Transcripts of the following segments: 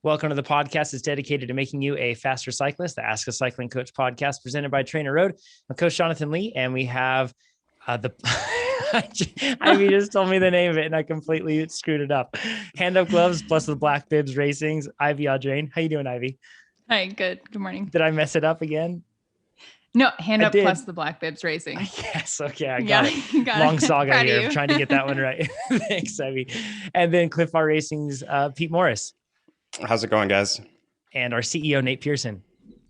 Welcome to the podcast. It's dedicated to making you a faster cyclist. The Ask a Cycling Coach podcast presented by TrainerRoad. I'm Coach Jonathan Lee, and we have the Ivy just told me the name of it, and I completely screwed it up. Hand Up Gloves plus the Black Bibs Racings. Ivy Audrain. How you doing, Ivy? Hi, good. Good morning. Did I mess it up again? No, Hand Up plus the Black Bibs Racing. Yes. Okay. I got it. Long saga here. I'm trying to get that one right. Thanks, Ivy. And then Cliff Bar Racing's Pete Morris. How's it going, guys? And our CEO, Nate Pearson.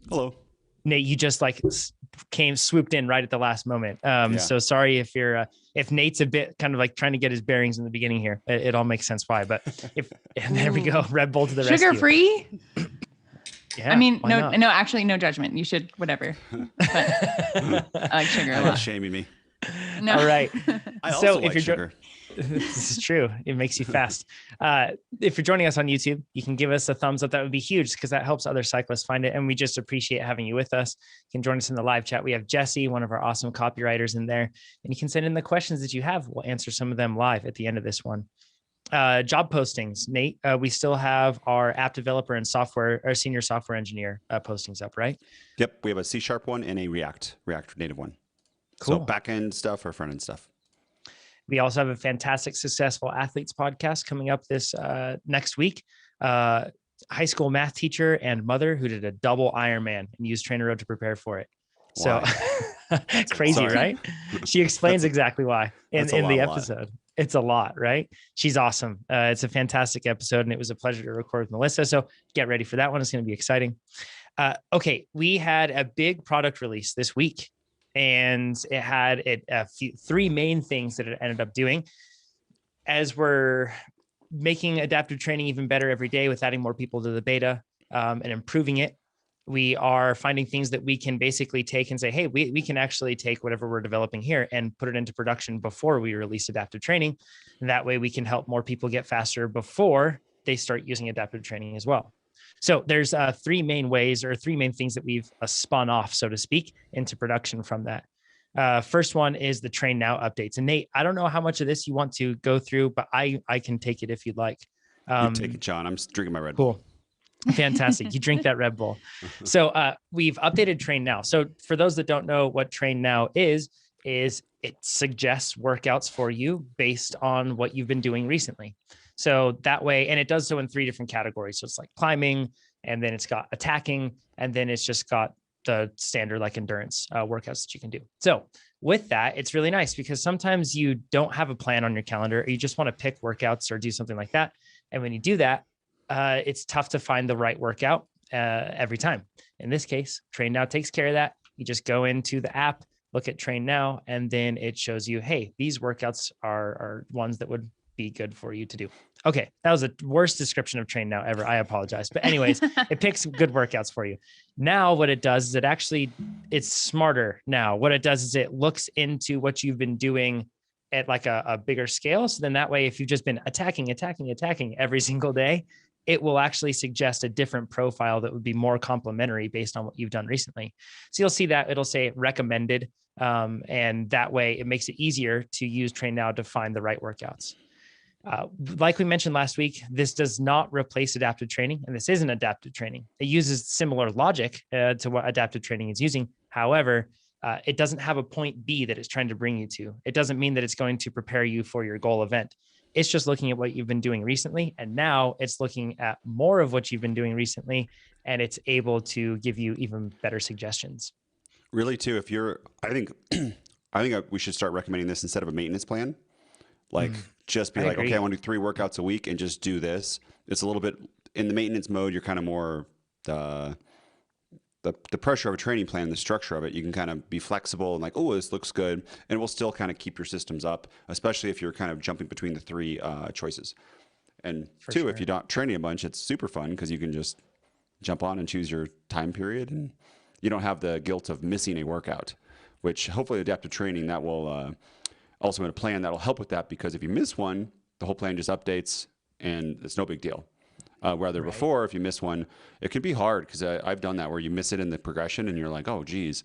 Hello. Nate, you just swooped in right at the last moment. So sorry if Nate's a bit kind of like trying to get his bearings in the beginning here. It all makes sense why, but there we go. Red Bull to the rescue. Sugar-free? Yeah. I mean, actually no judgment. You should, whatever. But I like sugar a lot. Shaming me. No. All right. I also like sugar. This is true. It makes you fast. If you're joining us on YouTube, you can give us a thumbs up. That would be huge because that helps other cyclists find it. And we just appreciate having you with us. You can join us in the live chat. We have Jesse, one of our awesome copywriters in there. And you can send in the questions that you have. We'll answer some of them live at the end of this one. Job postings, Nate. We still have our app developer and senior software engineer postings up, right? Yep. We have a C# one and a React Native one. Cool. So back-end stuff or front-end stuff. We also have a fantastic Successful Athletes podcast coming up this next week. High school math teacher and mother who did a double Ironman and used TrainerRoad to prepare for it. So crazy, right? She explains exactly why in the episode. It's a lot, right? She's awesome. It's a fantastic episode, and it was a pleasure to record with Melissa. So get ready for that one. It's going to be exciting. Okay, we had a big product release this week. And it had three main things that it ended up doing. As we're making adaptive training even better every day with adding more people to the beta and improving it, we are finding things that we can basically take and say, hey, we can actually take whatever we're developing here and put it into production before we release adaptive training. And that way we can help more people get faster before they start using adaptive training as well. So there's three main ways or three main things that we've spun off, so to speak, into production from that. First one is the TrainNow updates. And Nate, I don't know how much of this you want to go through, but I can take it if you'd like. You take it, John. I'm drinking my Red Bull. Cool. Fantastic. You drink that Red Bull. So we've updated TrainNow. So for those that don't know what TrainNow is it suggests workouts for you based on what you've been doing recently. So that way, and it does so in three different categories. So it's like climbing, and then it's got attacking, and then it's just got the standard like endurance workouts that you can do. So with that, it's really nice because sometimes you don't have a plan on your calendar, or you just want to pick workouts or do something like that. And when you do that, it's tough to find the right workout every time. In this case, TrainNow takes care of that. You just go into the app, look at TrainNow, and then it shows you, hey, these workouts are ones that would be good for you to do. Okay, that was the worst description of TrainNow ever. I apologize. But anyways, it picks good workouts for you. Now what it does is it's smarter now. What it does is it looks into what you've been doing at like a bigger scale. So then that way, if you've just been attacking every single day, it will actually suggest a different profile that would be more complementary based on what you've done recently. So you'll see that it'll say recommended. And that way it makes it easier to use TrainNow to find the right workouts. Like we mentioned last week, this does not replace adaptive training, and this isn't adaptive training. It uses similar logic to what adaptive training is using. However, it doesn't have a point B that it's trying to bring you to. It doesn't mean that it's going to prepare you for your goal event. It's just looking at what you've been doing recently, and now it's looking at more of what you've been doing recently, and it's able to give you even better suggestions. Really, too, I think we should start recommending this instead of a maintenance plan. Like just be like, okay, I want to do 3 workouts a week and just do this. It's a little bit in the maintenance mode. You're kind of more the pressure of a training plan, the structure of it. You can kind of be flexible and like, oh, this looks good. And it will still kind of keep your systems up, especially if you're kind of jumping between the 3 choices. And two, if you're not training a bunch, it's super fun because you can just jump on and choose your time period. And you don't have the guilt of missing a workout, which hopefully adaptive training that will also in a plan that'll help with that, because if you miss one, the whole plan just updates and it's no big deal. Rather before, if you miss one, it can be hard because I've done that where you miss it in the progression and you're like, oh, geez,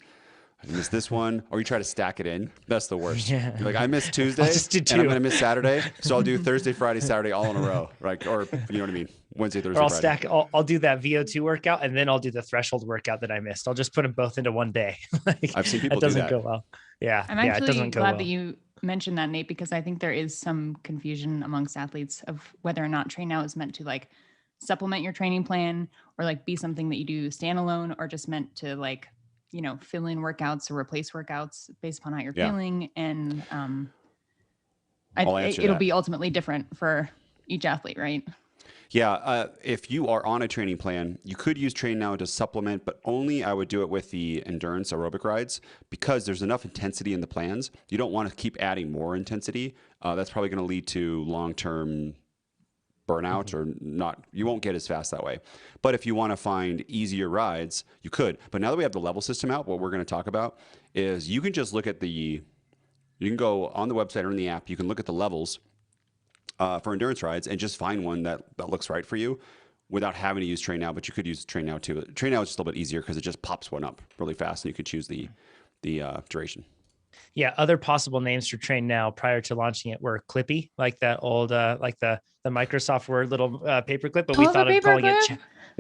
I missed this one. Or you try to stack it in. That's the worst. Yeah. You're like, I missed Tuesday and I'm going to miss Saturday. So I'll do Thursday, Friday, Saturday all in a row. Right? Or you know what I mean? Wednesday, Thursday, Or I'll Friday. stack. I'll do that VO2 workout and then I'll do the threshold workout that I missed. I'll just put them both into one day. Like, I've seen people that do doesn't that. go well. Yeah, I'm it actually doesn't go glad well. that you mentioned that, Nate, because I think there is some confusion amongst athletes of whether or not TrainNow is meant to like supplement your training plan or like be something that you do standalone, or just meant to like, you know, fill in workouts or replace workouts based upon how you're feeling. And it'll be ultimately different for each athlete, right? Yeah, if you are on a training plan, you could use TrainNow to supplement, but only I would do it with the endurance aerobic rides, because there's enough intensity in the plans. You don't want to keep adding more intensity. That's probably going to lead to long-term burnout, or not. You won't get as fast that way. But if you want to find easier rides, you could. But now that we have the level system out, what we're going to talk about is you can just look at you can go on the website or in the app, you can look at the levels for endurance rides and just find one that looks right for you without having to use TrainNow. But you could use TrainNow too. TrainNow is just a little bit easier because it just pops one up really fast and you could choose the duration. Yeah, other possible names for TrainNow prior to launching it were Clippy, like that old, like the Microsoft Word little paperclip, but we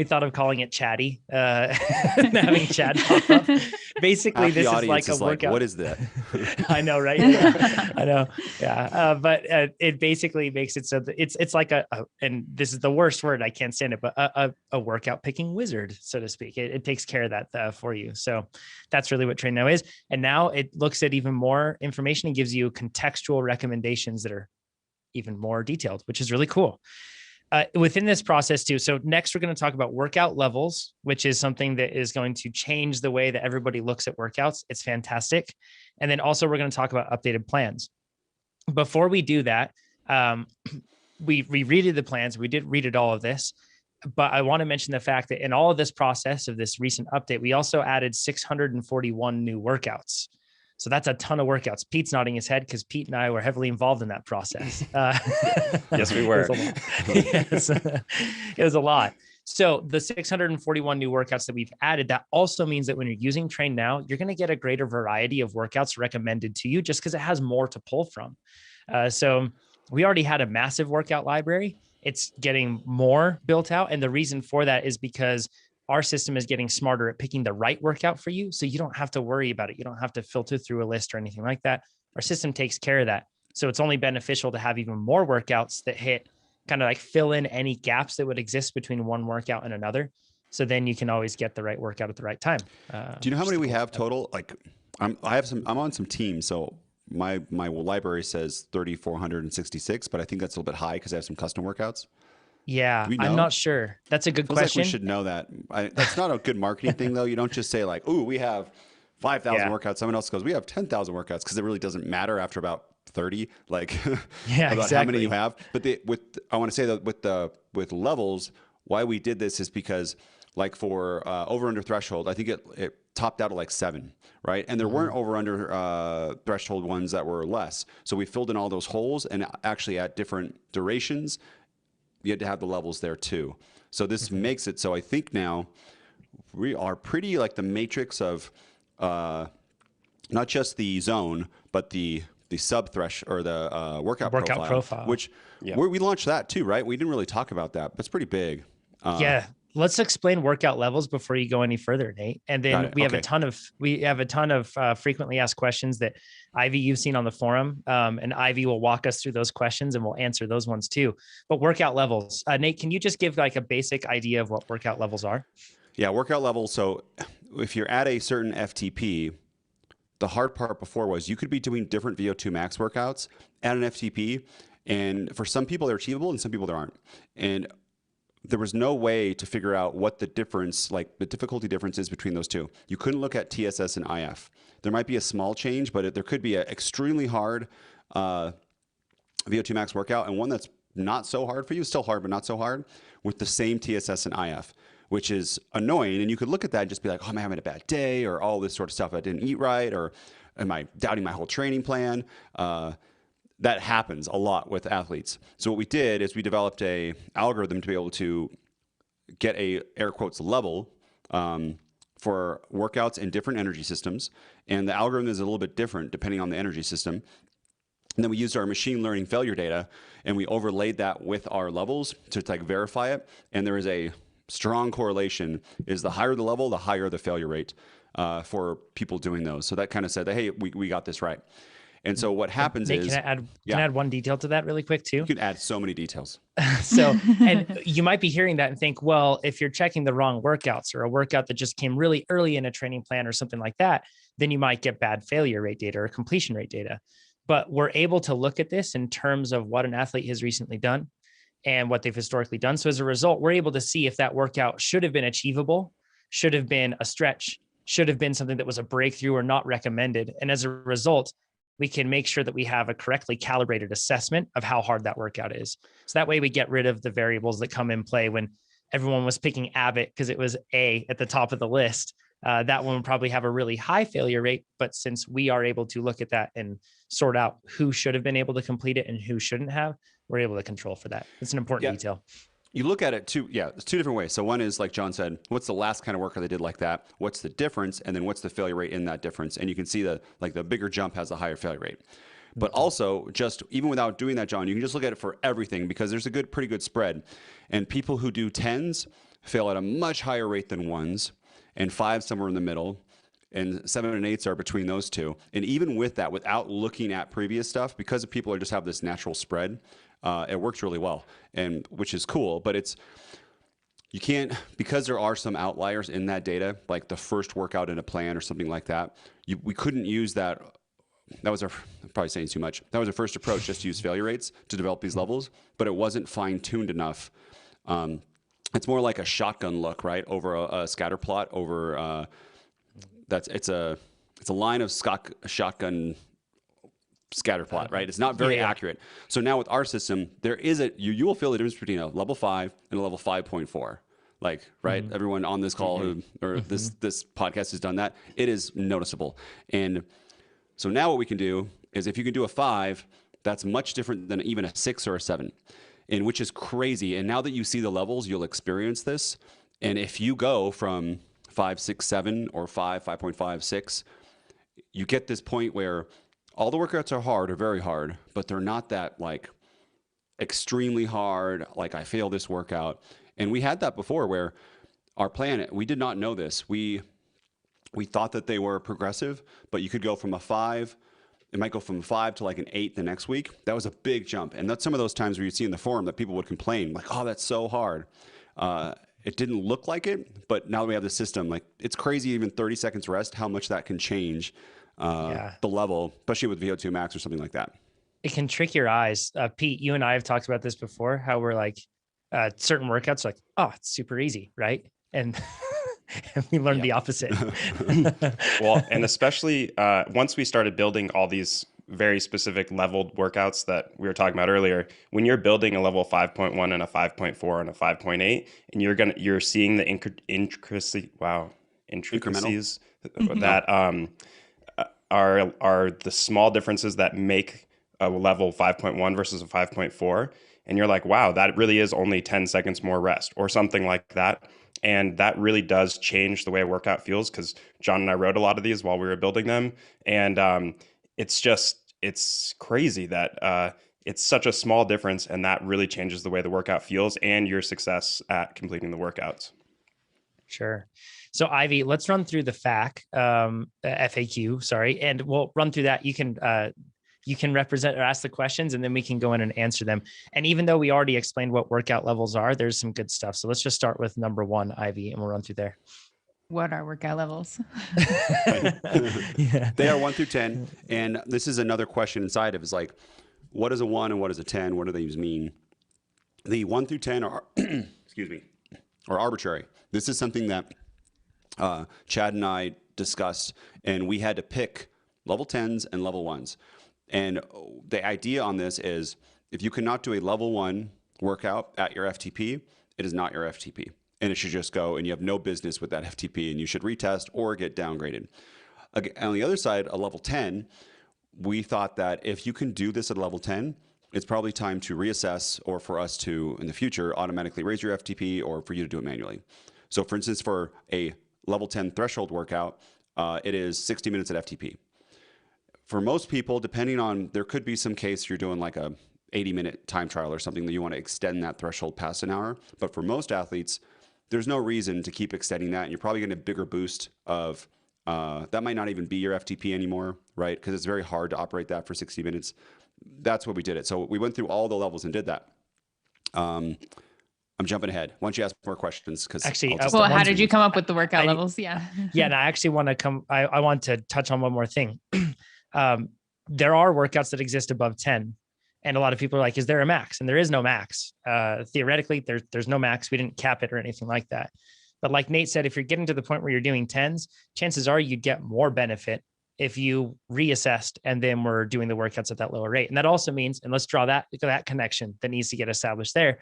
thought of calling it Chatty, having Chat pop up. Basically, Half this the is like audience a workout. what is that? I know, right? Yeah. I know. Yeah. But it basically makes it so that it's like and this is the worst word, I can't stand it, but a workout picking wizard, so to speak. It takes care of that for you. So that's really what TrainNow is. And now it looks at even more information and gives you contextual recommendations that are even more detailed, which is really cool. Within this process too. So next we're going to talk about workout levels, which is something that is going to change the way that everybody looks at workouts. It's fantastic. And then also we're going to talk about updated plans. Before we do that, we redid the plans. We did redid all of this, but I want to mention the fact that in all of this process of this recent update, we also added 641 new workouts. So that's a ton of workouts. Pete's nodding his head because Pete and I were heavily involved in that process. Yes, we were. It was a lot. So the 641 new workouts that we've added, that also means that when you're using TrainNow, you're going to get a greater variety of workouts recommended to you just because it has more to pull from. So we already had a massive workout library. It's getting more built out. And the reason for that is because our system is getting smarter at picking the right workout for you. So you don't have to worry about it. You don't have to filter through a list or anything like that. Our system takes care of that. So it's only beneficial to have even more workouts that hit kind of like fill in any gaps that would exist between one workout and another. So then you can always get the right workout at the right time. Do you know how many we have total? Like I'm on some teams. So my library says 3,466, but I think that's a little bit high because I have some custom workouts. Yeah, I'm not sure. That's a good question. Like we should know that. That's not a good marketing thing, though. You don't just say like, "Ooh, we have 5,000 workouts." Someone else goes, "We have 10,000 workouts," because it really doesn't matter after about 30. Like, about how many you have. But I want to say that with levels, why we did this is because, like for over under threshold, I think it topped out at like 7, right? And there weren't over under threshold ones that were less. So we filled in all those holes, and actually at different durations, you had to have the levels there too. So this makes it so I think now we are pretty like the matrix of not just the zone, but the sub thresh or the workout profile, which we launched that too, right? We didn't really talk about that, but it's pretty big. Yeah. Let's explain workout levels before you go any further, Nate. And then we have a ton of frequently asked questions that Ivy, you've seen on the forum, and Ivy will walk us through those questions and we'll answer those ones too. But workout levels, Nate, can you just give like a basic idea of what workout levels are? Yeah, workout levels. So if you're at a certain FTP, the hard part before was you could be doing different VO2 max workouts at an FTP. And for some people they're achievable and some people there aren't. And there was no way to figure out what the difference, like the difficulty difference is between those two. You couldn't look at TSS and IF. There might be a small change, but there could be an extremely hard VO2 max workout and one that's not so hard for you, still hard, but not so hard, with the same TSS and IF, which is annoying. And you could look at that and just be like, oh, am I having a bad day, or all this sort of stuff. I didn't eat right, or am I doubting my whole training plan? That happens a lot with athletes. So what we did is we developed a algorithm to be able to get a air quotes level for workouts in different energy systems. And the algorithm is a little bit different depending on the energy system. And then we used our machine learning failure data and we overlaid that with our levels to like verify it. And there is a strong correlation, is the higher the level, the higher the failure rate for people doing those. So that kind of said that, hey, we got this right. And so what happens Nate, is, can I add one detail to that really quick too? You can add so many details. So, and you might be hearing that and think, well, if you're checking the wrong workouts or a workout that just came really early in a training plan or something like that, then you might get bad failure rate data or completion rate data. But we're able to look at this in terms of what an athlete has recently done and what they've historically done. So as a result, we're able to see if that workout should have been achievable, should have been a stretch, should have been something that was a breakthrough or not recommended. And as a result, we can make sure that we have a correctly calibrated assessment of how hard that workout is. So that way we get rid of the variables that come in play when everyone was picking Abbott because it was A at the top of the list. That one would probably have a really high failure rate. But since we are able to look at that and sort out who should have been able to complete it and who shouldn't have, we're able to control for that. It's an important detail. You look at it too. Yeah, it's two different ways. So one is, like John said, what's the last kind of workout they did like that? What's the difference? And then what's the failure rate in that difference? And you can see that like the bigger jump has a higher failure rate. But also, just even without doing that, John, you can just look at it for everything because there's a pretty good spread. And people who do 10s fail at a much higher rate than 1s, and 5s somewhere in the middle, and 7 and 8s are between those two. And even with that, without looking at previous stuff, because people just have this natural spread, it works really well, and which is cool. But you can't, because there are some outliers in that data, like the first workout in a plan or something like that. We couldn't use that. That was I'm probably saying too much. That was our first approach, just to use failure rates to develop these levels, but it wasn't fine-tuned enough. It's more like a shotgun look, right, over a scatter plot. Over it's a line of shotgun scatter plot, right? It's not very accurate. So now with our system, there is you will feel the difference between a level 5 and a level 5.4. Like, right? Everyone on this call this podcast has done that. It is noticeable. And so now what we can do is, if you can do a 5, that's much different than even a 6 or a 7, and which is crazy. And now that you see the levels, you'll experience this. And if you go from 5, 6, 7 or 5, 5.5, 6, you get this point where all the workouts are hard or very hard, but they're not that like extremely hard. Like, I fail this workout. And we had that before where our plan, we did not know this. We thought that they were progressive, but you could go from a 5, it might go from 5 to like an 8 the next week. That was a big jump. And that's some of those times where you'd see in the forum that people would complain, like, oh, that's so hard. It didn't look like it, but now that we have the system, like, it's crazy, even 30 seconds rest, how much that can change the level, especially with VO2 max or something like that. It can trick your eyes. Pete, you and I have talked about this before, how we're like, certain workouts are like, oh, it's super easy, right? And we learned the opposite. Well, and especially once we started building all these very specific leveled workouts that we were talking about earlier, when you're building a level 5.1 and a 5.4 and a 5.8, and you're seeing the intricacies that are the small differences that make a level 5.1 versus a 5.4. And you're like, wow, that really is only 10 seconds more rest or something like that. And that really does change the way a workout feels, because John and I wrote a lot of these while we were building them. And it's crazy that it's such a small difference, and that really changes the way the workout feels and your success at completing the workouts. Sure. So Ivy, let's run through the FAQ, sorry, and we'll run through that. You can represent or ask the questions, and then we can go in and answer them. And even though we already explained what workout levels are, there's some good stuff. So let's just start with number 1, Ivy, and we'll run through there. What are workout levels? They are 1 through 10. And this is another question inside of is like, what is a 1 and what is a 10? What do they mean? The 1 through 10 are, excuse me, are arbitrary. This is something that Chad and I discussed, and we had to pick level 10s and level 1s. And the idea on this is, if you cannot do a level 1 workout at your FTP, it is not your FTP. And it should just go, and you have no business with that FTP, and you should retest or get downgraded. On the other side, a level 10, we thought that if you can do this at level 10, it's probably time to reassess, or for us to, in the future, automatically raise your FTP, or for you to do it manually. So for instance, for a level 10 threshold workout, it is 60 minutes at FTP. For most people, depending on, there could be some case you're doing like a 80-minute time trial or something that you want to extend that threshold past an hour. But for most athletes, there's no reason to keep extending that. And you're probably getting a bigger boost of, that might not even be your FTP anymore, right? Because it's very hard to operate that for 60 minutes. That's what we did it. So we went through all the levels and did that. I'm jumping ahead. Why don't you ask more questions? Because actually, well, how did you come up with the workout levels? Yeah. Yeah. And I actually want to I want to touch on one more thing. There are workouts that exist above 10. And a lot of people are like, is there a max? And there is no max. Theoretically, there's no max. We didn't cap it or anything like that. But like Nate said, if you're getting to the point where you're doing 10s, chances are you'd get more benefit if you reassessed and then we're doing the workouts at that lower rate. And that also means, and let's draw that connection that needs to get established there.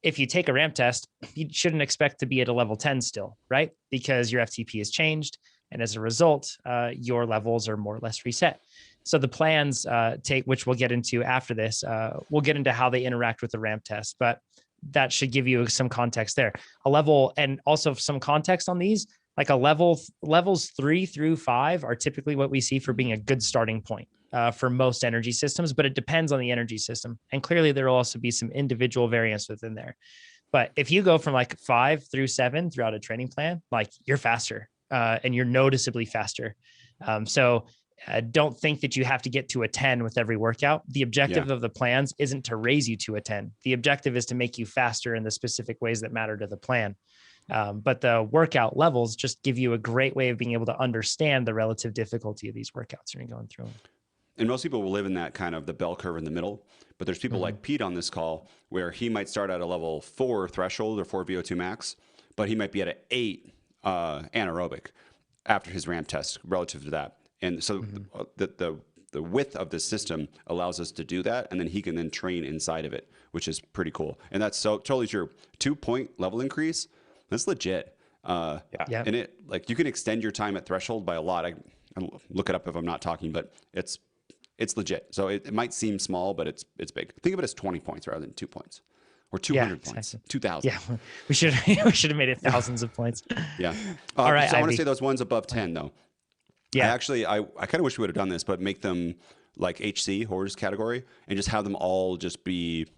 If you take a ramp test, you shouldn't expect to be at a level 10 still, right? Because your FTP has changed. And as a result, your levels are more or less reset. So the plans which we'll get into after this, we'll get into how they interact with the ramp test, but that should give you some context there. A level, and also some context on these, like levels 3 through 5 are typically what we see for being a good starting point for most energy systems, but it depends on the energy system. And clearly there will also be some individual variance within there. But if you go from like 5 through 7 throughout a training plan, like you're faster and you're noticeably faster. So don't think that you have to get to a 10 with every workout. The objective of the plans isn't to raise you to a 10. The objective is to make you faster in the specific ways that matter to the plan. But the workout levels just give you a great way of being able to understand the relative difficulty of these workouts when you're going through them. And most people will live in that kind of the bell curve in the middle. But there's people like Pete on this call where he might start at a level 4 threshold or 4 VO2 max, but he might be at an 8 anaerobic after his ramp test relative to that. And so the width of the system allows us to do that. And then he can then train inside of it, which is pretty cool. And that's so totally true. 2-point level increase. That's legit. And it, like, you can extend your time at threshold by a lot. I look it up if I'm not talking, but it's legit. So it might seem small, but it's big. Think of it as 20 points rather than 2 points. Or 200 points, 2,000. Yeah, we should have made it thousands of points. Yeah. All right, so I want to say those ones above 10 though. Yeah. I kind of wish we would have done this, but make them like HC, horse category, and just have them all just be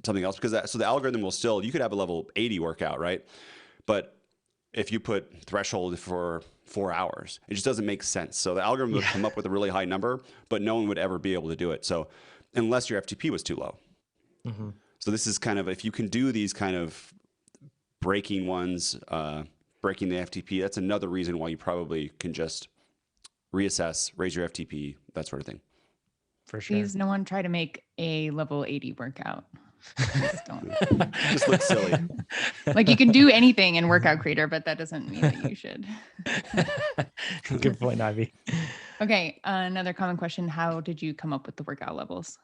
something else. Because so the algorithm will still, you could have a level 80 workout, right? But if you put threshold for 4 hours, it just doesn't make sense. So the algorithm would come up with a really high number, but no one would ever be able to do it. So unless your FTP was too low. So this is kind of, if you can do these kind of breaking ones, breaking the FTP, that's another reason why you probably can just reassess, raise your FTP, that sort of thing. For sure. Please, no one try to make a level 80 workout. Just don't. Just looks silly. Like, you can do anything in Workout Creator, but that doesn't mean that you should. Good point, Ivy. Okay, another common question. How did you come up with the workout levels?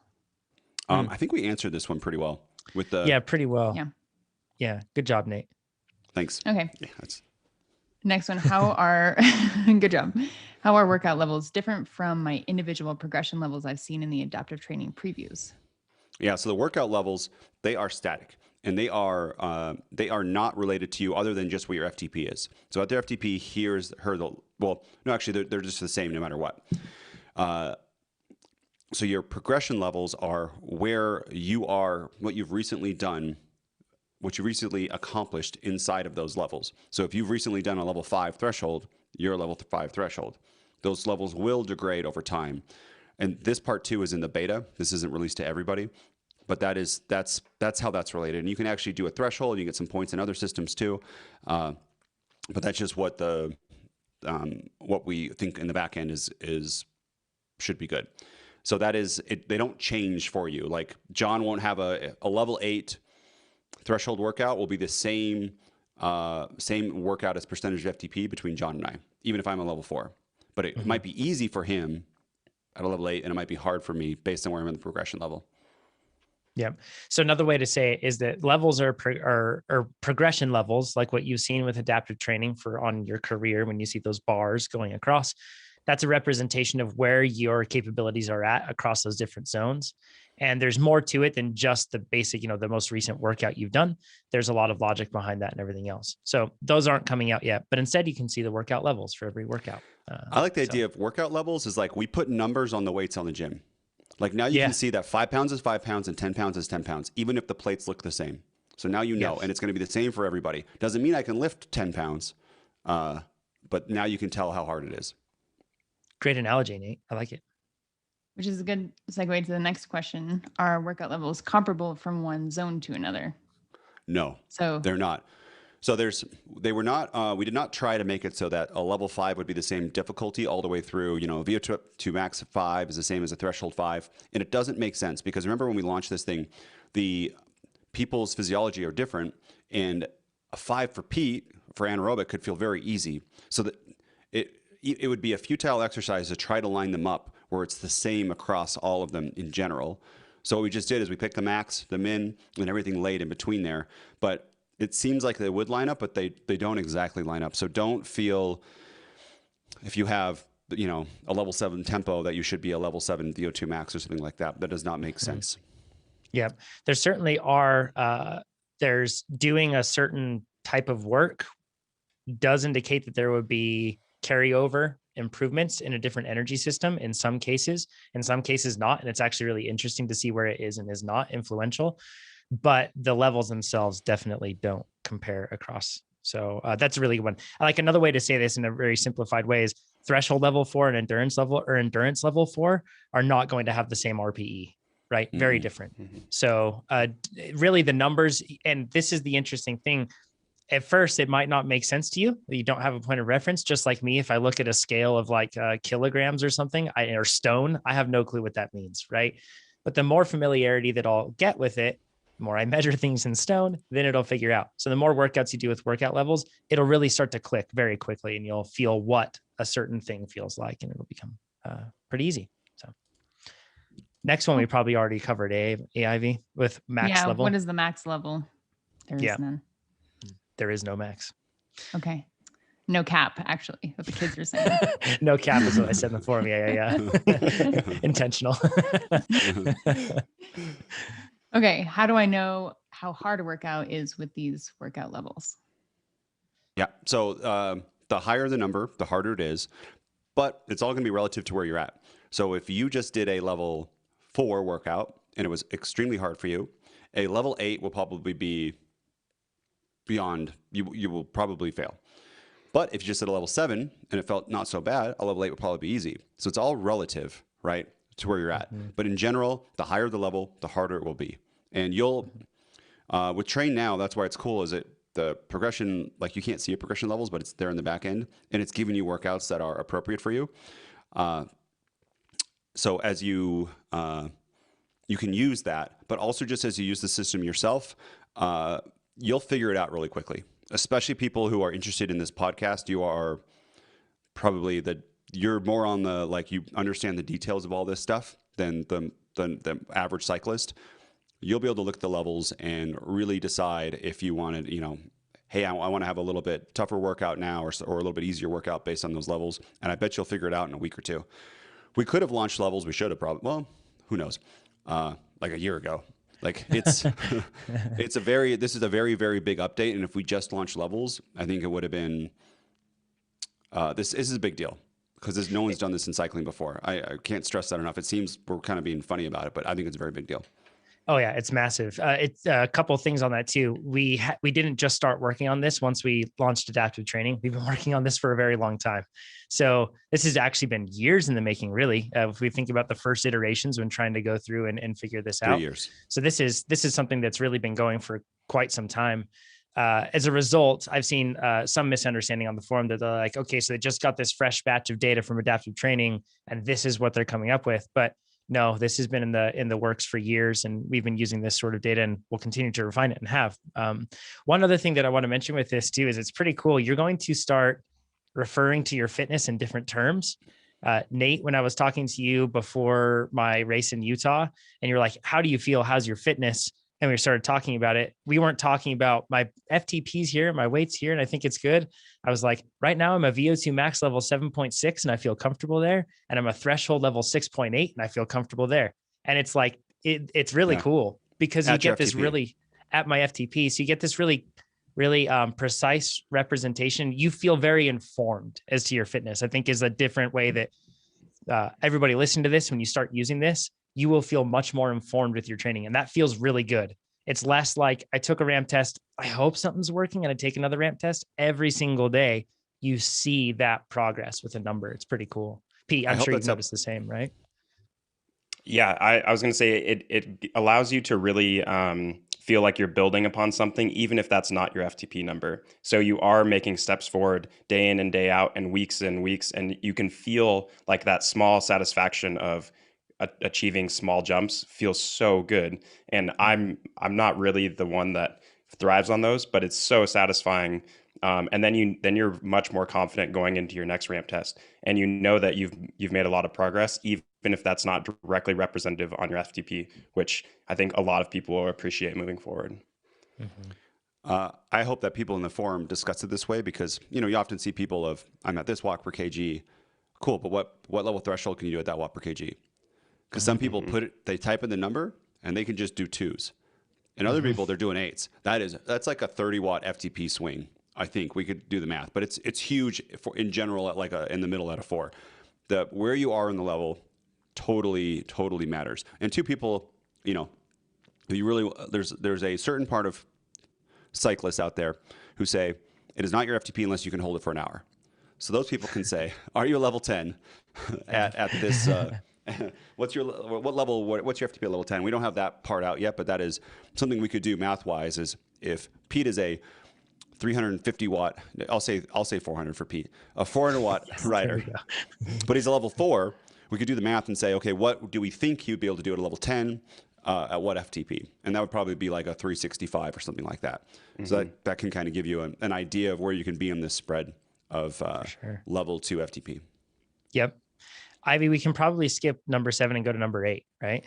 I think we answered this one pretty well with the. Yeah, pretty well. Yeah. Yeah. Good job, Nate. Thanks. Okay. Yeah, that's. Next one. How are, good job. How are workout levels different from my individual progression levels I've seen in the adaptive training previews? Yeah. So the workout levels, they are static and they are not related to you other than just what your FTP is. So at their FTP, here's well, no, actually they're just the same no matter what. So your progression levels are where you are, what you've recently done, what you recently accomplished inside of those levels. So if you've recently done a level 5 threshold, you're a level 5 threshold. Those levels will degrade over time. And this part 2 is in the beta. This isn't released to everybody, but that's how that's related. And you can actually do a threshold. You get some points in other systems too. But that's just what what we think in the back end should be good. So that is it. They don't change for you. Like John won't have a level 8 threshold workout will be the same workout as percentage of FTP between John and I, even if I'm a level 4. But it might be easy for him at a level 8, and it might be hard for me based on where I'm in the progression level. Yeah. So another way to say it is that levels are progression levels, like what you've seen with adaptive training on your career when you see those bars going across. that's a representation of where your capabilities are at across those different zones. And there's more to it than just the basic, the most recent workout you've done. There's a lot of logic behind that and everything else. So those aren't coming out yet, but instead you can see the workout levels for every workout. I like the idea of workout levels is like we put numbers on the weights on the gym. Like now you can see that 5 pounds is 5 pounds and 10 pounds is 10 pounds, even if the plates look the same. So now you know, and it's going to be the same for everybody. Doesn't mean I can lift 10 pounds, but now you can tell how hard it is. Great analogy, Nate. I like it. Which is a good segue to the next question. Are workout levels comparable from one zone to another? No, so they're not. So they were not, we did not try to make it so that a level 5 would be the same difficulty all the way through, VO2 to max 5 is the same as a threshold 5. And it doesn't make sense because remember when we launched this thing, the people's physiology are different, and a 5 for Pete, for anaerobic, could feel very easy. So that it would be a futile exercise to try to line them up where it's the same across all of them in general. So what we just did is we picked the max, the min, and everything laid in between there. But it seems like they would line up, but they don't exactly line up. So don't feel if you have a level 7 tempo that you should be a level 7 VO2 max or something like that. That does not make sense. Yeah, there certainly are. There's doing a certain type of work does indicate that there would be carryover improvements in a different energy system in some cases not. And it's actually really interesting to see where it is and is not influential, but the levels themselves definitely don't compare across. So that's really one. Like another way to say this in a very simplified way is threshold level 4 and endurance level 4 are not going to have the same RPE, right? Mm-hmm. Very different. Mm-hmm. So really the numbers, and this is the interesting thing. At first, it might not make sense to you. You don't have a point of reference. Just like me, if I look at a scale of like kilograms or something, or stone, I have no clue what that means, right? But the more familiarity that I'll get with it, the more I measure things in stone, then it'll figure out. So the more workouts you do with workout levels, it'll really start to click very quickly, and you'll feel what a certain thing feels like, and it'll become pretty easy. So next one, we probably already covered AIV with max level. What is the max level? There is none. There is no max. Okay. No cap, actually, what the kids are saying. No cap is what I said in the forum. Yeah. Intentional. Okay. How do I know how hard a workout is with these workout levels? Yeah. So the higher the number, the harder it is, but it's all going to be relative to where you're at. So if you just did a level 4 workout and it was extremely hard for you, a level 8 will probably be beyond, you will probably fail. But if you just did a level 7 and it felt not so bad, a level 8 would probably be easy. So it's all relative, right, to where you're at. Mm-hmm. But in general, the higher the level, the harder it will be. And you'll, with TrainNow, that's why it's cool, is it the progression, like you can't see your progression levels, but it's there in the back end, and it's giving you workouts that are appropriate for you. So as you can use that, but also just as you use the system yourself, you'll figure it out really quickly, especially people who are interested in this podcast. You are probably you're more on the, like, you understand the details of all this stuff than the average cyclist. You'll be able to look at the levels and really decide if you wanted, hey, I want to have a little bit tougher workout now or a little bit easier workout based on those levels. And I bet you'll figure it out in a week or two. We could have launched levels. We should have probably, well, who knows? Like a year ago. Like this is a very, very big update. And if we just launched levels, I think it would have been, this is a big deal because no one's done this in cycling before. I can't stress that enough. It seems we're kind of being funny about it, but I think it's a very big deal. Oh yeah, it's massive. It's a couple of things on that too. We didn't just start working on this once we launched adaptive training. We've been working on this for a very long time. So this has actually been years in the making, really. If we think about the first iterations when trying to go through and figure this out. 3 years. So this is something that's really been going for quite some time. As a result, I've seen some misunderstanding on the forum that they're like, okay, so they just got this fresh batch of data from adaptive training, and this is what they're coming up with. But no, this has been in the works for years, and we've been using this sort of data, and we'll continue to refine it and have. One other thing that I want to mention with this too is it's pretty cool. You're going to start referring to your fitness in different terms. Nate, when I was talking to you before my race in Utah, and you're like, how do you feel? How's your fitness? and we started talking about it, we weren't talking about my FTPs here, my weights here, and I think it's good. I was like, right now I'm a VO2 max level 7.6 and I feel comfortable there. And I'm a threshold level 6.8 and I feel comfortable there. And it's like, it's really cool because you get this really at my FTP. So you get this really precise representation. You feel very informed as to your fitness, I think is a different way that everybody listening to this, when you start using this, you will feel much more informed with your training. And that feels really good. It's less like I took a ramp test, I hope something's working, and I take another ramp test. Every single day, you see that progress with a number. It's pretty cool. Pete, I'm sure you've noticed the same, right? Yeah, I was going to say it allows you to really feel like you're building upon something, even if that's not your FTP number. So you are making steps forward day in and day out and weeks, and you can feel like that small satisfaction of achieving small jumps feels so good. And I'm not really the one that thrives on those, but it's so satisfying. And then you're much more confident going into your next ramp test, and you know that you've made a lot of progress, even if that's not directly representative on your FTP, which I think a lot of people will appreciate moving forward. Mm-hmm. I hope that people in the forum discuss it this way, because you often see people of, I'm at this watt per kg, cool, but what level threshold can you do at that watt per kg? Because some people they type in the number and they can just do 2s, and other people they're doing 8s. That's like a 30 watt FTP swing. I think we could do the math, but it's huge in general at in the middle at a 4. Where you are in the level totally matters. And two people, you really, there's a certain part of cyclists out there who say it is not your FTP unless you can hold it for an hour. So those people can say, are you a level 10 at this? What's your FTP at level 10? We don't have that part out yet, but that is something we could do math wise. Is if Pete is a 350 watt, I'll say 400 for Pete, a 400 watt rider, but he's a level 4. We could do the math and say, okay, what do we think he would be able to do at a level 10 at what FTP? And that would probably be like a 365 or something like that. So that can kind of give you an idea of where you can be in this spread of level 2 FTP. Yep. Ivy, we can probably skip number 7 and go to number 8, right?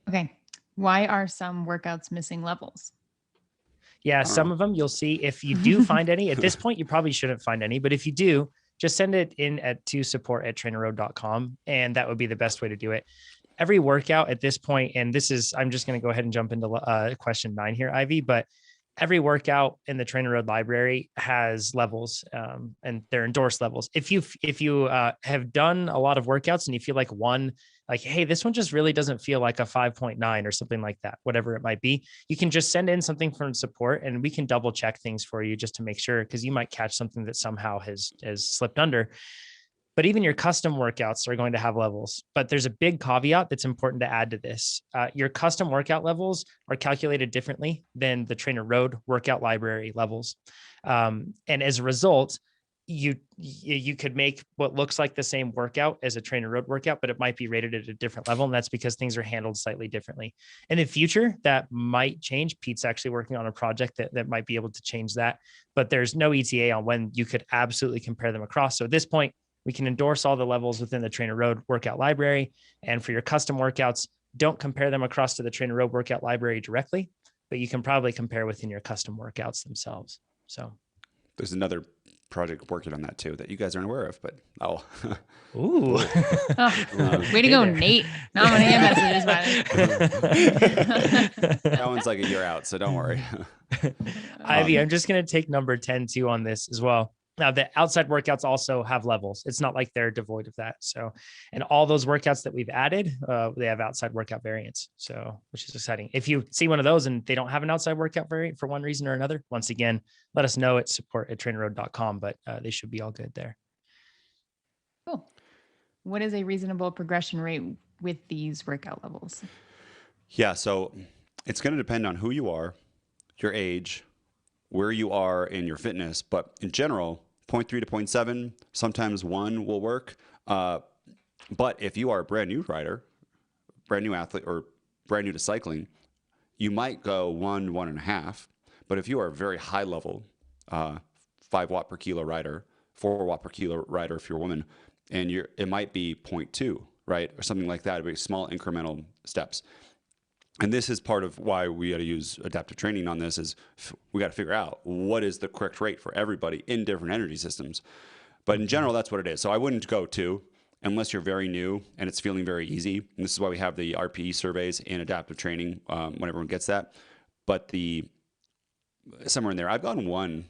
Okay. Why are some workouts missing levels? Yeah, some of them you'll see. If you do find any, at this point, you probably shouldn't find any. But if you do, just send it in to support@TrainerRoad.com, and that would be the best way to do it. Every workout at this point, and I'm just going to go ahead and jump into question 9 here, Ivy, but every workout in the TrainerRoad library has levels, and they're endorsed levels. If you have done a lot of workouts and you feel like hey, this one just really doesn't feel like a 5.9 or something like that, whatever it might be, you can just send in something from support and we can double check things for you just to make sure, because you might catch something that somehow has slipped under. But even your custom workouts are going to have levels. But there's a big caveat that's important to add to this. Your custom workout levels are calculated differently than the TrainerRoad workout library levels. And as a result, you could make what looks like the same workout as a TrainerRoad workout, but it might be rated at a different level. And that's because things are handled slightly differently. In the future, that might change. Pete's actually working on a project that might be able to change that, but there's no ETA on when you could absolutely compare them across. So at this point, we can endorse all the levels within the TrainerRoad workout library. And for your custom workouts, don't compare them across to the TrainerRoad workout library directly, but you can probably compare within your custom workouts themselves. So there's another project working on that too that you guys aren't aware of, but ooh. Way to go, there. Nate. Not many messages about it. That one's like a year out, so don't worry. Ivy, I'm just going to take number 10 too on this as well. Now, the outside workouts also have levels. It's not like they're devoid of that. So, and all those workouts that we've added, they have outside workout variants. So, which is exciting. If you see one of those and they don't have an outside workout variant for one reason or another, once again, let us know at support@trainerroad.com, but they should be all good there. Cool. What is a reasonable progression rate with these workout levels? Yeah, so it's going to depend on who you are, your age, where you are in your fitness, but in general, 0.3 to 0.7, sometimes 1 will work. But if you are a brand new rider, brand new athlete, or brand new to cycling, you might go 1, 1.5. But if you are a very high level, 5 watt per kilo rider, 4 watt per kilo rider if you're a woman, and it might be 0.2, right? Or something like that. It'd be small incremental steps. And this is part of why we got to use adaptive training on this is we got to figure out what is the correct rate for everybody in different energy systems. But in general, that's what it is. So I wouldn't go 2 unless you're very new and it's feeling very easy. And this is why we have the RPE surveys and adaptive training when everyone gets that. But somewhere in there, I've gone 1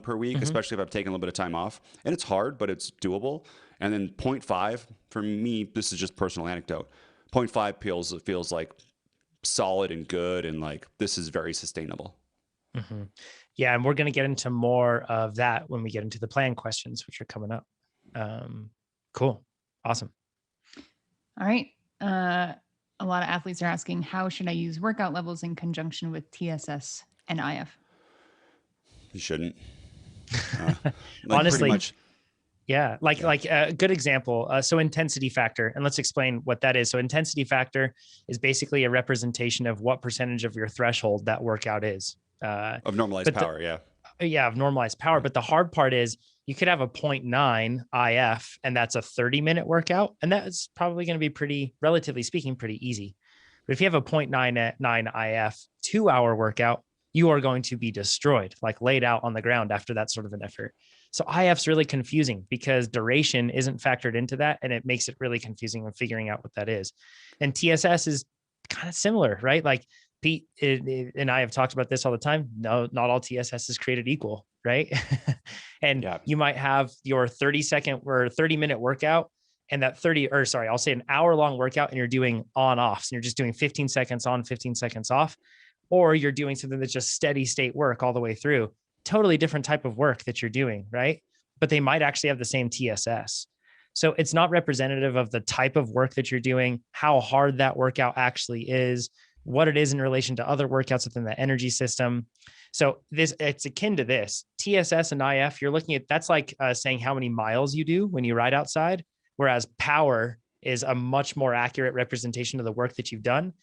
per week, especially if I've taken a little bit of time off. And it's hard, but it's doable. And then 0.5, for me, this is just personal anecdote. 0.5 feels like solid and good, and like this is very sustainable. Yeah, and we're going to get into more of that when we get into the plan questions, which are coming up. Cool. Awesome. All right. A lot of athletes are asking, how should I use workout levels in conjunction with TSS and IF? You shouldn't. Honestly, yeah, like a good example. So intensity factor, and let's explain what that is. So intensity factor is basically a representation of what percentage of your threshold that workout is. Of normalized power, of normalized power. But the hard part is you could have a 0.9 IF, and that's a 30-minute workout, and that's probably going to be relatively speaking, pretty easy. But if you have a 0.99 IF 2-hour workout, you are going to be destroyed, like laid out on the ground after that sort of an effort. So IF's really confusing because duration isn't factored into that, and it makes it really confusing in figuring out what that is. And TSS is kind of similar, right? Like Pete and I have talked about this all the time. No, not all TSS is created equal, right? And you might have your 30-second or 30-minute workout, and that I'll say an hour-long workout, and you're doing on-offs, and you're just doing 15 seconds on, 15 seconds off, or you're doing something that's just steady state work all the way through. Totally different type of work that you're doing, right? But they might actually have the same TSS. So it's not representative of the type of work that you're doing, how hard that workout actually is, what it is in relation to other workouts within the energy system. So it's akin to this. TSS and IF, you're looking at, that's like saying how many miles you do when you ride outside, whereas power is a much more accurate representation of the work that you've done.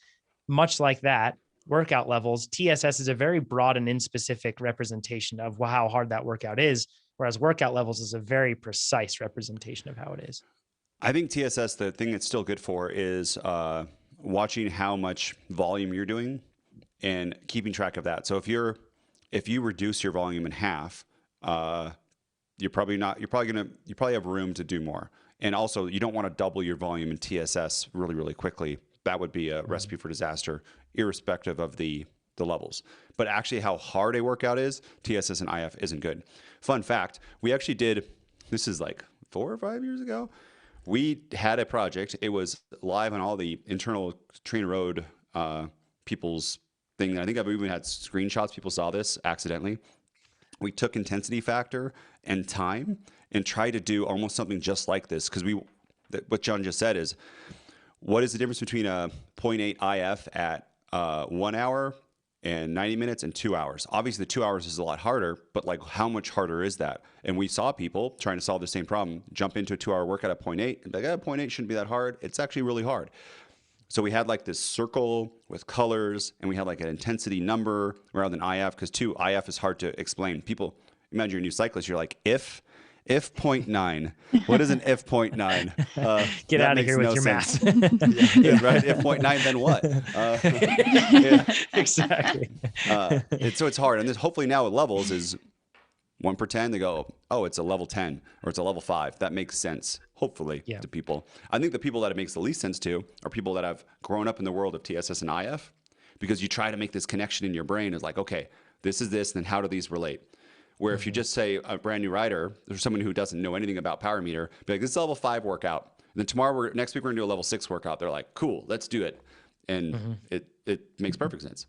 Much like that, workout levels, TSS is a very broad and inspecific representation of how hard that workout is, whereas workout levels is a very precise representation of how it is. I think TSS, the thing it's still good for is watching how much volume you're doing and keeping track of that. So if you reduce your volume in half, you probably have room to do more. And also you don't want to double your volume in TSS really, really quickly. That would be a recipe for disaster, irrespective of the levels. But actually how hard a workout is, TSS and IF isn't good. Fun fact, we actually did, this is like 4 or 5 years ago, we had a project. It was live on all the internal TrainerRoad people's thing. I think I've even had screenshots. People saw this accidentally. We took intensity factor and time and tried to do almost something just like this, because what John just said is, what is the difference between a 0.8 IF at 1 hour and 90 minutes and 2 hours? Obviously, the 2 hours is a lot harder, but like how much harder is that? And we saw people trying to solve the same problem, jump into a 2-hour workout at 0.8, and like, 0.8 shouldn't be that hard. It's actually really hard. So we had like this circle with colors, and we had like an intensity number rather than IF, because IF is hard to explain. People, imagine you're a new cyclist, you're like, if 0.9, what is an if 0.9? Get out of here with your math. Right? If 0.9, then what? Exactly. So it's hard. And this, hopefully now with levels is 1 per 10, they go, oh, it's a level 10 or it's a level 5. That makes sense, hopefully, to people. I think the people that it makes the least sense to are people that have grown up in the world of TSS and IF, because you try to make this connection in your brain is like, okay, this is this, then how do these relate? Where if you just say a brand new rider, or someone who doesn't know anything about power meter, be like, this is a level 5 workout. And then next week, we're gonna do a level 6 workout. They're like, cool, let's do it. And it makes perfect sense.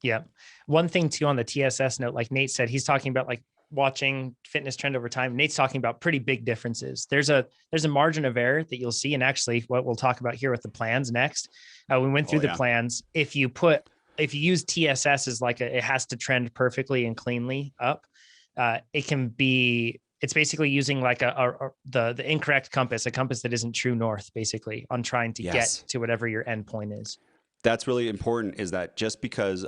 Yeah. One thing too, on the TSS note, like Nate said, he's talking about like watching fitness trend over time. Nate's talking about pretty big differences. There's a margin of error that you'll see. And actually what we'll talk about here with the plans next, we went through the plans. If you use TSS as like it has to trend perfectly and cleanly up, it's basically using like the incorrect compass, a compass that isn't true north, basically, on trying to get to whatever your endpoint is. That's really important, is that just because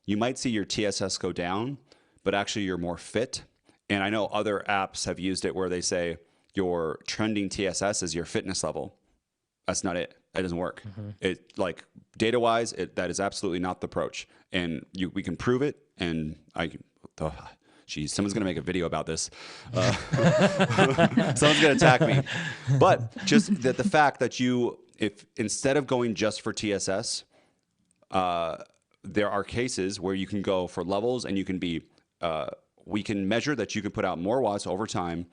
you might see your TSS go down, but actually you're more fit. And I know other apps have used it where they say your trending TSS is your fitness level. That's not it. It doesn't work. It like data wise, that is absolutely not the approach. And we can prove it. And geez, someone's going to make a video about this. Someone's going to attack me. But just the fact that if instead of going just for TSS, there are cases where you can go for levels and you can we can measure that you can put out more watts over time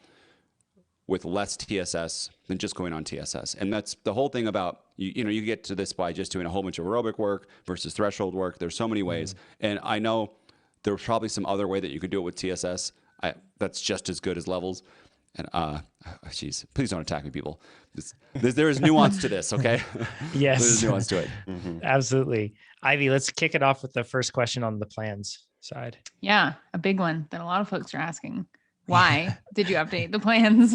with less TSS than just going on TSS. And that's the whole thing about, you get to this by just doing a whole bunch of aerobic work versus threshold work. There's so many ways. And I know there's probably some other way that you could do it with TSS. That's just as good as levels. And geez, please don't attack me, people. There is nuance to this, okay? Yes. There's nuance to it. Absolutely. Ivy, let's kick it off with the first question on the plans side. Yeah, a big one that a lot of folks are asking. Why did you update the plans?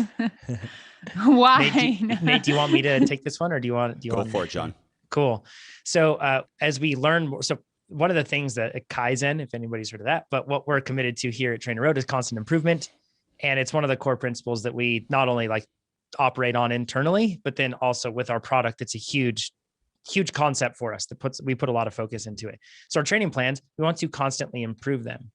Why? Nate, do you want me to take this one, or do you want? Go for it, John. Cool. So as we learn more, so one of the things that Kaizen, if anybody's heard of that, but what we're committed to here at TrainerRoad is constant improvement, and it's one of the core principles that we not only like operate on internally, but then also with our product. It's a huge concept for us that we put a lot of focus into it. So our training plans, we want to constantly improve them.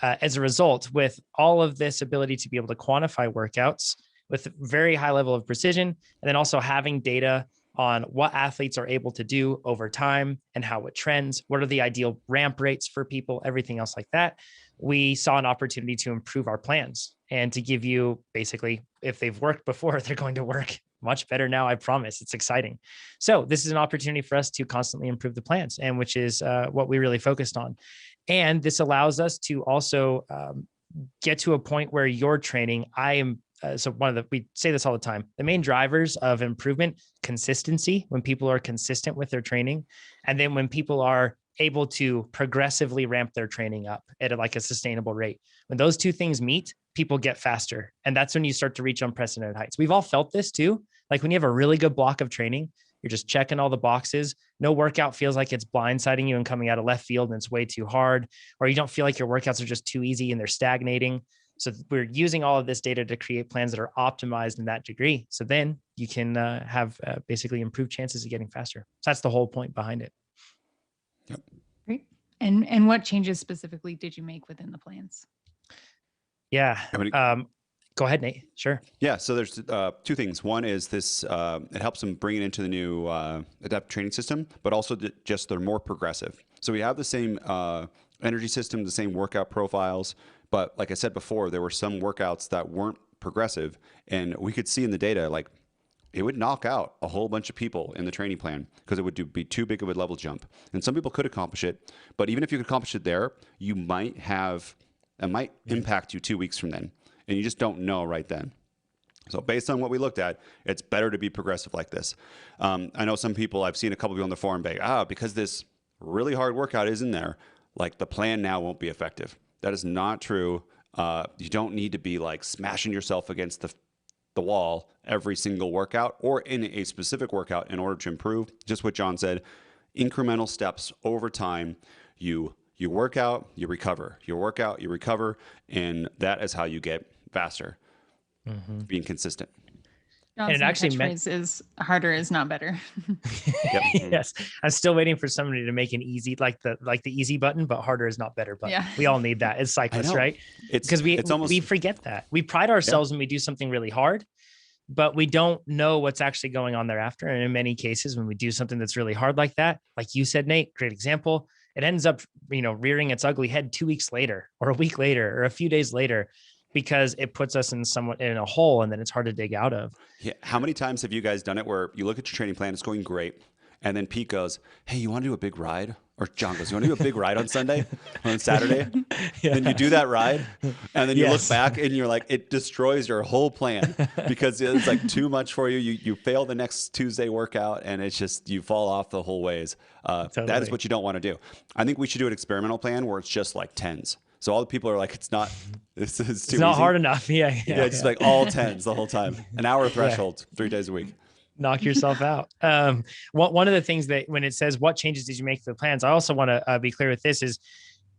As a result, with all of this ability to be able to quantify workouts with very high level of precision, and then also having data on what athletes are able to do over time and how it trends, what are the ideal ramp rates for people, everything else like that, we saw an opportunity to improve our plans and to give you basically, if they've worked before, they're going to work much better now. I promise. It's exciting. So this is an opportunity for us to constantly improve the plans, and which is what we really focused on. And this allows us to also get to a point where your training, we say this all the time, the main drivers of improvement, consistency, when people are consistent with their training. And then when people are able to progressively ramp their training up at a sustainable rate. When those two things meet, people get faster. And that's when you start to reach unprecedented heights. We've all felt this too. Like when you have a really good block of training, you're just checking all the boxes. No workout feels like it's blindsiding you and coming out of left field and it's way too hard, or you don't feel like your workouts are just too easy and they're stagnating. So we're using all of this data to create plans that are optimized in that degree. So then you can have basically improved chances of getting faster. So that's the whole point behind it. Yep. Great. And what changes specifically did you make within the plans? Yeah. Go ahead, Nate. Sure. Yeah. So there's two things. One is this, it helps them bring it into the new adaptive training system, but also just they're more progressive. So we have the same energy system, the same workout profiles, but like I said before, there were some workouts that weren't progressive, and we could see in the data, like it would knock out a whole bunch of people in the training plan because it would be too big of a level jump. And some people could accomplish it, but even if you could accomplish it there, it might impact you 2 weeks from then. And you just don't know right then. So based on what we looked at, it's better to be progressive like this. I know some people, I've seen a couple people on the forum because this really hard workout is in there, like the plan now won't be effective. That is not true. You don't need to be like smashing yourself against the wall every single workout or in a specific workout in order to improve. Just what John said, incremental steps over time. You work out, you recover. You work out, you recover, and that is how you get faster. Being consistent. John's and it actually is harder is not better. Yep. Yes, I'm still waiting for somebody to make an easy, like the easy button, but harder is not better. But Yeah. we all need that as cyclists, right? It's because we almost, forget that. We pride ourselves when we do something really hard, but we don't know what's actually going on thereafter. And in many cases, when we do something that's really hard like that, like you said, Nate, great example, it ends up, rearing its ugly head 2 weeks later or a week later or a few days later, because it puts us in a hole and then it's hard to dig out of. Yeah. How many times have you guys done it where you look at your training plan, it's going great, and then Pete goes, "Hey, you want to do a big ride?" Or John goes, "You want to do a big ride on Sunday, on Saturday?" Yeah. Then you do that ride, and then you look back and you're like, it destroys your whole plan because it's like too much for you. You fail the next Tuesday workout, and it's just you fall off the whole ways. Totally. That is what you don't want to do. I think we should do an experimental plan where it's just like tens. So all the people are like, it's not easy. Hard enough. Yeah. It's like all tens the whole time. An hour threshold, 3 days a week. Knock yourself out. One of the things that when it says what changes did you make to the plans, I also want to be clear with this is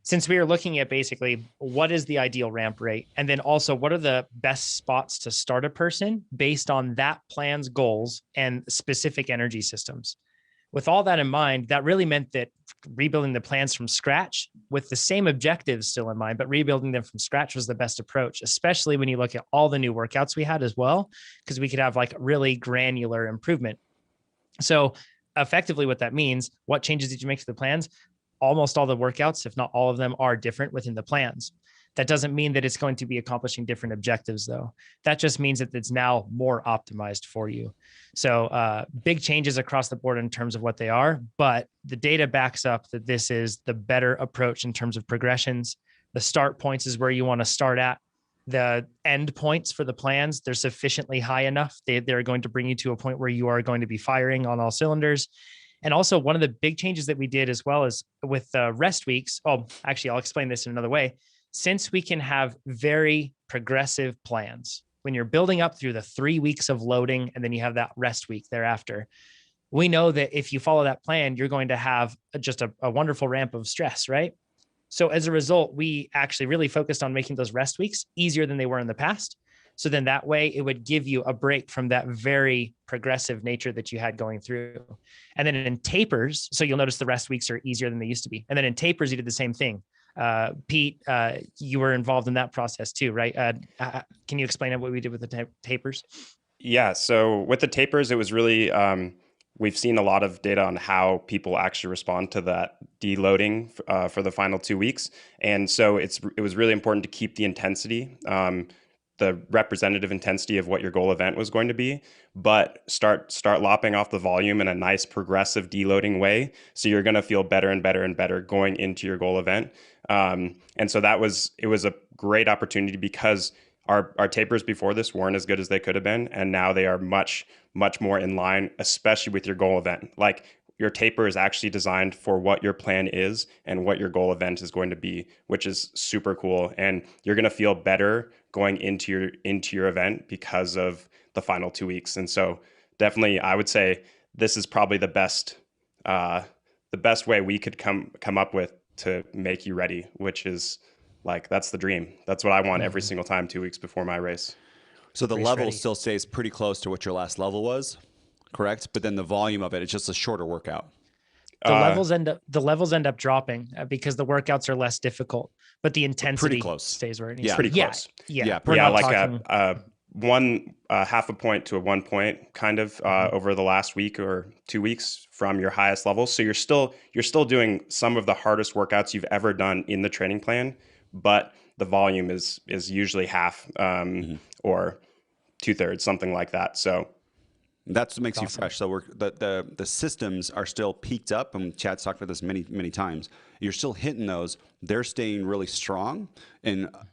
since we are looking at basically what is the ideal ramp rate, and then also what are the best spots to start a person based on that plan's goals and specific energy systems. With all that in mind, that really meant that rebuilding the plans from scratch with the same objectives still in mind, but rebuilding them from scratch was the best approach, especially when you look at all the new workouts we had as well, because we could have like really granular improvement. So effectively what that means, what changes did you make to the plans? Almost all the workouts, if not all of them, are different within the plans. That doesn't mean that it's going to be accomplishing different objectives, though. That just means that it's now more optimized for you. So big changes across the board in terms of what they are, but the data backs up that this is the better approach in terms of progressions. The start points is where you want to start at. The end points for the plans, they're sufficiently high enough. They're going to bring you to a point where you are going to be firing on all cylinders. And also one of the big changes that we did as well as with rest weeks. Oh, actually, I'll explain this in another way. Since we can have very progressive plans, when you're building up through the 3 weeks of loading, and then you have that rest week thereafter, we know that if you follow that plan, you're going to have just a wonderful ramp of stress, right? So as a result, we actually really focused on making those rest weeks easier than they were in the past. So then that way it would give you a break from that very progressive nature that you had going through. And then in tapers, so you'll notice the rest weeks are easier than they used to be. And then in tapers, you did the same thing. Pete, you were involved in that process too, right? Can you explain what we did with the tapers? Yeah. So with the tapers, it was really, we've seen a lot of data on how people actually respond to that deloading for the final 2 weeks. And so it was really important to keep the intensity, the representative intensity of what your goal event was going to be, but start lopping off the volume in a nice progressive deloading way. So you're going to feel better and better and better going into your goal event. And so it was a great opportunity because our tapers before this weren't as good as they could have been. And now they are much, much more in line, especially with your goal event. Like your taper is actually designed for what your plan is and what your goal event is going to be, which is super cool. And you're going to feel better going into your event because of the final 2 weeks. And so definitely, I would say this is probably the best way we could come up with to make you ready, which is like, that's the dream. That's what I want every single time 2 weeks before my race. So the level still stays pretty close to what your last level was, correct? But then the volume of it's just a shorter workout. The levels end up dropping because the workouts are less difficult, but the intensity stays where it needs. Yeah, pretty close. Yeah. One half a point to a 1 point kind of over the last week or 2 weeks from your highest level. So you're still doing some of the hardest workouts you've ever done in the training plan, but the volume is usually half or 2/3, something like that. So that's what makes you fresh. So the systems are still peaked up, and Chad's talked about this many times. You're still hitting those; they're staying really strong,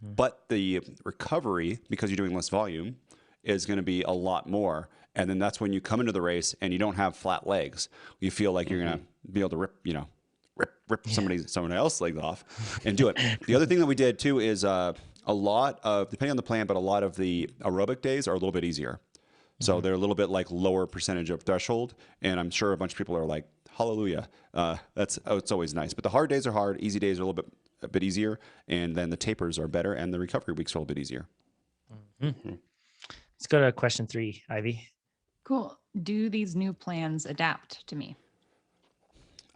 but the recovery, because you're doing less volume, is going to be a lot more. And then that's when you come into the race and you don't have flat legs. You feel like you're going to be able to rip someone else's legs off and do it. The other thing that we did too is a lot of, depending on the plan, but a lot of the aerobic days are a little bit easier. So they're a little bit like lower percentage of threshold. And I'm sure a bunch of people are like, hallelujah. It's always nice. But the hard days are hard. Easy days are a bit easier. And then the tapers are better. And the recovery weeks are a little bit easier. Let's go to question 3, Ivy. Cool. Do these new plans adapt to me?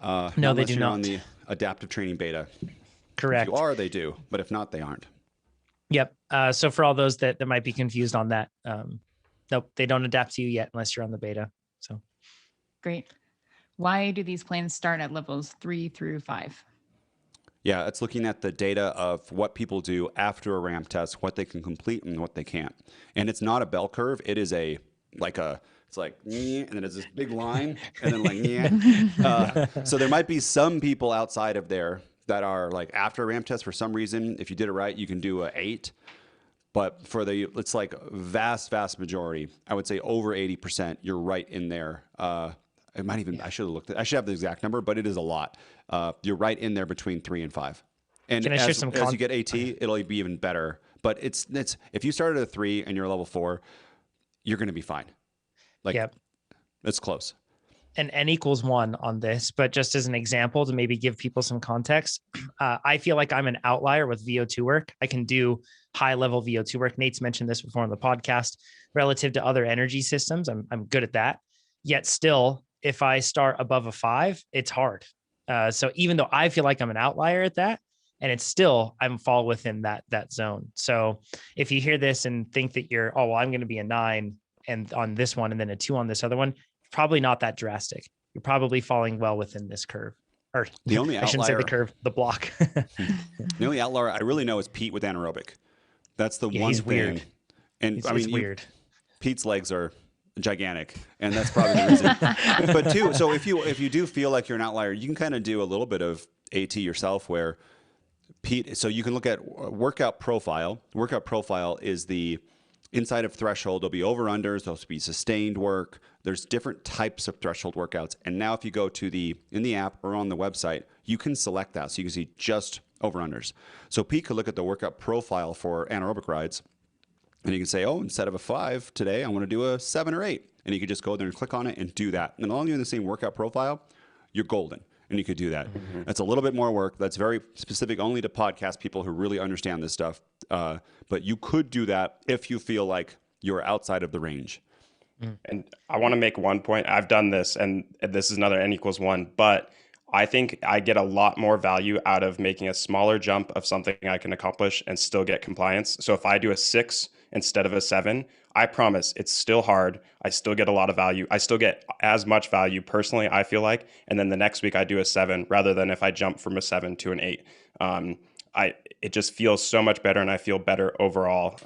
No, they do not. On the adaptive training beta. Correct. If you are, they do. But if not, they aren't. Yep. So for all those that might be confused on that, nope, they don't adapt to you yet unless you're on the beta. So great. Why do these plans start at levels 3 through 5? Yeah, it's looking at the data of what people do after a ramp test, what they can complete and what they can't. And it's not a bell curve. It is it's like, and then it's this big line, and then like, so there might be some people outside of there that are like after a ramp test for some reason. If you did it right, you can do a 8. But it's like vast majority. I would say over 80%. You're right in there. I should have looked at. I should have the exact number, but it is a lot. You're right in there between 3 and 5. And as you get AT, it'll be even better. But it's if you started at 3 and you're level 4, you're going to be fine. Like, it's close. an N equals 1 on this, but just as an example to maybe give people some context, I feel like I'm an outlier with VO2 work. I can do high level VO2 work. Nate's mentioned this before on the podcast. Relative to other energy systems, I'm good at that. Yet still, if I start above a 5, it's hard. So even though I feel like I'm an outlier at that, and it's still, I'm fall within that zone. So if you hear this and think that you're, oh, well, I'm going to be a 9 and on this one, and then a 2 on this other one, probably not that drastic. You're probably falling well within this curve. Or the only outlier, I shouldn't say the curve, the block. The only outlier I really know is Pete with anaerobic. That's the one he's thing. Weird. And it's, I mean, weird. Pete's legs are gigantic, and that's probably the reason. But too, so if you do feel like you're an outlier, you can kind of do a little bit of AT yourself where Pete, so you can look at workout profile. Workout profile is the inside of threshold. There'll be over-unders. There'll be sustained work. There's different types of threshold workouts. And now if you go to in the app or on the website, you can select that. So you can see just over-unders. So Pete could look at the workout profile for anaerobic rides, and you can say, oh, instead of a 5 today, I want to do a 7 or 8. And you could just go there and click on it and do that. And as long as you're in the same workout profile, you're golden. And you could do that. Mm-hmm. That's a little bit more work. That's very specific only to podcast people who really understand this stuff. But you could do that if you feel like you're outside of the range. And I want to make one point. I've done this, and this is another N equals 1, but I think I get a lot more value out of making a smaller jump of something I can accomplish and still get compliance. So if I do a 6 instead of a 7, I promise it's still hard. I still get a lot of value. I still get as much value personally, I feel like. And then the next week I do a 7 rather than if I jump from a 7 to an 8. It just feels so much better, and I feel better overall,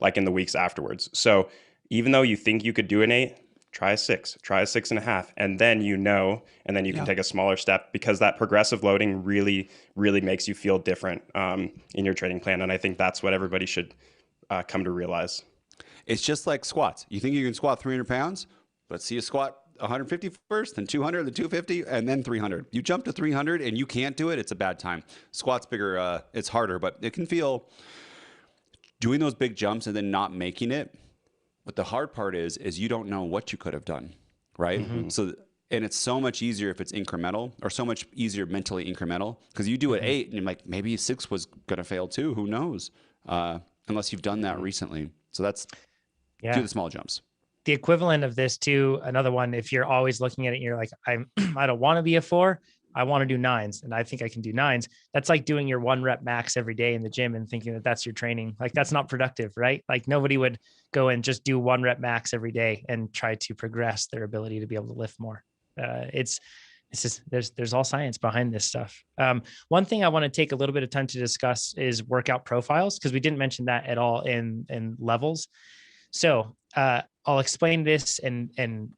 like in the weeks afterwards. So even though you think you could do an 8, try a 6, try a 6.5, and then and then you can take a smaller step, because that progressive loading really, really makes you feel different in your training plan. And I think that's what everybody should come to realize. It's just like squats. You think you can squat 300 pounds? Let's see you squat 150 first, then 200, then 250, and then 300. You jump to 300 and you can't do it, it's a bad time. Squat's bigger, it's harder, but it can feel doing those big jumps and then not making it. But the hard part is you don't know what you could have done, right? Mm-hmm. So, and it's so much easier if it's incremental, or so much easier mentally incremental, because you do it 8 and you're like, maybe 6 was going to fail too. Who knows? Unless you've done that recently. So that's do the small jumps. The equivalent of this too, another one, if you're always looking at it and you're like, I don't want to be a 4, I want to do 9s, and I think I can do 9s. That's like doing your 1 rep max every day in the gym and thinking that that's your training. Like, that's not productive, right? Like, nobody would go and just do 1 rep max every day and try to progress their ability to be able to lift more. It's just, there's all science behind this stuff. One thing I want to take a little bit of time to discuss is workout profiles, because we didn't mention that at all in levels. So I'll explain this and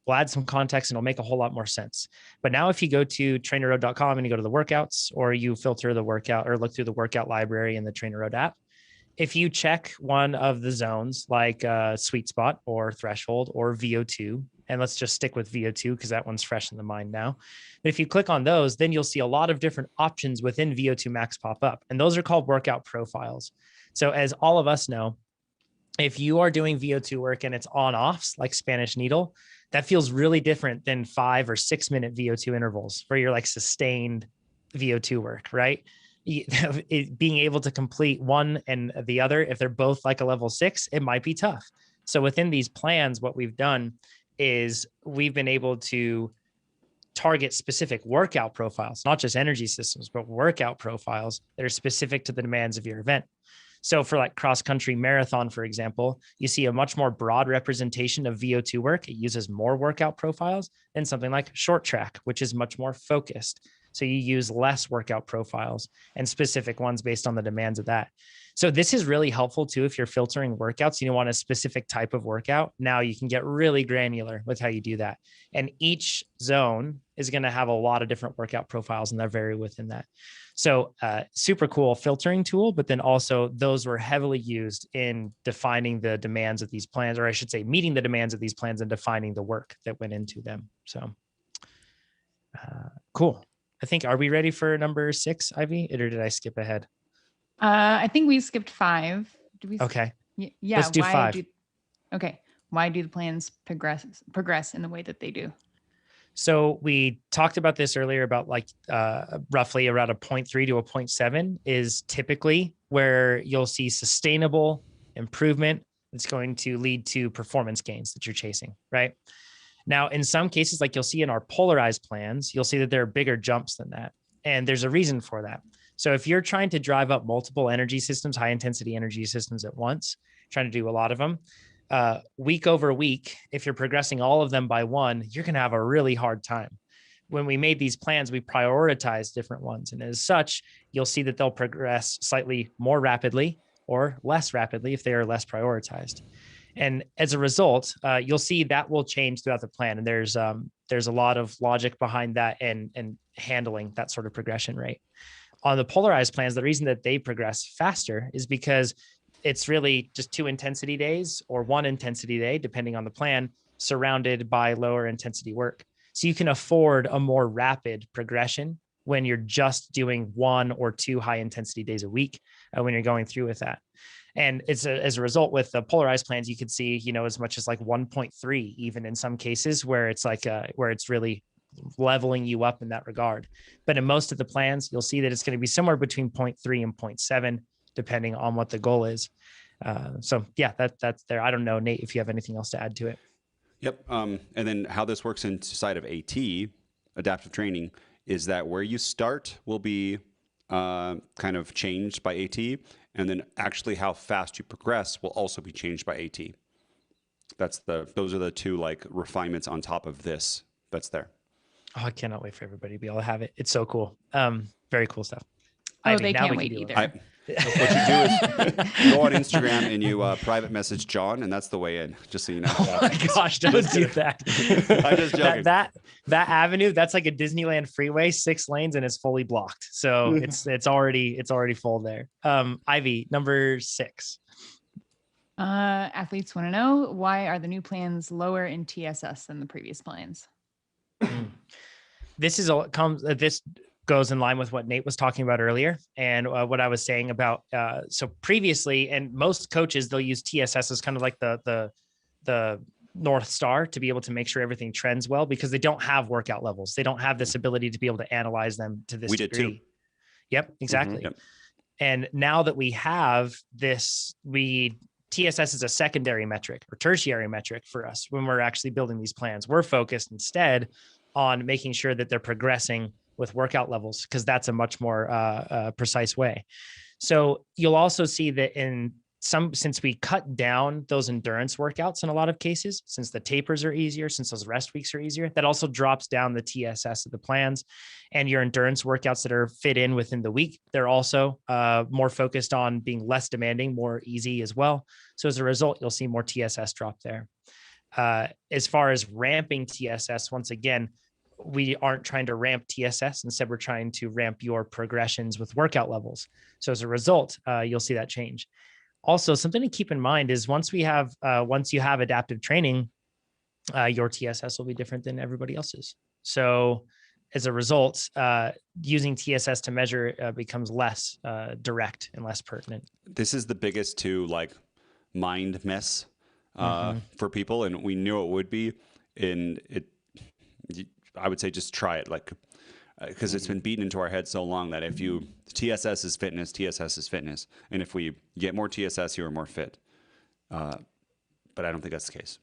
we'll add some context, and it'll make a whole lot more sense. But now if you go to TrainerRoad.com and you go to the workouts, or you filter the workout or look through the workout library in the TrainerRoad app, if you check one of the zones like sweet spot or threshold or VO2, and let's just stick with VO2 because that one's fresh in the mind now. But if you click on those, then you'll see a lot of different options within VO2 max pop up. And those are called workout profiles. So as all of us know, if you are doing VO2 work and it's on-offs like Spanish needle, that feels really different than 5 or 6 minute VO2 intervals where you're like sustained VO2 work, right? Being able to complete one and the other, if they're both like a level 6, it might be tough. So within these plans, what we've done is we've been able to target specific workout profiles, not just energy systems, but workout profiles that are specific to the demands of your event. So for like cross-country marathon, for example, you see a much more broad representation of VO2 work. It uses more workout profiles than something like short track, which is much more focused. So you use less workout profiles and specific ones based on the demands of that. So this is really helpful too if you're filtering workouts, you want a specific type of workout. Now you can get really granular with how you do that. And each zone is going to have a lot of different workout profiles, and they're vary within that. So super cool filtering tool, but then also those were heavily used in defining the demands of these plans, or I should say meeting the demands of these plans and defining the work that went into them. So cool. I think, are we ready for number 6, Ivy, or did I skip ahead? I think we skipped 5. Did we? Okay. Yeah. Let's do 5. Okay. Why do the plans progress in the way that they do? So we talked about this earlier about like roughly around a 0.3 to a 0.7 is typically where you'll see sustainable improvement. It's going to lead to performance gains that you're chasing, right? Now, in some cases, like you'll see in our polarized plans, you'll see that there are bigger jumps than that. And there's a reason for that. So if you're trying to drive up multiple energy systems, high intensity energy systems at once, trying to do a lot of them, week over week, if you're progressing all of them by one, you're going to have a really hard time. When we made these plans, we prioritized different ones. And as such, you'll see that they'll progress slightly more rapidly or less rapidly if they are less prioritized. And as a result, you'll see that will change throughout the plan. And there's a lot of logic behind that and handling that sort of progression rate. On the polarized plans, the reason that they progress faster is because it's really just 2 intensity days or 1 intensity day, depending on the plan, surrounded by lower intensity work. So you can afford a more rapid progression when you're just doing 1 or 2 high intensity days a week when you're going through with that. And it's as a result with the polarized plans, you could see, you know, as much as like 1.3, even in some cases where it's like where it's really leveling you up in that regard. But in most of the plans, you'll see that it's going to be somewhere between 0.3 and 0.7, depending on what the goal is. So yeah, that's there. I don't know, Nate, if you have anything else to add to it. Yep. And then how this works inside of AT, adaptive training, is that where you start will be kind of changed by AT, and then actually how fast you progress will also be changed by AT. Those are the two like refinements on top of this that's there. Oh, I cannot wait for everybody to be able to have it. It's so cool. Very cool stuff. Oh, they can't wait either. What you do is go on Instagram and you private message John, and that's the way in. Just so you know. Oh my gosh, don't do that. I'm just joking. That avenue, that's like a Disneyland freeway, 6 lanes, and it's fully blocked. So it's already full there. Ivy, number 6. Athletes want to know, why are the new plans lower in TSS than the previous plans? This goes in line with what Nate was talking about earlier and what I was saying about so previously, and most coaches, they'll use TSS as kind of like the North Star to be able to make sure everything trends well, because they don't have workout levels. They don't have this ability to be able to analyze them to this degree. We did too. Yep, exactly. Mm-hmm, yep. And now that we have this, TSS is a secondary metric or tertiary metric for us when we're actually building these plans. We're focused instead on making sure that they're progressing with workout levels, because that's a much more precise way. So you'll also see that since we cut down those endurance workouts in a lot of cases, since the tapers are easier, since those rest weeks are easier, that also drops down the TSS of the plans. And your endurance workouts that are fit in within the week, they're also more focused on being less demanding, more easy as well. So as a result, you'll see more TSS drop there. As far as ramping TSS, once again, we aren't trying to ramp TSS. Instead, we're trying to ramp your progressions with workout levels. So as a result, you'll see that change. Also, something to keep in mind is once you have adaptive training, your TSS will be different than everybody else's. So as a result, using TSS to measure becomes less direct and less pertinent. This is the biggest to like mind mess for people, and we knew it would be. I would say just try it, like, because it's been beaten into our head so long that if TSS is fitness, TSS is fitness, and if we get more TSS, you are more fit. But I don't think that's the case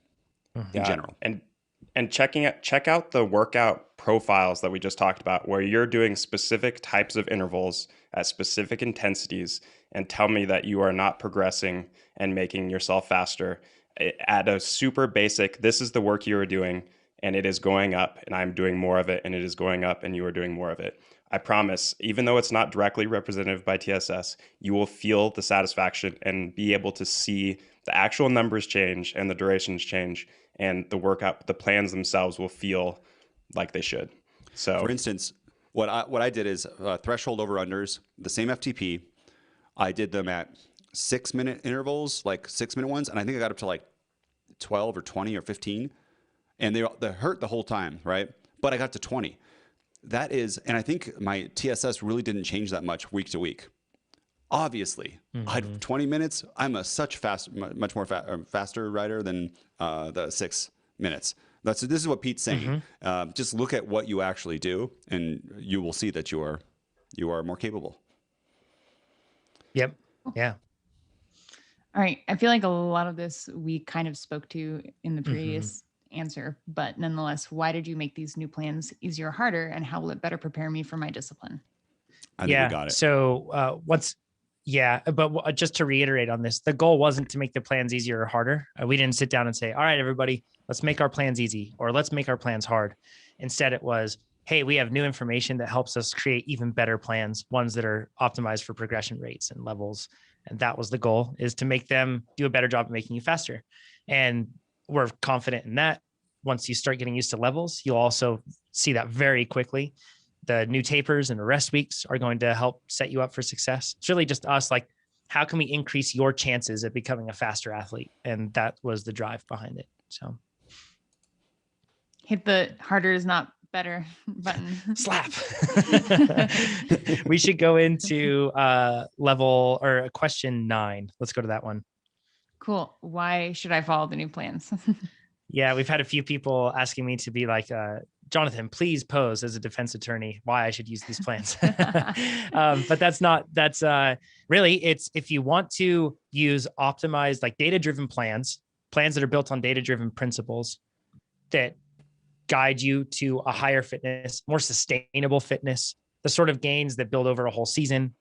in general. And check out the workout profiles that we just talked about, where you're doing specific types of intervals at specific intensities, and tell me that you are not progressing and making yourself faster at a super basic. This is the work you are doing, and it is going up, and I'm doing more of it, and it is going up, and you are doing more of it. I promise, even though it's not directly representative by TSS, you will feel the satisfaction and be able to see the actual numbers change and the durations change, and the plans themselves will feel like they should. So, for instance, what I did is threshold over unders, the same FTP. I did them at 6-minute intervals, like 6-minute ones, and I think I got up to like 12 or 20 or 15. And they hurt the whole time, right? But I got to 20. That is, and I think my TSS really didn't change that much week to week. Obviously, I had 20 minutes. I'm much more faster rider than the 6 minutes. This is what Pete's saying. Just look at what you actually do, and you will see that you are more capable. Yep. Yeah. All right. I feel like a lot of this we kind of spoke to in the previous answer, but nonetheless, why did you make these new plans easier or harder, and how will it better prepare me for my discipline? I think we got it. So but just to reiterate on this, the goal wasn't to make the plans easier or harder. We didn't sit down and say, all right, everybody, let's make our plans easy or let's make our plans hard. Instead, it was, hey, we have new information that helps us create even better plans, ones that are optimized for progression rates and levels. And that was the goal, is to make them do a better job of making you faster. And we're confident in that. Once you start getting used to levels, you'll also see that very quickly. The new tapers and the rest weeks are going to help set you up for success. It's really just us, like, how can we increase your chances at becoming a faster athlete? And that was the drive behind it. So hit the harder is not better button. Slap. We should go into level or question 9. Let's go to that one. Cool. Why should I follow the new plans? Yeah, we've had a few people asking me to be like, Jonathan, please pose as a defense attorney why I should use these plans. But that's really, it's if you want to use optimized, like data-driven plans that are built on data-driven principles that guide you to a higher fitness, more sustainable fitness, the sort of gains that build over a whole season,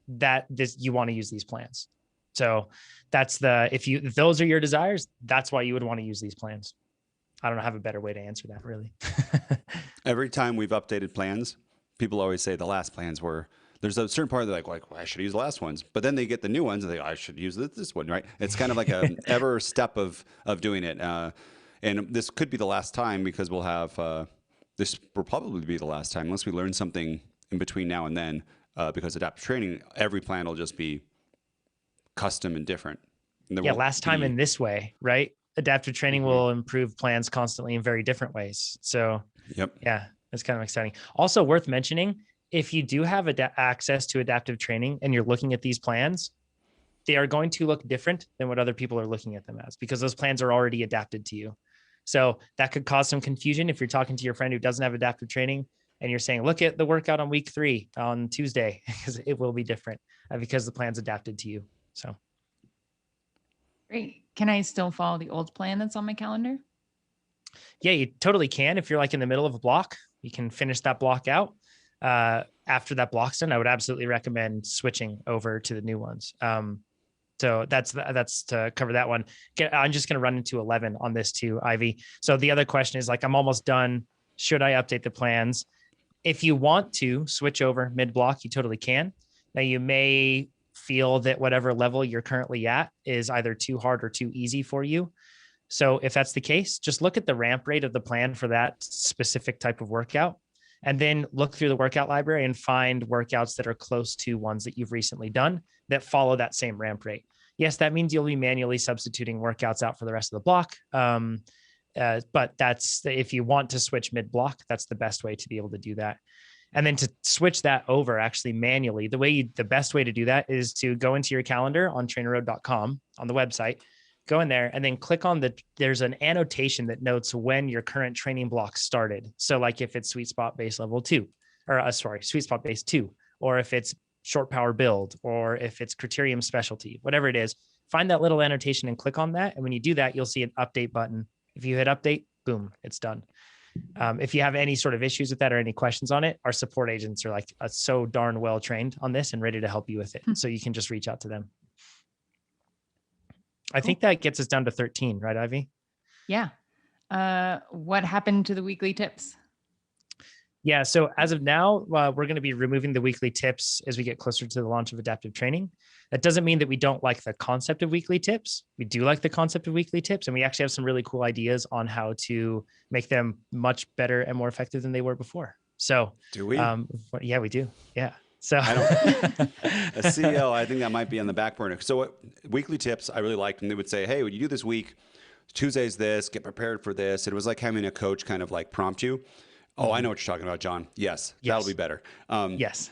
you want to use these plans. So that's if those are your desires, that's why you would want to use these plans. I don't have a better way to answer that, really. Every time we've updated plans, people always say the last plans there's a certain part they're like, well, I should use the last ones. But then they get the new ones and I should use this one, right? It's kind of like a ever step of doing it. And this could be the last time, because we'll have, this will probably be the last time unless we learn something in between now and then, because adaptive training, every plan will just be custom and different. And last time in this way, right? Adaptive training will improve plans constantly in very different ways. So yeah, it's kind of exciting. Also worth mentioning, if you do have access to adaptive training and you're looking at these plans, they are going to look different than what other people are looking at them as, because those plans are already adapted to you. So that could cause some confusion if you're talking to your friend who doesn't have adaptive training and you're saying, look at the workout on week 3 on Tuesday, because it will be different because the plan's adapted to you. So. Great. Can I still follow the old plan that's on my calendar? Yeah, you totally can. If you're like in the middle of a block, you can finish that block out. After that block's done, I would absolutely recommend switching over to the new ones. So that's to cover that one. I'm just going to run into 11 on this too, Ivy. So the other question is, like, I'm almost done. Should I update the plans? If you want to switch over mid-block, you totally can. Now, you may feel that whatever level you're currently at is either too hard or too easy for you. So if that's the case, just look at the ramp rate of the plan for that specific type of workout, and then look through the workout library and find workouts that are close to ones that you've recently done that follow that same ramp rate. Yes, that means you'll be manually substituting workouts out for the rest of the block. But if you want to switch mid-block, that's the best way to be able to do that. And then to switch that over actually manually, the best way to do that is to go into your calendar on TrainerRoad.com on the website, go in there and then click on there's an annotation that notes when your current training block started. So like if it's sweet spot base level 2, or sweet spot base 2, or if it's short power build, or if it's criterium specialty, whatever it is, find that little annotation and click on that. And when you do that, you'll see an update button. If you hit update, boom, it's done. If you have any sort of issues with that or any questions on it, our support agents are like so darn well trained on this and ready to help you with it. So you can just reach out to them. I think that gets us down to 13, right, Ivy? Yeah. What happened to the weekly tips? Yeah. So as of now, we're going to be removing the weekly tips as we get closer to the launch of adaptive training. That doesn't mean that we don't like the concept of weekly tips. We do like the concept of weekly tips, and we actually have some really cool ideas on how to make them much better and more effective than they were before. So do we? Yeah, we do. Yeah. So I don't, a CEO, I think that might be on the back burner. So weekly tips, I really liked, and they would say, hey, what you do this week, Tuesday's this, get prepared for this. It was like having a coach kind of like prompt you. Oh, I know what you're talking about, John. Yes. That'll be better. Yes.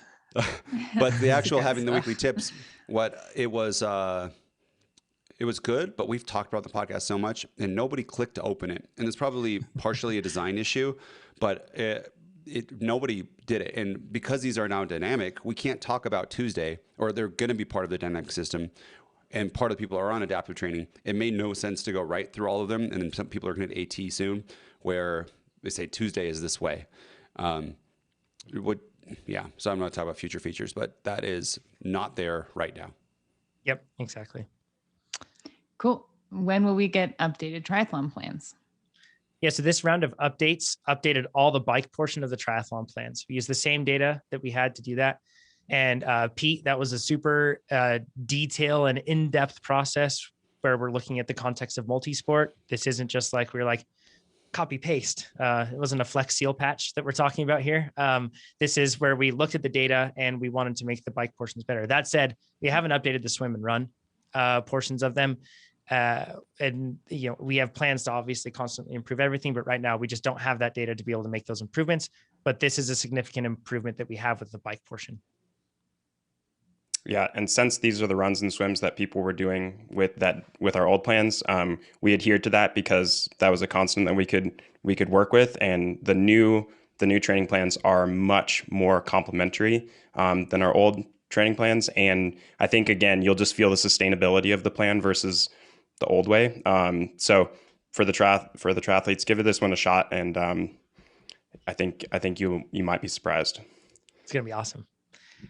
But the actual having the weekly tips, it was it was good, but we've talked about the podcast so much and nobody clicked to open it. And it's probably partially a design issue, but nobody did it. And because these are now dynamic, we can't talk about Tuesday, or they're going to be part of the dynamic system. And part of the people are on adaptive training. It made no sense to go right through all of them. And then some people are going to hit AT soon, where they say Tuesday is this way. So I'm going to talk about future features, but that is not there right now. Yep, exactly. Cool. When will we get updated triathlon plans? Yeah, so this round of updates updated all the bike portion of the triathlon plans. We used the same data that we had to do that. And Pete, that was a super detailed and in-depth process where we're looking at the context of multisport. This isn't just like we're like copy paste. It wasn't a flex seal patch that we're talking about here. This is where we looked at the data and we wanted to make the bike portions better. That said, we haven't updated the swim and run portions of them. And we have plans to obviously constantly improve everything, but right now we just don't have that data to be able to make those improvements. But this is a significant improvement that we have with the bike portion. Yeah, and since these are the runs and swims that people were doing with our old plans, we adhered to that because that was a constant that we could work with, and the new training plans are much more complementary than our old training plans. And I think again, you'll just feel the sustainability of the plan versus the old way. So for the triathletes, give this one a shot, and I think you might be surprised. It's gonna be awesome.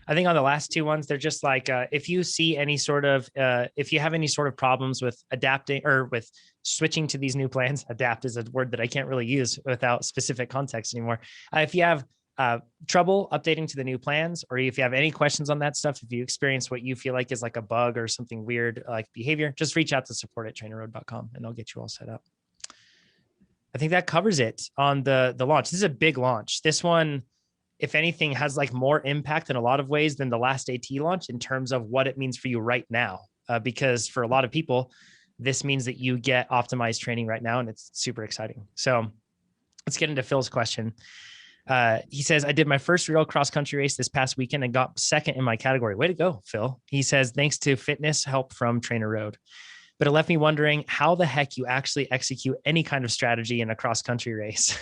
I think on the last two ones, they're just like, if you see any sort of, if you have any sort of problems with adapting or with switching to these new plans, adapt is a word that I can't really use without specific context anymore. If you have trouble updating to the new plans, or if you have any questions on that stuff, if you experience what you feel like is like a bug or something weird like behavior, just reach out to support@trainerroad.com and I'll get you all set up. I think that covers it on the launch. This is a big launch. This one, if anything, has like more impact in a lot of ways than the last AT launch in terms of what it means for you right now. Because for a lot of people, this means that you get optimized training right now, and it's super exciting. So let's get into Phil's question. He says, I did my first real cross-country race this past weekend and got second in my category. Way to go, Phil. He says, thanks to fitness help from TrainerRoad. But it left me wondering how the heck you actually execute any kind of strategy in a cross-country race.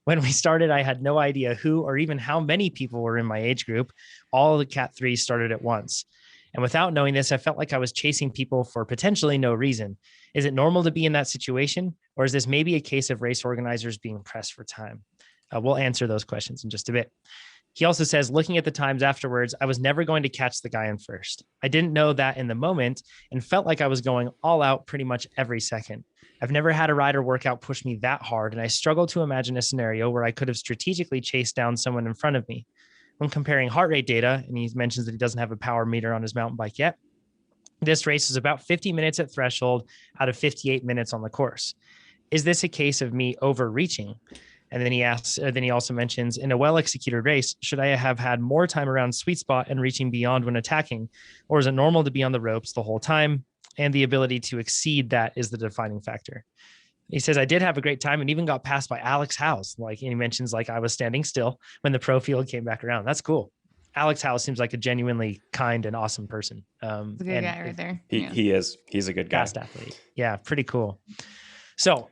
When we started, I had no idea who or even how many people were in my age group. All of the Cat 3s started at once. And without knowing this, I felt like I was chasing people for potentially no reason. Is it normal to be in that situation? Or is this maybe a case of race organizers being pressed for time? We'll answer those questions in just a bit. He also says, looking at the times afterwards, I was never going to catch the guy in first. I didn't know that in the moment and felt like I was going all out pretty much every second. I've never had a rider workout push me that hard, and I struggle to imagine a scenario where I could have strategically chased down someone in front of me. When comparing heart rate data, and he mentions that he doesn't have a power meter on his mountain bike yet, this race is about 50 minutes at threshold out of 58 minutes on the course. Is this a case of me overreaching? And then he asks, then he also mentions, in a well-executed race, should I have had more time around sweet spot and reaching beyond when attacking? Or is it normal to be on the ropes the whole time? And the ability to exceed that is the defining factor. He says, I did have a great time and even got passed by Alex Howes. Like, and he mentions, like, I was standing still when the pro field came back around. That's cool. Alex Howes seems like a genuinely kind and awesome person. He's a good guy right there. He is. He's a good guy. Fast athlete. Yeah, pretty cool. So,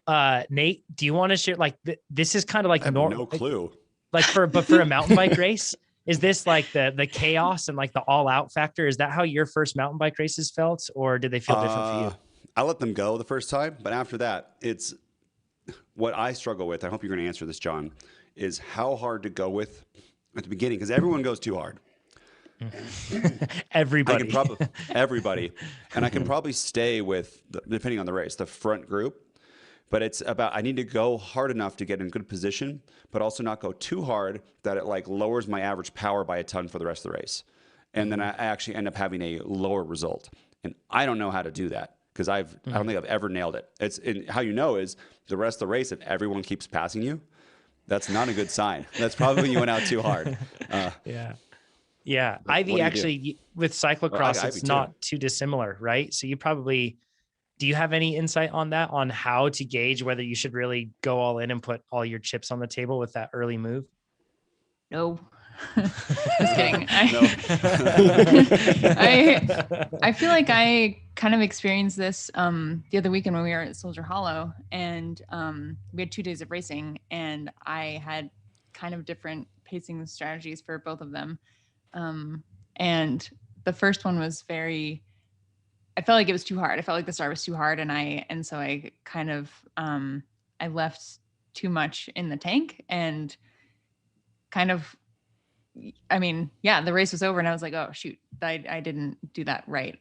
Nate, do you want to share, like, this is kind of like, I have no clue. Like for a mountain bike race, is this like the chaos and like the all out factor? Is that how your first mountain bike races felt, or did they feel different for you? I let them go the first time, but after that, it's what I struggle with. I hope you're going to answer this, John, is how hard to go with at the beginning, because everyone goes too hard. Everybody. Everybody. And I can probably stay with, depending on the race, the front group. But it's about, I need to go hard enough to get in good position, but also not go too hard that it like lowers my average power by a ton for the rest of the race. And then I actually end up having a lower result. And I don't know how to do that because I don't think I've ever nailed it. It's how you know is the rest of the race, if everyone keeps passing you, that's not a good sign. That's probably when you went out too hard. Yeah. Ivy actually with cyclocross, it's not too dissimilar, right? So you probably, do you have any insight on that, on how to gauge whether you should really go all in and put all your chips on the table with that early move? No. Just kidding. I feel like I kind of experienced this the other weekend when we were at Soldier Hollow, and we had 2 days of racing, and I had kind of different pacing strategies for both of them. And the first one was I felt like it was too hard. I felt like the start was too hard, and so I kind of I left too much in the tank, and kind of, I mean, yeah, the race was over, and I was like, oh shoot, I didn't do that right.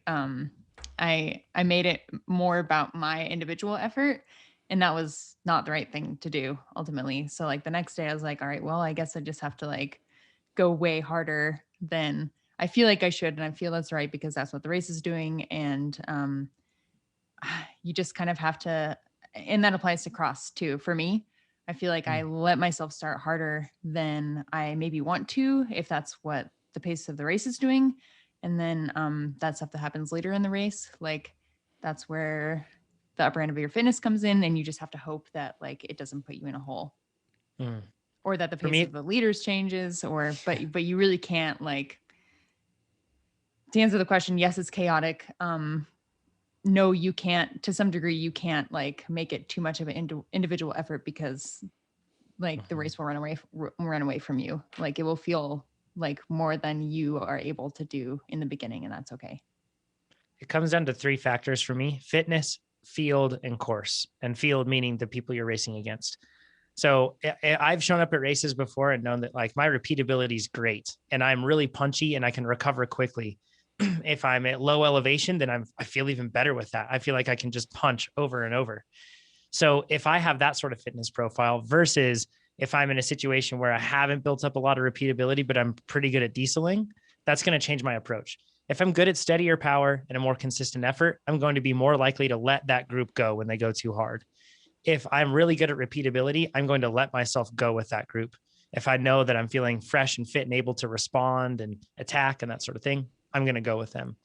I made it more about my individual effort, and that was not the right thing to do ultimately. So like the next day I was like, all right, well, I guess I just have to like go way harder than I feel like I should. And I feel that's right because that's what the race is doing. And you just kind of have to, and that applies to cross too. For me, I feel like I let myself start harder than I maybe want to, if that's what the pace of the race is doing. And then that stuff that happens later in the race, like that's where the upper end of your fitness comes in, and you just have to hope that like it doesn't put you in a hole. Or that the pace of the leaders changes, but you really can't, like, to answer the question, yes, it's chaotic. No, you can't, to some degree, you can't like make it too much of an individual effort, because like the race will run away from you. Like it will feel like more than you are able to do in the beginning, and that's okay. It comes down to 3 factors for me: fitness, field, and course. And field meaning the people you're racing against. So I've shown up at races before and known that like my repeatability is great and I'm really punchy and I can recover quickly. If I'm at low elevation, then I feel even better with that. I feel like I can just punch over and over. So if I have that sort of fitness profile versus if I'm in a situation where I haven't built up a lot of repeatability, but I'm pretty good at dieseling, that's going to change my approach. If I'm good at steadier power and a more consistent effort, I'm going to be more likely to let that group go when they go too hard. If I'm really good at repeatability, I'm going to let myself go with that group. If I know that I'm feeling fresh and fit and able to respond and attack and that sort of thing, I'm going to go with them.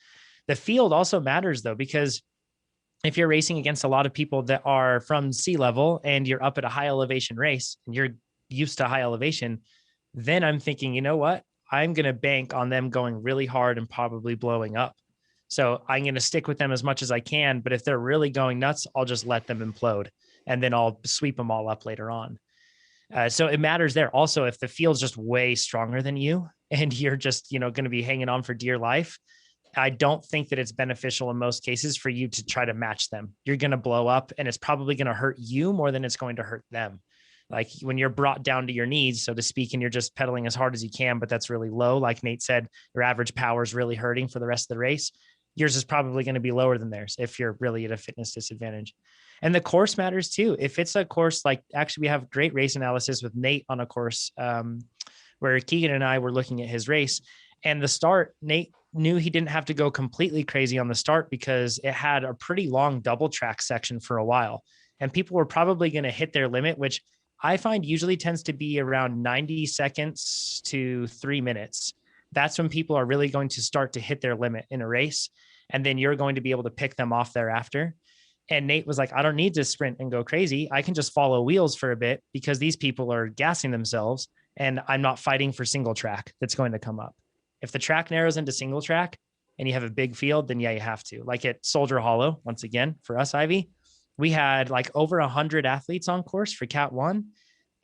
The field also matters though, because if you're racing against a lot of people that are from sea level and you're up at a high elevation race and you're used to high elevation, then I'm thinking, you know what? I'm going to bank on them going really hard and probably blowing up. So I'm going to stick with them as much as I can. But if they're really going nuts, I'll just let them implode and then I'll sweep them all up later on. So it matters there. Also, if the field's just way stronger than you and you're just, going to be hanging on for dear life, I don't think that it's beneficial in most cases for you to try to match them. You're going to blow up and it's probably going to hurt you more than it's going to hurt them. Like when you're brought down to your knees, so to speak, and you're just pedaling as hard as you can, but that's really low. Like Nate said, your average power is really hurting for the rest of the race. Yours is probably going to be lower than theirs if you're really at a fitness disadvantage. And the course matters too. If it's a course, like actually we have great race analysis with Nate on a course where Keegan and I were looking at his race, and the start, Nate knew he didn't have to go completely crazy on the start because it had a pretty long double track section for a while. And people were probably going to hit their limit, which I find usually tends to be around 90 seconds to 3 minutes. That's when people are really going to start to hit their limit in a race. And then you're going to be able to pick them off thereafter. And Nate was like, I don't need to sprint and go crazy. I can just follow wheels for a bit because these people are gassing themselves and I'm not fighting for single track that's going to come up. If the track narrows into single track and you have a big field, then yeah, you have to. Like at Soldier Hollow, once again, for us, Ivy, we had like over 100 athletes on course for Cat 1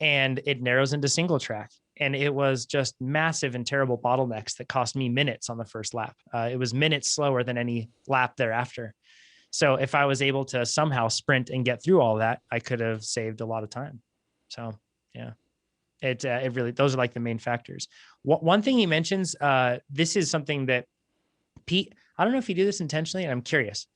and it narrows into single track. And it was just massive and terrible bottlenecks that cost me minutes on the first lap. It was minutes slower than any lap thereafter. So if I was able to somehow sprint and get through all that, I could have saved a lot of time. So yeah, it really, those are like the main factors. One thing he mentions, this is something that Pete, I don't know if he do this intentionally, and I'm curious.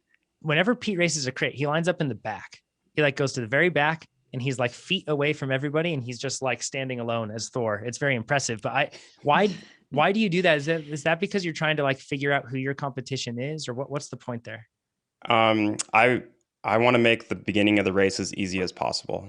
Whenever Pete races a crit, he lines up in the back. He like goes to the very back and he's like feet away from everybody. And he's just like standing alone as Thor. It's very impressive, but why do you do that? Is that because you're trying to like figure out who your competition is, or what's the point there? I want to make the beginning of the race as easy as possible.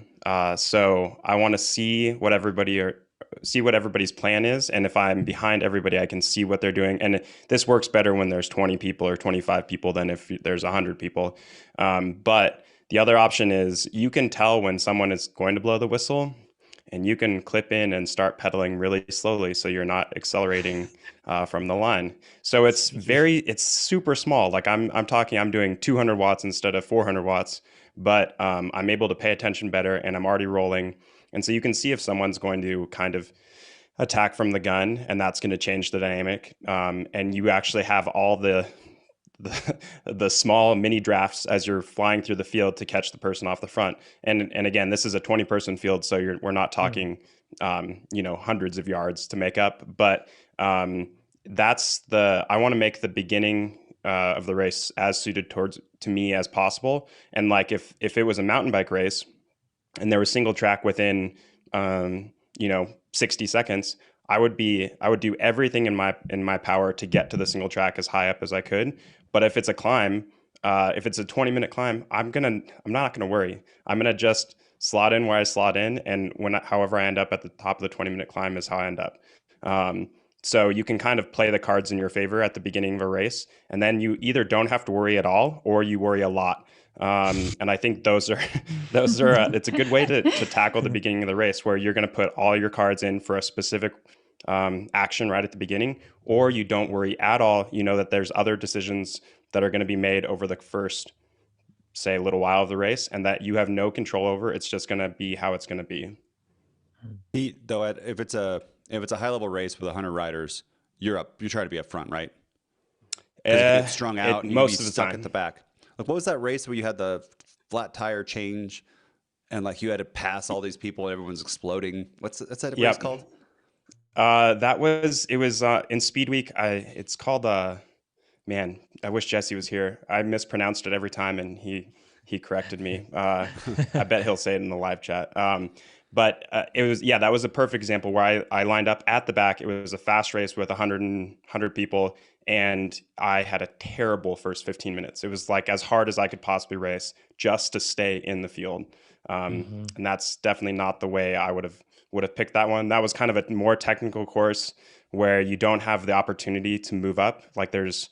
So I want to see what everybody's plan is. And if I'm behind everybody, I can see what they're doing. And this works better when there's 20 people or 25 people than if there's 100 people. But the other option is you can tell when someone is going to blow the whistle. and you can clip in and start pedaling really slowly so you're not accelerating from the line. So it's super small. Like I'm doing 200 watts instead of 400 watts, but I'm able to pay attention better and I'm already rolling. And so you can see if someone's going to kind of attack from the gun, and that's going to change the dynamic. And you actually have all the small mini drafts as you're flying through the field to catch the person off the front. And again, this is a 20-person field, so we're not talking hundreds of yards to make up. But I want to make the beginning of the race as suited to me as possible. And like if it was a mountain bike race and there was single track within 60 seconds, I would do everything in my power to get to the single track as high up as I could. But if it's a climb, if it's a 20-minute climb, I'm not gonna worry. I'm gonna just slot in where I slot in, and however I end up at the top of the 20-minute climb is how I end up. So you can kind of play the cards in your favor at the beginning of a race, and then you either don't have to worry at all or you worry a lot. And I think those are it's a good way to tackle the beginning of the race, where you're going to put all your cards in for a specific action right at the beginning, or you don't worry at all. You know that there's other decisions that are going to be made over the first, say, little while of the race, and that you have no control over. It's just going to be how it's going to be. Though, if it's a high level race with 100 riders, you're trying to be up front, right? Because if you get strung out, and most you of the stuck time at the back. Like, what was that race where you had the flat tire change, and like you had to pass all these people, and everyone's exploding? What's that race called? It was in Speed Week. It's called man, I wish Jesse was here. I mispronounced it every time, and he corrected me. I bet he'll say it in the live chat. But that was a perfect example where I lined up at the back. It was a fast race with 100 people, and I had a terrible first 15 minutes. It was like as hard as I could possibly race just to stay in the field. And that's definitely not the way I would have picked that one. That was kind of a more technical course where you don't have the opportunity to move up. Like there's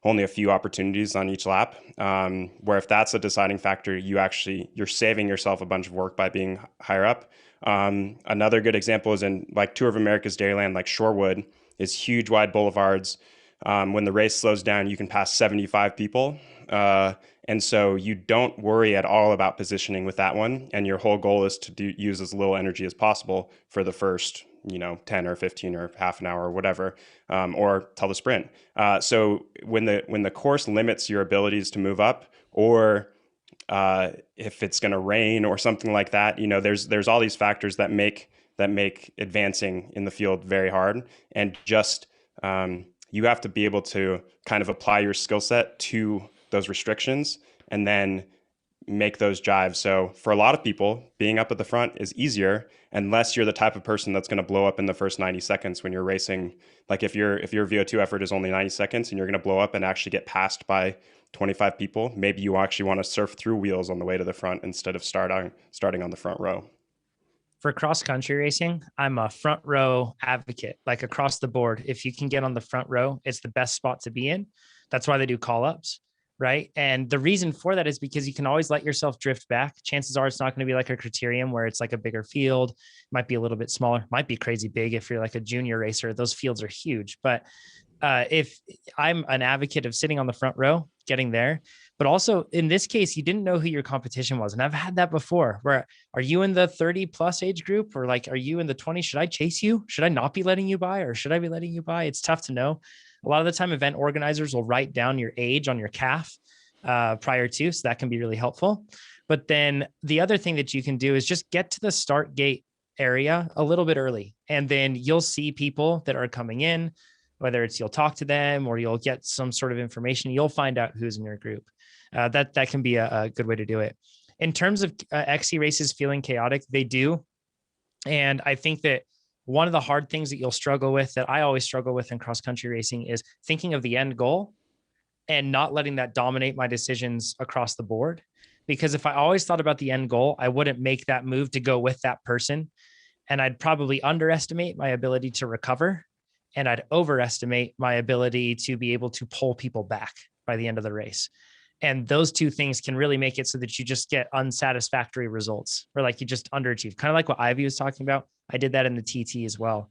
only a few opportunities on each lap, where if that's a deciding factor, you're saving yourself a bunch of work by being higher up. Another good example is in like Tour of America's Dairyland, like Shorewood is huge wide boulevards. When the race slows down, you can pass 75 people. And so you don't worry at all about positioning with that one. And your whole goal is to use as little energy as possible for the first 10 or 15 or half an hour or whatever, or till the sprint. So when the course limits your abilities to move up, or if it's going to rain or something like that, there's all these factors that make advancing in the field very hard. And just you have to be able to kind of apply your skill set to those restrictions and then make those jives. So for a lot of people, being up at the front is easier unless you're the type of person that's going to blow up in the first 90 seconds when you're racing. Like if your VO2 effort is only 90 seconds and you're going to blow up and actually get passed by 25 people, maybe you actually want to surf through wheels on the way to the front instead of starting on the front row. For cross country racing, I'm a front row advocate, like across the board. If you can get on the front row, it's the best spot to be in. That's why they do call ups. Right. And the reason for that is because you can always let yourself drift back. Chances are it's not going to be like a criterium where it's like a bigger field, might be a little bit smaller, might be crazy big if you're like a junior racer. Those fields are huge. But if I'm an advocate of sitting on the front row, getting there, but also in this case, you didn't know who your competition was. And I've had that before, where are you in the 30 plus age group, or like, are you in the 20s? Should I chase you? Should I not be letting you by, or should I be letting you by? It's tough to know. A lot of the time, event organizers will write down your age on your calf prior to, so that can be really helpful. But then the other thing that you can do is just get to the start gate area a little bit early, and then you'll see people that are coming in, whether it's you'll talk to them or you'll get some sort of information. You'll find out who's in your group. That can be a good way to do it. In terms of XC races feeling chaotic, they do. And I think that one of the hard things that you'll struggle with, that I always struggle with in cross-country racing, is thinking of the end goal and not letting that dominate my decisions across the board. Because if I always thought about the end goal, I wouldn't make that move to go with that person. And I'd probably underestimate my ability to recover. And I'd overestimate my ability to be able to pull people back by the end of the race. And those two things can really make it so that you just get unsatisfactory results, or like you just underachieve, kind of like what Ivy was talking about. I did that in the TT as well.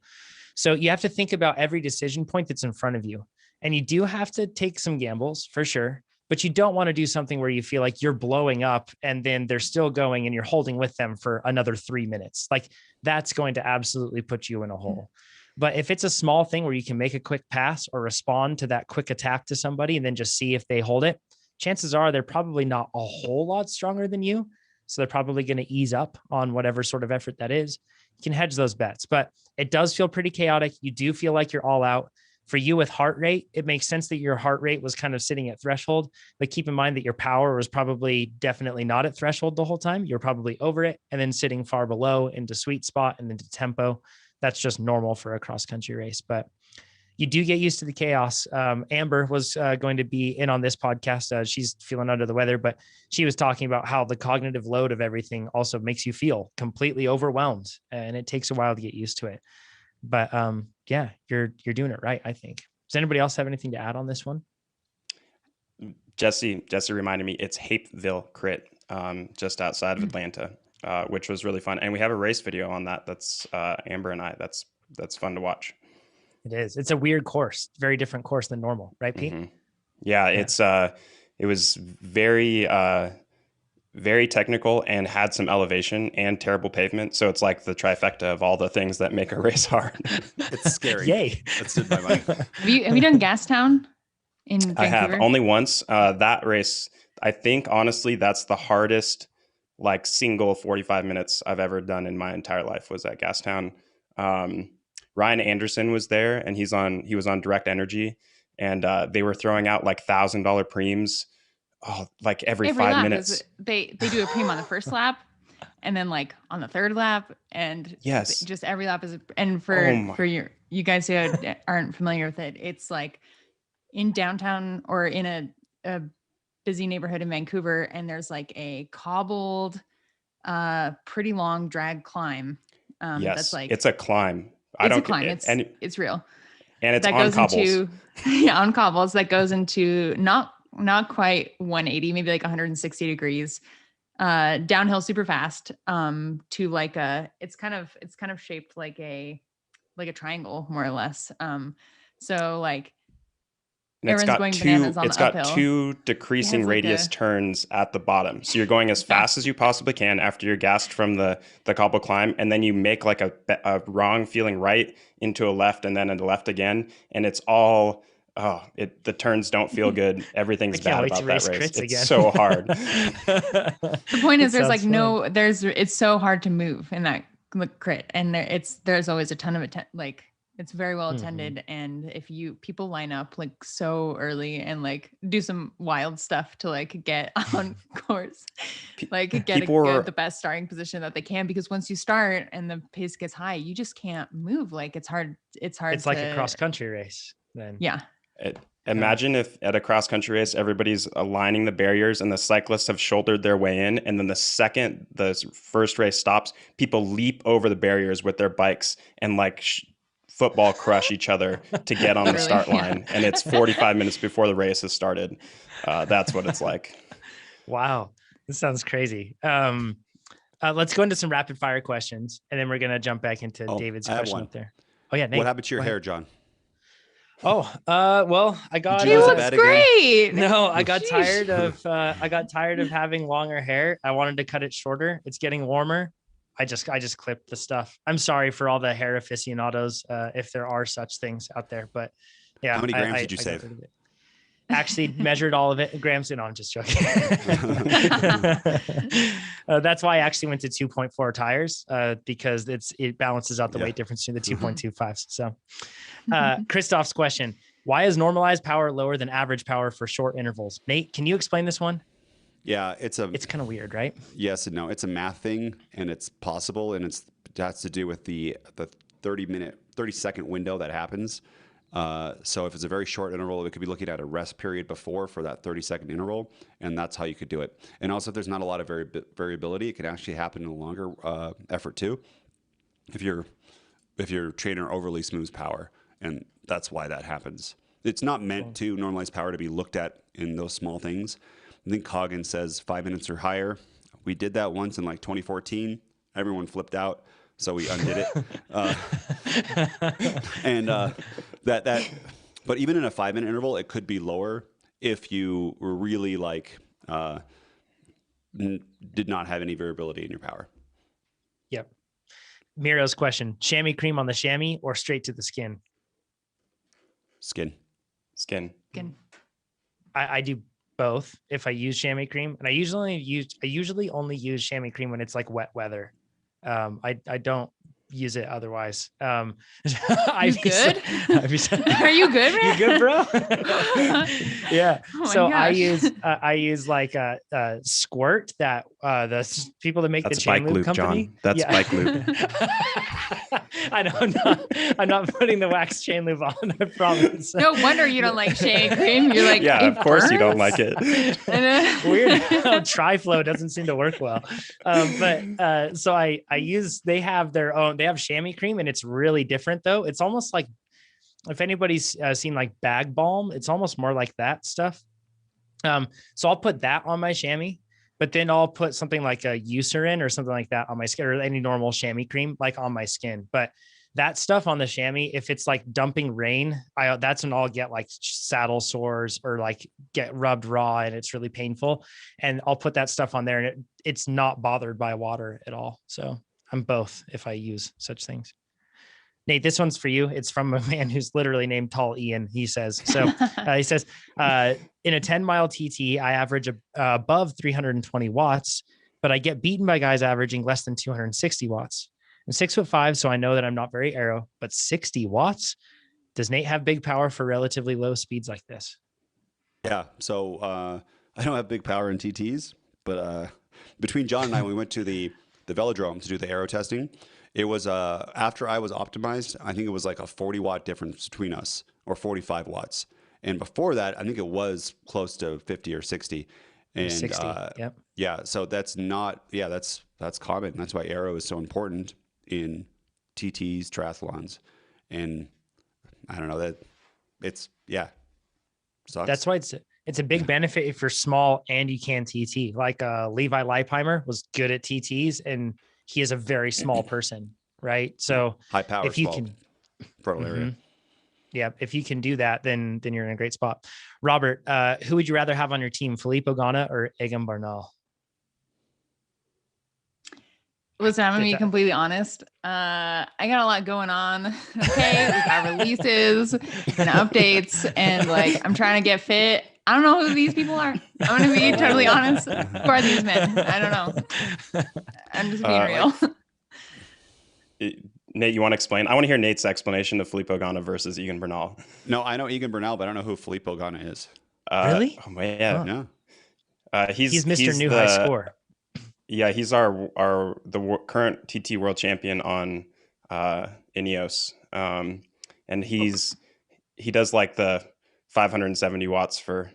So you have to think about every decision point that's in front of you. And you do have to take some gambles for sure, but you don't want to do something where you feel like you're blowing up and then they're still going and you're holding with them for another 3 minutes. Like that's going to absolutely put you in a hole. But if it's a small thing where you can make a quick pass or respond to that quick attack to somebody and then just see if they hold it, chances are they're probably not a whole lot stronger than you. So they're probably going to ease up on whatever sort of effort that is. You can hedge those bets, but it does feel pretty chaotic. You do feel like you're all out. For you with heart rate, it makes sense that your heart rate was kind of sitting at threshold, but keep in mind that your power was probably definitely not at threshold the whole time. You're probably over it and then sitting far below into sweet spot and into tempo. That's just normal for a cross country race, but you do get used to the chaos. Amber was going to be in on this podcast. She's feeling under the weather, but she was talking about how the cognitive load of everything also makes you feel completely overwhelmed, and it takes a while to get used to it. But yeah, you're doing it right, I think. Does anybody else have anything to add on this one? Jesse reminded me it's Hapeville Crit, just outside of Atlanta, which was really fun. And we have a race video on that. That's Amber and I. That's fun to watch. It is. It's a weird course, very different course than normal, right, Pete? Mm-hmm. Yeah, it's it was very very technical and had some elevation and terrible pavement. So it's like the trifecta of all the things that make a race hard. It's scary. Yay. That's in my mind. Have you done Gastown in Vancouver? I have only once. That race, I think honestly, that's the hardest like single 45 minutes I've ever done in my entire life was at Gastown. Ryan Anderson was there, and he was on Direct Energy, and they were throwing out like $1,000 preems, like every 5 minutes. They do a preem on the first lap, and then like on the third lap, and yes, just every lap is. And for you guys who aren't familiar with it, it's like in downtown or in a busy neighborhood in Vancouver, and there's like a cobbled, pretty long drag climb. Yes, that's like it's a climb. It's real. And it's that on goes cobbles. On cobbles. That goes into not quite 180, maybe like 160 degrees, downhill super fast, to like it's kind of shaped like a triangle more or less. So like and it's got two decreasing radius turns at the bottom. So you're going as fast as you possibly can after you're gassed from the cobble climb. And then you make like a wrong feeling right into a left and then a left again. And it's all, the turns don't feel good. Everything's bad about that race. It's so hard. The point is it's so hard to move in that crit. And there's always a ton of it's very well attended. And if people line up like so early and like do some wild stuff to like get on course, like get the best starting position that they can, because once you start and the pace gets high, you just can't move. Like it's hard. It's like a cross country race then. Yeah. Imagine if at a cross country race, everybody's aligning the barriers and the cyclists have shouldered their way in. And then the second the first race stops, people leap over the barriers with their bikes and like football crush each other to get on the start line. And it's 45 minutes before the race has started. That's what it's like. Wow. This sounds crazy. Let's go into some rapid fire questions, and then we're going to jump back into David's question up there. Oh yeah. Nate, what happened to your hair, John? Oh, well, I got. He looks great. No, I got tired of having longer hair. I wanted to cut it shorter. It's getting warmer. I just clipped the stuff. I'm sorry for all the hair aficionados, if there are such things out there, but yeah. How many grams did you save? Actually measured all of it. Grams. No, I'm just joking. That's why I actually went to 2.4 tires, because it balances out the weight difference between the 2.25s. So Christoph's question: why is normalized power lower than average power for short intervals? Nate, can you explain this one? Yeah, it's kind of weird, right? Yes and no. It's a math thing, and it's possible, and it has to do with the 30-second window that happens. So if it's a very short interval, it could be looking at a rest period before for that 30-second interval, and that's how you could do it. And also, if there's not a lot of variability, it can actually happen in a longer effort too. If your trainer overly smooths power, and that's why that happens. It's not meant to normalize power to be looked at in those small things. I think Coggin says 5 minutes or higher. We did that once in like 2014. Everyone flipped out, so we undid it. But even in a 5-minute interval, it could be lower if you were really like did not have any variability in your power. Yep. Miro's question: chamois cream on the chamois or straight to the skin? Skin. I do both if I use chamois cream, and I usually only use chamois cream when it's like wet weather. I don't use it otherwise. You good? Are you good, man? You good, bro? Yeah. Oh my So gosh. I use like a squirt that the people that make That's the chain bike lube lube, company. John. That's bike lube. I know I'm not putting the wax chain lube on, I promise. No wonder you don't like shea cream. You're like, Yeah, it of course you don't burns. like it. Weird how Triflow doesn't seem to work well. So they have their own, they have chamois cream, and it's really different though. It's almost like, if anybody's seen like bag balm, it's almost more like that stuff. So I'll put that on my chamois, but then I'll put something like a Eucerin or something like that on my skin, or any normal chamois cream like on my skin. But that stuff on the chamois, if it's like dumping rain, that's when I'll get like saddle sores or like get rubbed raw and it's really painful. And I'll put that stuff on there, and it's not bothered by water at all. So I'm both if I use such things. Nate, this one's for you. It's from a man who's literally named Tall Ian. He says, in a 10-mile TT, I average above 320 watts, but I get beaten by guys averaging less than 260 watts. I'm 6'5", so I know that I'm not very aero, but 60 watts. Does Nate have big power for relatively low speeds like this? Yeah. So I don't have big power in TTs, but between John and I, we went to the velodrome to do the aero testing. It was after I was optimized, I think it was like a 40-watt difference between us, or 45 watts. And before that, I think it was close to 50 or 60. And 60. Yep. Yeah, so that's not, yeah, that's common. That's why aero is so important in TTs, triathlons. And I don't know, that it's, yeah, sucks. That's why it's a big benefit if you're small and you can TT. Like Levi Leipheimer was good at TTs, and he is a very small person, right? So high power, if you can, frontal area. Yeah, if you can do that, then you're in a great spot. Robert, who would you rather have on your team, Filippo Ganna or Egan Bernal? Listen, I'm gonna be completely honest. I got a lot going on. Okay, we got releases and updates, and like I'm trying to get fit. I don't know who these people are. I'm gonna be totally honest. Who are these men? I don't know. I'm just being real. Nate, you want to explain? I want to hear Nate's explanation of Filippo Ganna versus Egan Bernal. No, I know Egan Bernal, but I don't know who Filippo Ganna is. Really? Oh man, no. He's Mr. New High Score. Yeah, he's the current TT world champion on Ineos, and he does like the 570 watts for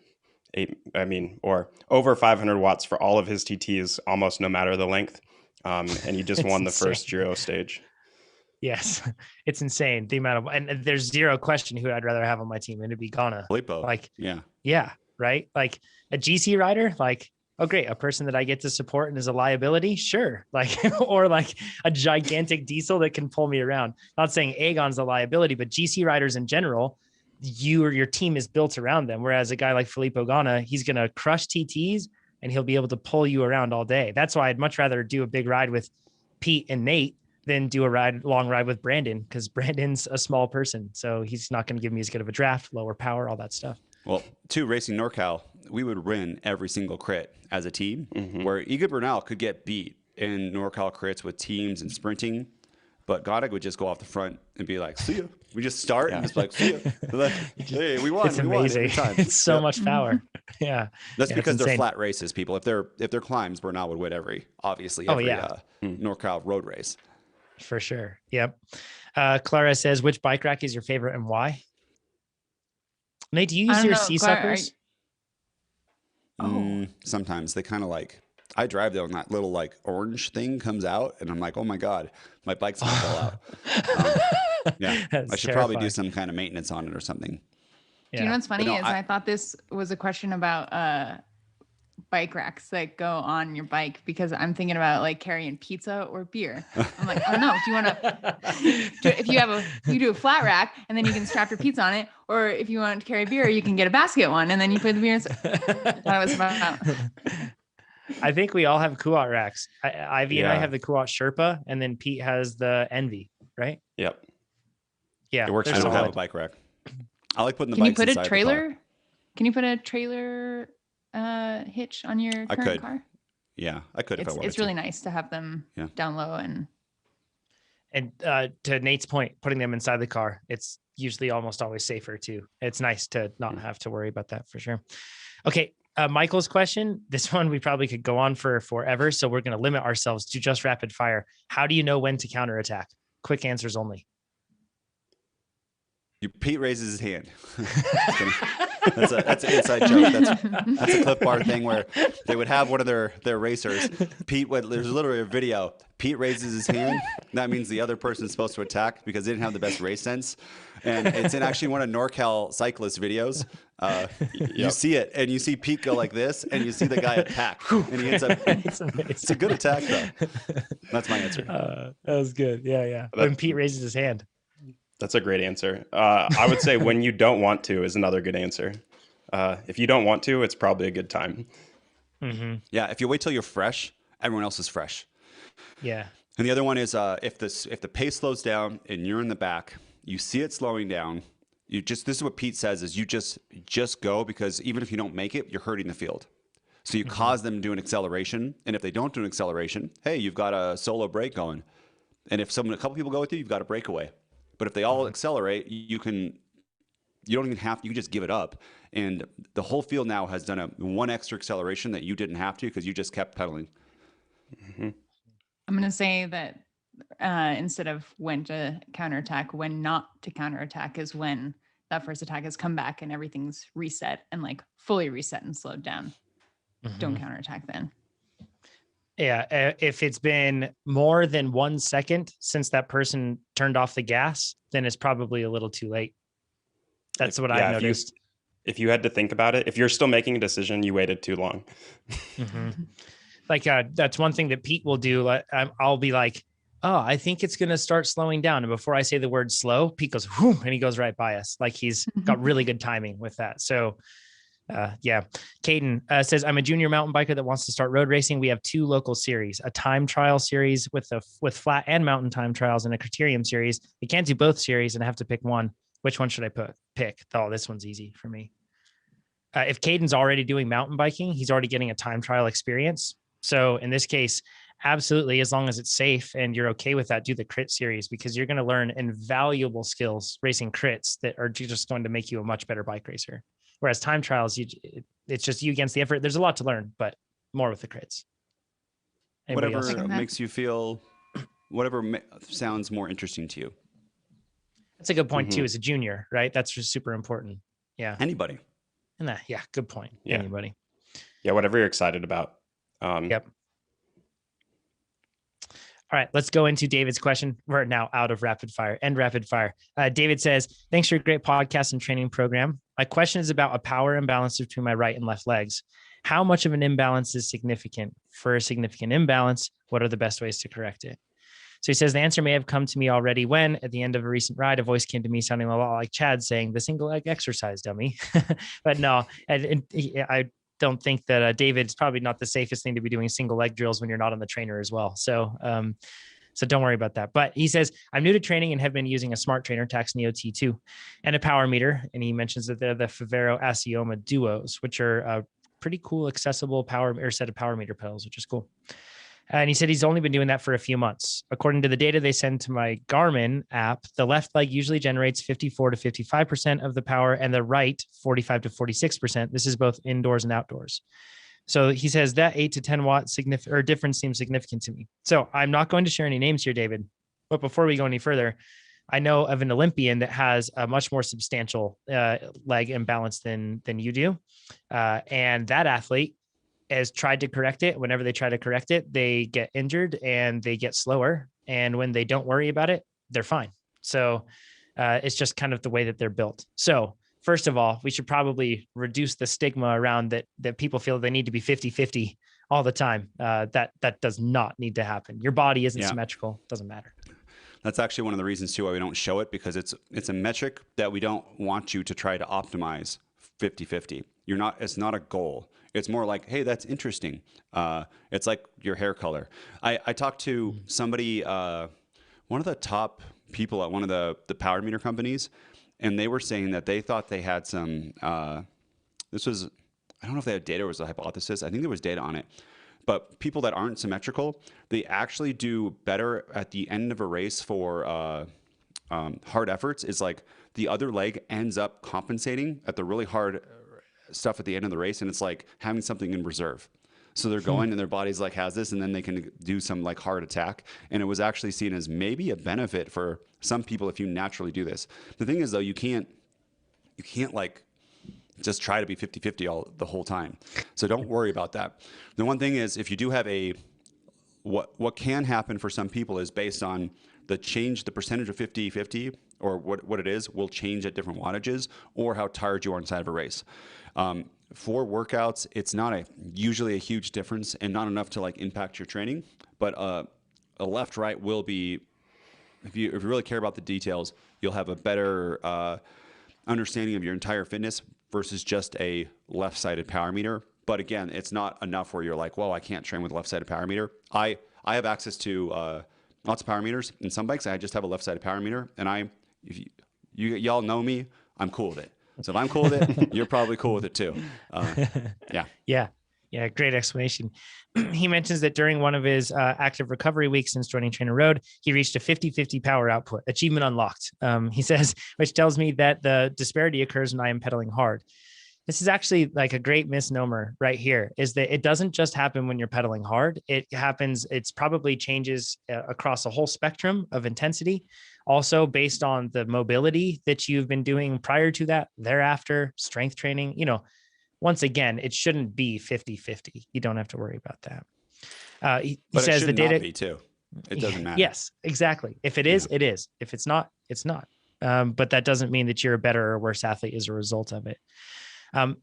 or over 500 watts for all of his TTs, almost no matter the length. And he just won the first Giro stage. Yes, it's insane the amount of, and there's zero question who I'd rather have on my team, and it'd be Ganna. Filippo. Like, yeah, right. Like a GC rider, like, oh great, a person that I get to support and is a liability, sure. Like, or like a gigantic diesel that can pull me around. Not saying Aegon's a liability, but GC riders in general, you or your team is built around them. Whereas a guy like Filippo Ganna, he's gonna crush TTs and he'll be able to pull you around all day. That's why I'd much rather do a big ride with Pete and Nate than do a long ride with Brandon, because Brandon's a small person. So he's not going to give me as good of a draft, lower power, all that stuff. Well, Racing NorCal, we would win every single crit as a team, where Egan Bernal could get beat in NorCal crits with teams and sprinting, but Goddard would just go off the front and be like, see ya. We just start and just like, see ya. Like, hey, we won. It's amazing. It's so much power. Yeah. That's because they're flat races, people. If they're climbs, Bernal would win every NorCal road race. For sure. Yep. Clara says, which bike rack is your favorite and why? Nate, do you use your sea suckers? Sometimes they kind of like, I drive there and that little like orange thing comes out and I'm like, oh my God, my bike's gonna fall out. I should probably do some kind of maintenance on it or something. Do you know what's funny is I thought this was a question about bike racks that go on your bike, because I'm thinking about like carrying pizza or beer. I'm like, I don't know. Do you want to, if you do a flat rack and then you can strap your pizza on it, or if you want to carry beer, you can get a basket one and then you put the beer inside. That's what it was about. I think we all have Kuat racks. Ivy and I Yeah. have the Kuat Sherpa, and then Pete has the Envy, right? Yep. Yeah, It works I they're don't solid. have a bike rack. I like putting the Can you bikes put a inside the car. trailer? Can you put a trailer hitch on your I current could. car? Yeah, I could if I wanted It's really nice to have them Yeah. down low and And to Nate's point, putting them inside the car, it's usually almost always safer too. It's nice to not have to worry about that for sure. Okay. Michael's question, this one we probably could go on for forever. So we're going to limit ourselves to just rapid fire. How do you know when to counterattack? Quick answers only. Pete raises his hand. That's an inside joke. That's a clip bar thing where they would have one of their racers. There's literally a video. Pete raises his hand. That means the other person's supposed to attack because they didn't have the best race sense. And it's in actually one of NorCal cyclist videos. You see it, and you see Pete go like this, and you see the guy attack, and he ends up. It's a good attack, though. That's my answer. That was good. Yeah. When Pete raises his hand. That's a great answer. I would say when you don't want to is another good answer. If you don't want to, it's probably a good time. Mm-hmm. Yeah, if you wait till you're fresh, everyone else is fresh. Yeah. And the other one is if the pace slows down and you're in the back, you see it slowing down. This is what Pete says is you just go, because even if you don't make it, you're hurting the field. So you cause them to do an acceleration, and if they don't do an acceleration, hey, you've got a solo break going. And if a couple people go with you, you've got a breakaway. But if they all accelerate, you don't even have to, you can just give it up. And the whole field now has done one extra acceleration that you didn't have to because you just kept pedaling. Mm-hmm. I'm going to say that instead of when to counterattack, when not to counterattack is when that first attack has come back and everything's reset and like fully reset and slowed down. Mm-hmm. Don't counterattack then. Yeah. If it's been more than 1 second since that person turned off the gas, then it's probably a little too late. That's what I've noticed. If you had to think about it, if you're still making a decision, you waited too long. Mm-hmm. Like that's one thing that Pete will do. I'll be like, oh, I think it's going to start slowing down. And before I say the word slow, Pete goes, whoom, and he goes right by us. Like he's got really good timing with that. So yeah. Caden says, I'm a junior mountain biker that wants to start road racing. We have 2 local series, a time trial series with flat and mountain time trials, and a criterium series. We can't do both series and I have to pick one. Which one should I pick? Oh, this one's easy for me. If Caden's already doing mountain biking, he's already getting a time trial experience. So in this case, absolutely, as long as it's safe and you're okay with that, do the crit series, because you're going to learn invaluable skills racing crits that are just going to make you a much better bike racer. Whereas time trials, it's just you against the effort. There's a lot to learn, but more with the crits. Anybody Whatever else? makes you feel, whatever sounds more interesting to you. That's a good point too, as a junior, right? That's just super important. Yeah. Anybody. And yeah, good point. Yeah. Anybody. Yeah, whatever you're excited about. Yep. All right, let's go into David's question. We're now out of rapid fire. David says, thanks for a great podcast and training program. My question is about a power imbalance between my right and left legs. How much of an imbalance is significant? For a significant imbalance, what are the best ways to correct it? So he says, the answer may have come to me already when, at the end of a recent ride, a voice came to me sounding a lot like Chad saying, the single leg exercise, dummy. But no, I don't think that David's probably not the safest thing to be doing single leg drills when you're not on the trainer as well. So don't worry about that. But he says, I'm new to training and have been using a smart trainer Tax Neo T2 and a power meter. And he mentions that they're the Favero Asioma Duos, which are a pretty cool, accessible set of power meter pedals, which is cool. And he said he's only been doing that for a few months. According to the data they send to my Garmin app, the left leg usually generates 54 to 55% of the power and the right 45 to 46%. This is both indoors and outdoors. So he says that 8 to 10 watt difference seems significant to me. So I'm not going to share any names here, David. But before we go any further, I know of an Olympian that has a much more substantial leg imbalance than you do. And that athlete has tried to correct it. Whenever they try to correct it, they get injured and they get slower. And when they don't worry about it, they're fine. So it's just kind of the way that they're built. So first of all, we should probably reduce the stigma around that people feel they need to be 50-50 all the time. That does not need to happen. Your body isn't symmetrical. Doesn't matter. That's actually one of the reasons too why we don't show it, because it's a metric that we don't want you to try to optimize 50-50. It's not a goal. It's more like, hey, that's interesting. It's like your hair color. I talked to somebody, one of the top people at one of the power meter companies, and they were saying that they thought they had some, this was, I don't know if they had data or it was a hypothesis. I think there was data on it. But people that aren't symmetrical, they actually do better at the end of a race for hard efforts. Is like the other leg ends up compensating at the really hard stuff at the end of the race, and it's like having something in reserve. So they're going and their body's like has this, and then they can do some like hard attack. And it was actually seen as maybe a benefit for some people if you naturally do this. The thing is though, you can't like just try to be 50-50 the whole time. So don't worry about that. The one thing is, if you do have what can happen for some people is based on the percentage of 50-50 or what it is will change at different wattages or how tired you are inside of a race. For workouts, it's not usually a huge difference and not enough to like impact your training, but a left-right will be, if you really care about the details, you'll have a better understanding of your entire fitness versus just a left-sided power meter. But again, it's not enough where you're like, well, I can't train with a left-sided power meter. I have access to lots of power meters. In some bikes, I just have a left-sided power meter, and if y'all know me, I'm cool with it. So if I'm cool with it, you're probably cool with it too. Yeah. Great explanation. He mentions that during one of his active recovery weeks since joining TrainerRoad, he reached a 50-50 power output, achievement unlocked. He says, which tells me that the disparity occurs when I am pedaling hard. This is actually like a great misnomer right here, is that it doesn't just happen when you're pedaling hard. It's probably changes across a whole spectrum of intensity. Also based on the mobility that you've been doing prior to that, thereafter, strength training, once again, it shouldn't be 50-50. You don't have to worry about that. He says the data be too. It doesn't matter. Yes, exactly. If it is, it is. If it's not, it's not. But that doesn't mean that you're a better or worse athlete as a result of it.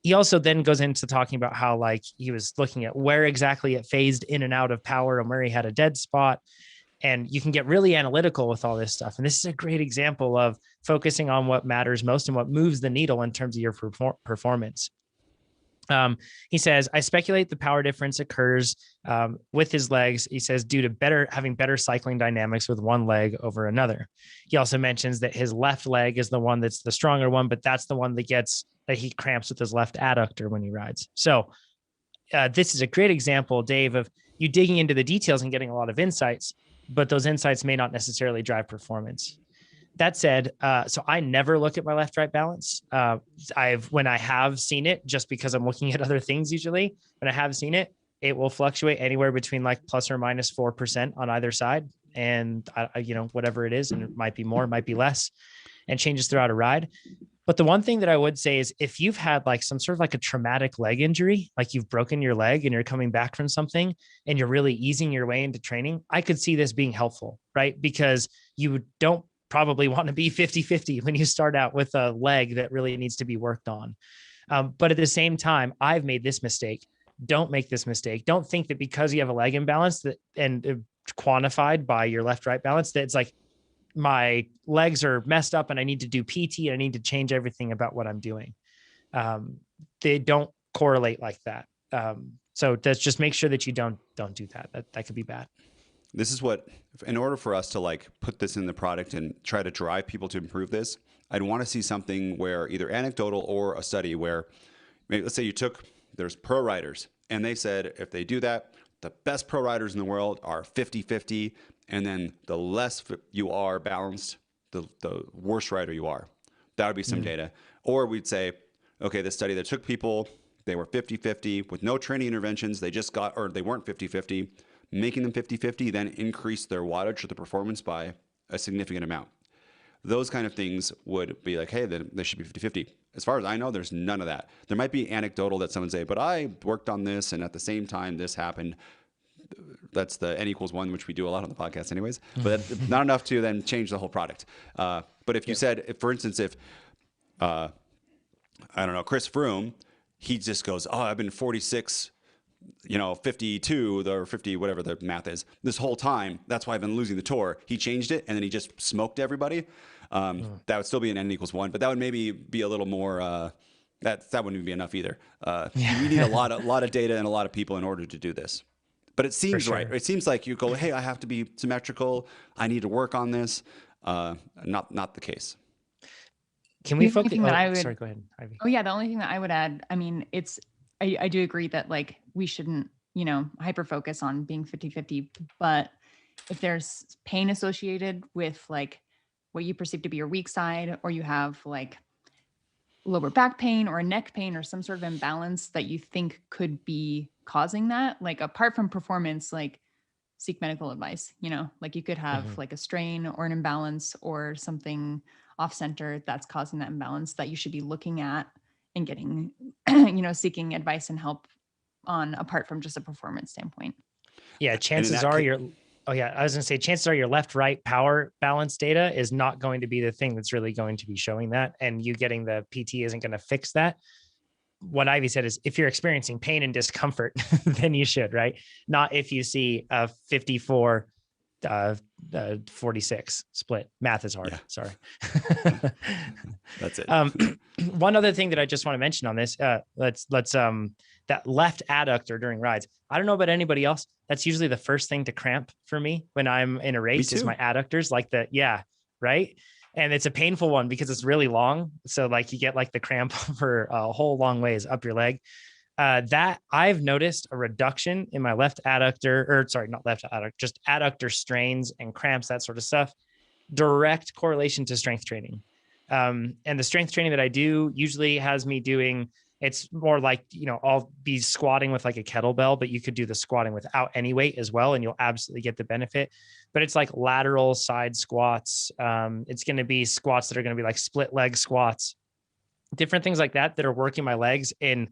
He also then goes into talking about how like he was looking at where exactly it phased in and out of power and where he had a dead spot. And you can get really analytical with all this stuff. And this is a great example of focusing on what matters most and what moves the needle in terms of your performance. He says, I speculate the power difference occurs with his legs. He says, due to having better cycling dynamics with one leg over another. He also mentions that his left leg is the one that's the stronger one, but that's the one that he cramps with his left adductor when he rides. So this is a great example, Dave, of you digging into the details and getting a lot of insights, but those insights may not necessarily drive performance. That said, so I never look at my left-right balance. When I have seen it, just because I'm looking at other things usually, when I have seen it, it will fluctuate anywhere between like plus or minus 4% on either side. And whatever it is, and it might be more, it might be less, and changes throughout a ride. But the one thing that I would say is if you've had like some sort of like a traumatic leg injury, like you've broken your leg and you're coming back from something and you're really easing your way into training, I could see this being helpful, right? Because you don't probably want to be 50-50 when you start out with a leg that really needs to be worked on. But at the same time, I've made this mistake. Don't make this mistake. Don't think that because you have a leg imbalance and quantified by your left-right balance, that it's like my legs are messed up and I need to do PT and I need to change everything about what I'm doing. They don't correlate like that. So that's just make sure that you don't do that. That could be bad. This is what, in order for us to like put this in the product and try to drive people to improve this, I'd want to see something where either anecdotal or a study where maybe, let's say there's pro riders and they said, if they do that, the best pro riders in the world are 50-50. And then the less you are balanced, the worse rider you are. That would be some data. Or we'd say, okay, this study that took people, they were 50-50 with no training interventions. They weren't 50-50. Making them 50-50 then increased their wattage or the performance by a significant amount. Those kind of things would be like, hey, then they should be 50-50. As far as I know, there's none of that. There might be anecdotal that someone say, but I worked on this and at the same time this happened. That's the N=1, which we do a lot on the podcast anyways, but not enough to then change the whole product. But if you said, for instance, if I don't know, Chris Froome, he just goes, oh, I've been 46, 52 or 50, whatever the math is, this whole time. That's why I've been losing the Tour. He changed it, and then he just smoked everybody. That would still be an N=1, but that would maybe be a little more. That wouldn't be enough either. We need a lot of data and a lot of people in order to do this. But it seems right. It seems like you go, hey, I have to be symmetrical. I need to work on this. Not the case. Can we focus? Sorry, go ahead, Ivy. Oh yeah, the only thing that I would add, I mean, I do agree that like we shouldn't, hyper focus on being 50-50, but if there's pain associated with like what you perceive to be your weak side, or you have like lower back pain or a neck pain or some sort of imbalance that you think could be causing that, like apart from performance, like seek medical advice, like you could have like a strain or an imbalance or something off center that's causing that imbalance that you should be looking at and getting, seeking advice and help on, apart from just a performance standpoint. Yeah. Chances are I was going to say, chances are your left-right power balance data is not going to be the thing that's really going to be showing that. And you getting the PT isn't going to fix that. What Ivy said is if you're experiencing pain and discomfort, then you should, right? Not if you see a 54, 46 split. Math is hard. Yeah. Sorry. That's it. One other thing that I just want to mention on this, let's that left adductor during rides. I don't know about anybody else. That's usually the first thing to cramp for me when I'm in a race is my adductors, right. And it's a painful one because it's really long. So like you get like the cramp for a whole long ways up your leg. That I've noticed a reduction in my left adductor, not left adductor, just adductor strains and cramps, that sort of stuff. Direct correlation to strength training. And the strength training that I do usually has me doing, it's more like, I'll be squatting with like a kettlebell, but you could do the squatting without any weight as well. And you'll absolutely get the benefit, but it's like lateral side squats. It's going to be squats that are going to be like split leg squats, different things like that are working my legs in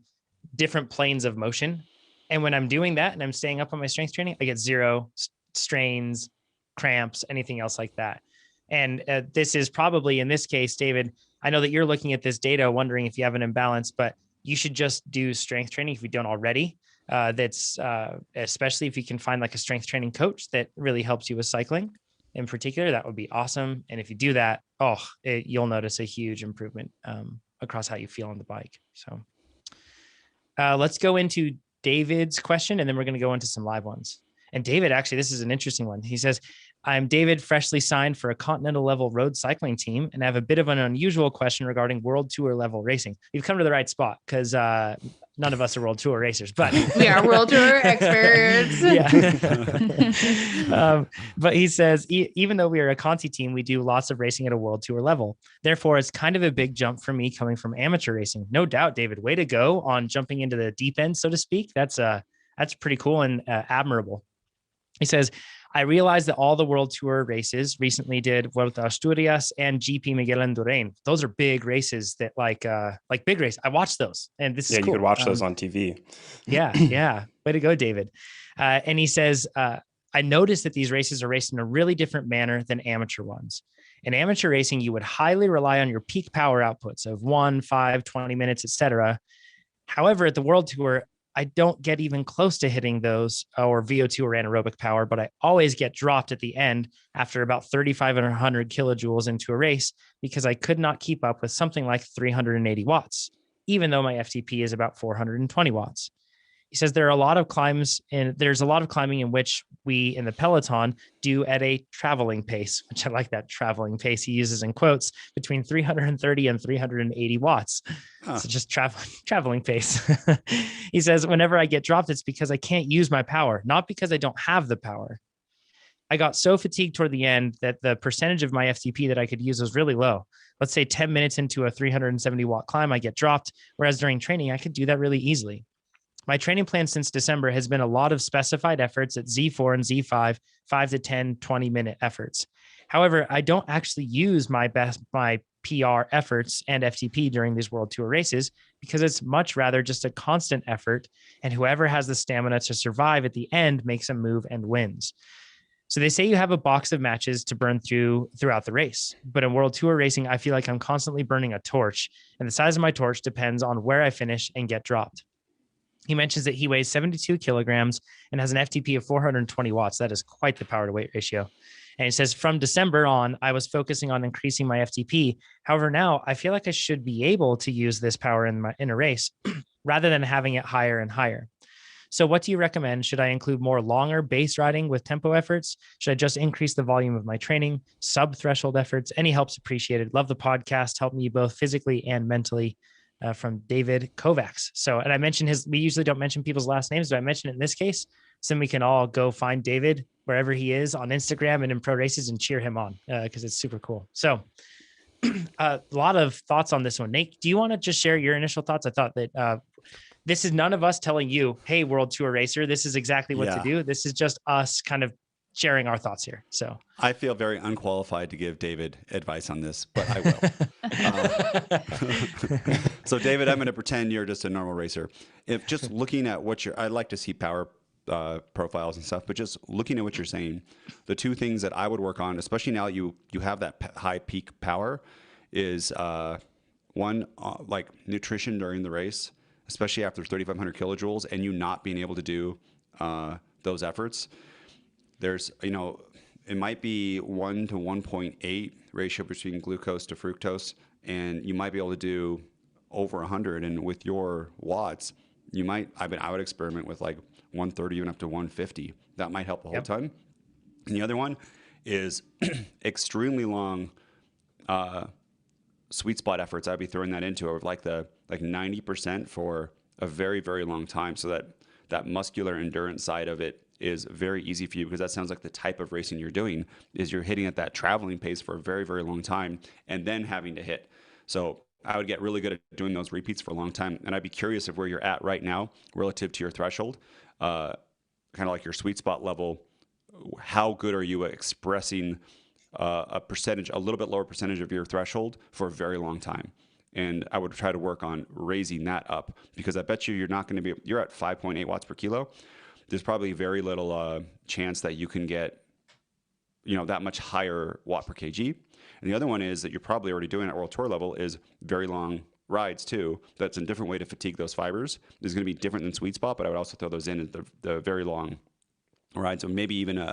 different planes of motion. And when I'm doing that and I'm staying up on my strength training, I get zero strains, cramps, anything else like that. And this is probably in this case, David, I know that you're looking at this data, wondering if you have an imbalance, but you should just do strength training if you don't already. That's especially if you can find like a strength training coach that really helps you with cycling in particular, that would be awesome. And if you do that, you'll notice a huge improvement across how you feel on the bike. So let's go into David's question, and then we're going to go into some live ones. And David, actually, this is an interesting one. He says, I'm David, freshly signed for a continental level road cycling team, and I have a bit of an unusual question regarding world tour level racing. You've come to the right spot because none of us are world tour racers, but we are world tour experts. But he says, even though we are a Conti team, we do lots of racing at a world tour level. Therefore, it's kind of a big jump for me coming from amateur racing. No doubt, David, way to go on jumping into the deep end, so to speak. That's pretty cool and admirable. He says, I realized that all the World Tour races recently did Vuelta a Asturias and GP Miguel Indurain. Those are big races that like big race. I watched those, and this is cool. You could watch those on TV. Yeah. Way to go, David. And he says, I noticed that these races are raced in a really different manner than amateur ones. In amateur racing, you would highly rely on your peak power outputs of 1, 5, 20 minutes, etc. However, at the World Tour, I don't get even close to hitting those or VO2 or anaerobic power, but I always get dropped at the end after about 3,500 kilojoules into a race because I could not keep up with something like 380 watts, even though my FTP is about 420 watts. He says there's a lot of climbing in which we in the peloton do at a traveling pace, which I like that traveling pace he uses in quotes, between 330 and 380 watts. So just traveling pace. He says, whenever I get dropped, it's because I can't use my power, not because I don't have the power. I got so fatigued toward the end that the percentage of my FTP that I could use was really low. Let's say 10 minutes into a 370 watt climb, I get dropped. Whereas during training, I could do that really easily. My training plan since December has been a lot of specified efforts at Z4 and Z5, 5 to 10, 20-minute efforts. However, I don't actually use my PR efforts and FTP during these World Tour races because it's much rather just a constant effort, and whoever has the stamina to survive at the end makes a move and wins. So they say you have a box of matches to burn throughout the race. But in World Tour racing, I feel like I'm constantly burning a torch, and the size of my torch depends on where I finish and get dropped. He mentions that he weighs 72 kilograms and has an FTP of 420 watts. That is quite the power to weight ratio. And he says, from December on, I was focusing on increasing my FTP. However, now I feel like I should be able to use this power in a race rather than having it higher and higher. So what do you recommend? Should I include more longer base riding with tempo efforts? Should I just increase the volume of my training? Sub-threshold efforts? Any help's appreciated. Love the podcast. Help me both physically and mentally. From David Kovacs. So, and I mentioned we usually don't mention people's last names, but I mentioned it in this case, so we can all go find David wherever he is on Instagram and in pro races and cheer him on because it's super cool. So a lot of thoughts on this one. Nate, do you want to just share your initial thoughts? I thought that this is none of us telling you, hey, World Tour Racer, this is exactly what to do. This is just us kind of sharing our thoughts here. So I feel very unqualified to give David advice on this, but I will. So David, I'm going to pretend you're just a normal racer. If just looking at what I'd like to see power profiles and stuff, but just looking at what you're saying, the two things that I would work on, especially now you have that high peak power, is one, like nutrition during the race, especially after 3,500 kilojoules and you not being able to do those efforts. There's, it might be 1 to 1.8 ratio between glucose to fructose, and you might be able to do over 100. And with your watts, I would experiment with like 130, even up to 150. That might help a whole ton. And the other one is extremely long sweet spot efforts. I'd be throwing that into over like 90% for a very, very long time, so that muscular endurance side of it is very easy for you, because that sounds like the type of racing you're doing is you're hitting at that traveling pace for a very, very long time and then having to hit. So I would get really good at doing those repeats for a long time. And I'd be curious of where you're at right now relative to your threshold, kind of like your sweet spot level. How good are you at expressing a little bit lower percentage of your threshold for a very long time? And I would try to work on raising that up, because I bet you're not going to you're at 5.8 watts per kilo. There's probably very little chance that you can get, that much higher watt per kg. And the other one is that you're probably already doing at World Tour level is very long rides too. That's a different way to fatigue those fibers. It's going to be different than sweet spot, but I would also throw those in at the very long rides. So maybe even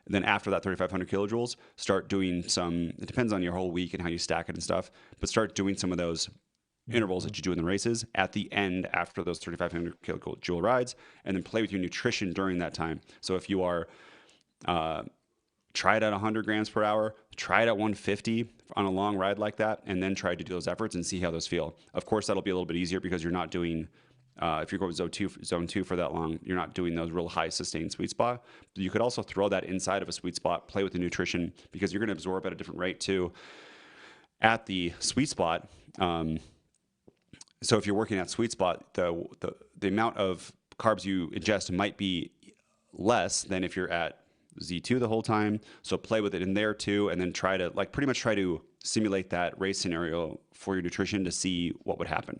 then after that 3,500 kilojoules, start doing it depends on your whole week and how you stack it and stuff, but start doing some of those intervals that you do in the races at the end after those 3,500 kilojoule rides, and then play with your nutrition during that time. So if you are, try it at 100 grams per hour, try it at 150 on a long ride like that, and then try to do those efforts and see how those feel. Of course, that'll be a little bit easier because you're not doing, if you're going zone two for that long, you're not doing those real high sustained sweet spot. But you could also throw that inside of a sweet spot, play with the nutrition, because you're going to absorb at a different rate too at the sweet spot. So if you're working at sweet spot, the amount of carbs you ingest might be less than if you're at Z2 the whole time. So play with it in there too, and then try to pretty much try to simulate that race scenario for your nutrition to see what would happen.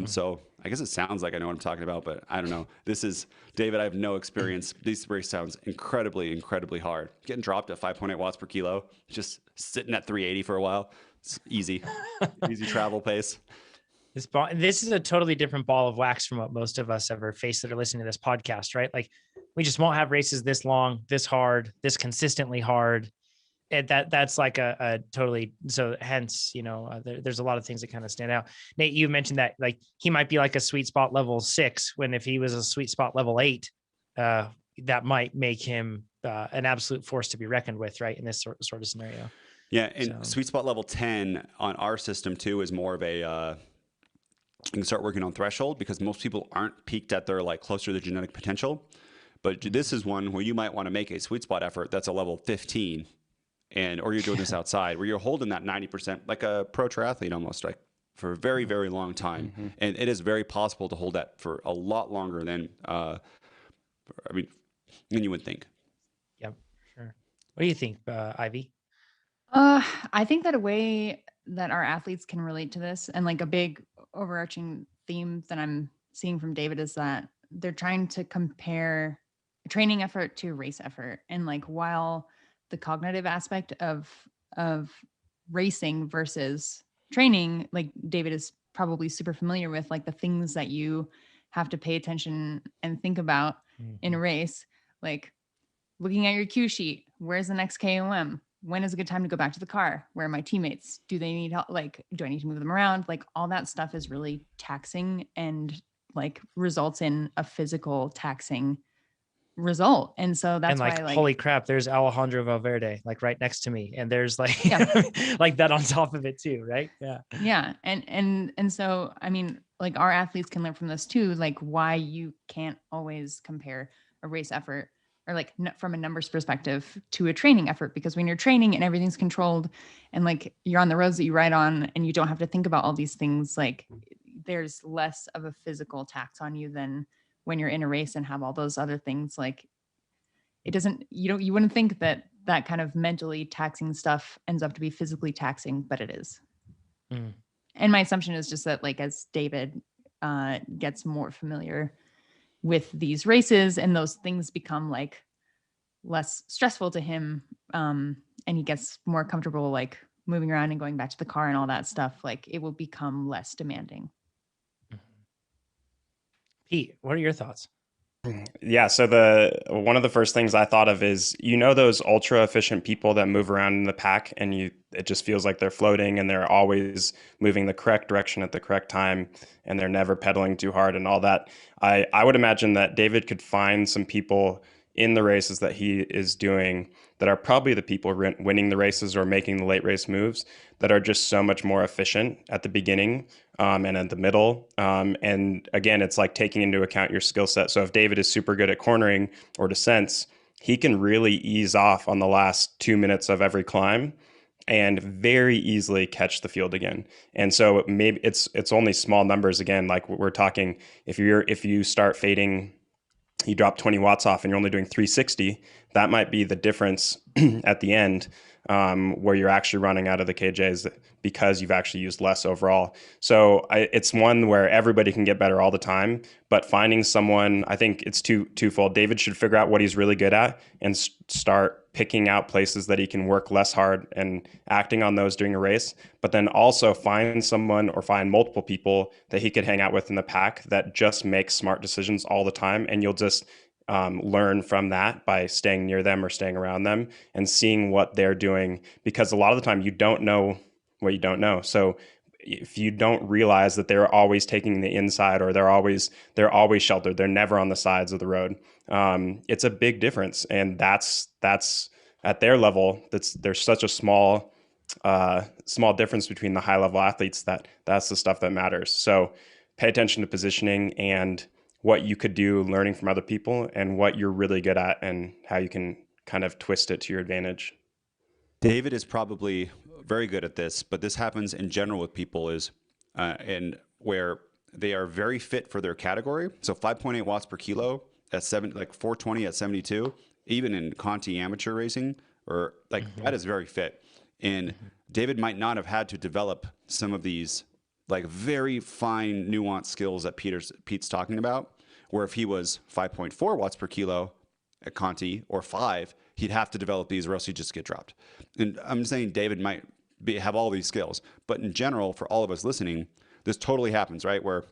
So I guess it sounds like I know what I'm talking about, but I don't know. This is David. I have no experience. This race sounds incredibly, incredibly hard. Getting dropped at 5.8 watts per kilo, just sitting at 380 for a while. It's easy travel pace. This is a totally different ball of wax from what most of us ever face that are listening to this podcast, right? Like, we just won't have races this long, this hard, this consistently hard. And that's like a totally, so hence, there's a lot of things that kind of stand out. Nate, you mentioned that like he might be like a sweet spot level 6, when if he was a sweet spot level 8, that might make him an absolute force to be reckoned with, right? In this sort of scenario. Yeah. And sweet spot level 10 on our system too is more of a, you can start working on threshold, because most people aren't peaked at their closer to the genetic potential. But this is one where you might want to make a sweet spot effort that's a level 15, or you're doing this outside where you're holding that 90%, like a pro triathlete almost, like for a very, very long time. Mm-hmm. And it is very possible to hold that for a lot longer than you would think. Yep, sure. What do you think, Ivy? I think that a way that our athletes can relate to this, and like a big overarching theme that I'm seeing from David, is that they're trying to compare training effort to race effort. And like, while the cognitive aspect of racing versus training, like David is probably super familiar with, like the things that you have to pay attention and think about in a race, like looking at your cue sheet, where's the next KOM? When is a good time to go back to the car? Where are my teammates? Do they need help? Like, do I need to move them around? Like, all that stuff is really taxing and like results in a physical taxing result. And so that's And like, why, like, holy crap, there's Alejandro Valverde, like right next to me. And there's like, yeah, like that on top of it too. Right. Yeah. yeah. And so, I mean, like, our athletes can learn from this too, like why you can't always compare a race effort or like from a numbers perspective to a training effort, because when you're training and everything's controlled and like you're on the roads that you ride on and you don't have to think about all these things, like there's less of a physical tax on you than when you're in a race and have all those other things. Like, it doesn't, you wouldn't think that that kind of mentally taxing stuff ends up to be physically taxing, but it is. Mm. And my assumption is just that, like, as David gets more familiar with these races and those things become like less stressful to him, and he gets more comfortable like moving around and going back to the car and all that stuff, like it will become less demanding. Pete, what are your thoughts? Yeah, so one of the first things I thought of is, those ultra efficient people that move around in the pack and it just feels like they're floating and they're always moving the correct direction at the correct time and they're never pedaling too hard and all that. I would imagine that David could find some people in the races that he is doing that are probably the people winning the races or making the late race moves that are just so much more efficient at the beginning and at the middle. And again, it's like taking into account your skill set. So if David is super good at cornering or descents, he can really ease off on the last 2 minutes of every climb and very easily catch the field again. And so maybe it's only small numbers again. Like we're talking, if you start fading, you drop 20 watts off and you're only doing 360, that might be the difference at the end, where you're actually running out of the KJs because you've actually used less overall. So it's one where everybody can get better all the time, but finding someone, I think it's twofold. David should figure out what he's really good at and start picking out places that he can work less hard and acting on those during a race, but then also find someone or find multiple people that he could hang out with in the pack that just make smart decisions all the time. And you'll just learn from that by staying near them or staying around them and seeing what they're doing, because a lot of the time you don't know what you don't know. So if you don't realize that they're always taking the inside or they're always sheltered, they're never on the sides of the road, it's a big difference. And that's at their level, there's such a small difference between the high level athletes that's the stuff that matters. So pay attention to positioning and what you could do learning from other people and what you're really good at and how you can kind of twist it to your advantage. David is probably very good at this, but this happens in general with people and where they are very fit for their category. So 5.8 watts per kilo at 420 at 72, even in Conti amateur racing, or like that is very fit. And David might not have had to develop some of these like very fine nuanced skills that Pete's talking about, where if he was 5.4 watts per kilo at Conti or 5, he'd have to develop these or else he'd just get dropped. And I'm saying David might have all these skills, but in general, for all of us listening, this totally happens, right? Where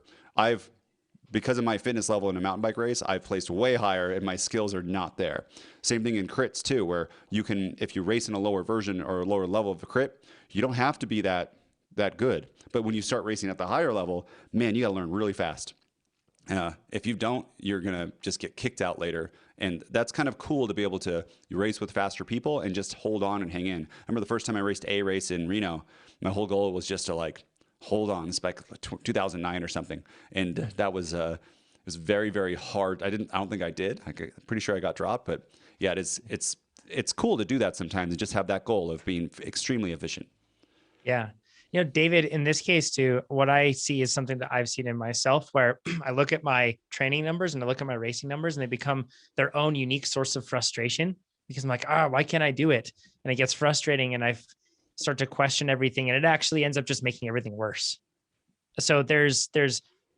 because of my fitness level in a mountain bike race, I've placed way higher and my skills are not there. Same thing in crits too, where you can, if you race in a lower version or a lower level of a crit, you don't have to be that good. But when you start racing at the higher level, man, you got to learn really fast. If you don't, you're going to just get kicked out later. And that's kind of cool to be able to race with faster people and just hold on and hang in. I remember the first time I raced a race in Reno, my whole goal was just to like hold on. It's like 2009 or something. And that was it was very, very hard. I don't think I did. I'm pretty sure I got dropped, but yeah, it's cool to do that sometimes and just have that goal of being extremely efficient. Yeah. David, in this case too, what I see is something that I've seen in myself where I look at my training numbers and I look at my racing numbers and they become their own unique source of frustration because I'm like, why can't I do it? And it gets frustrating and I start to question everything and it actually ends up just making everything worse. So there's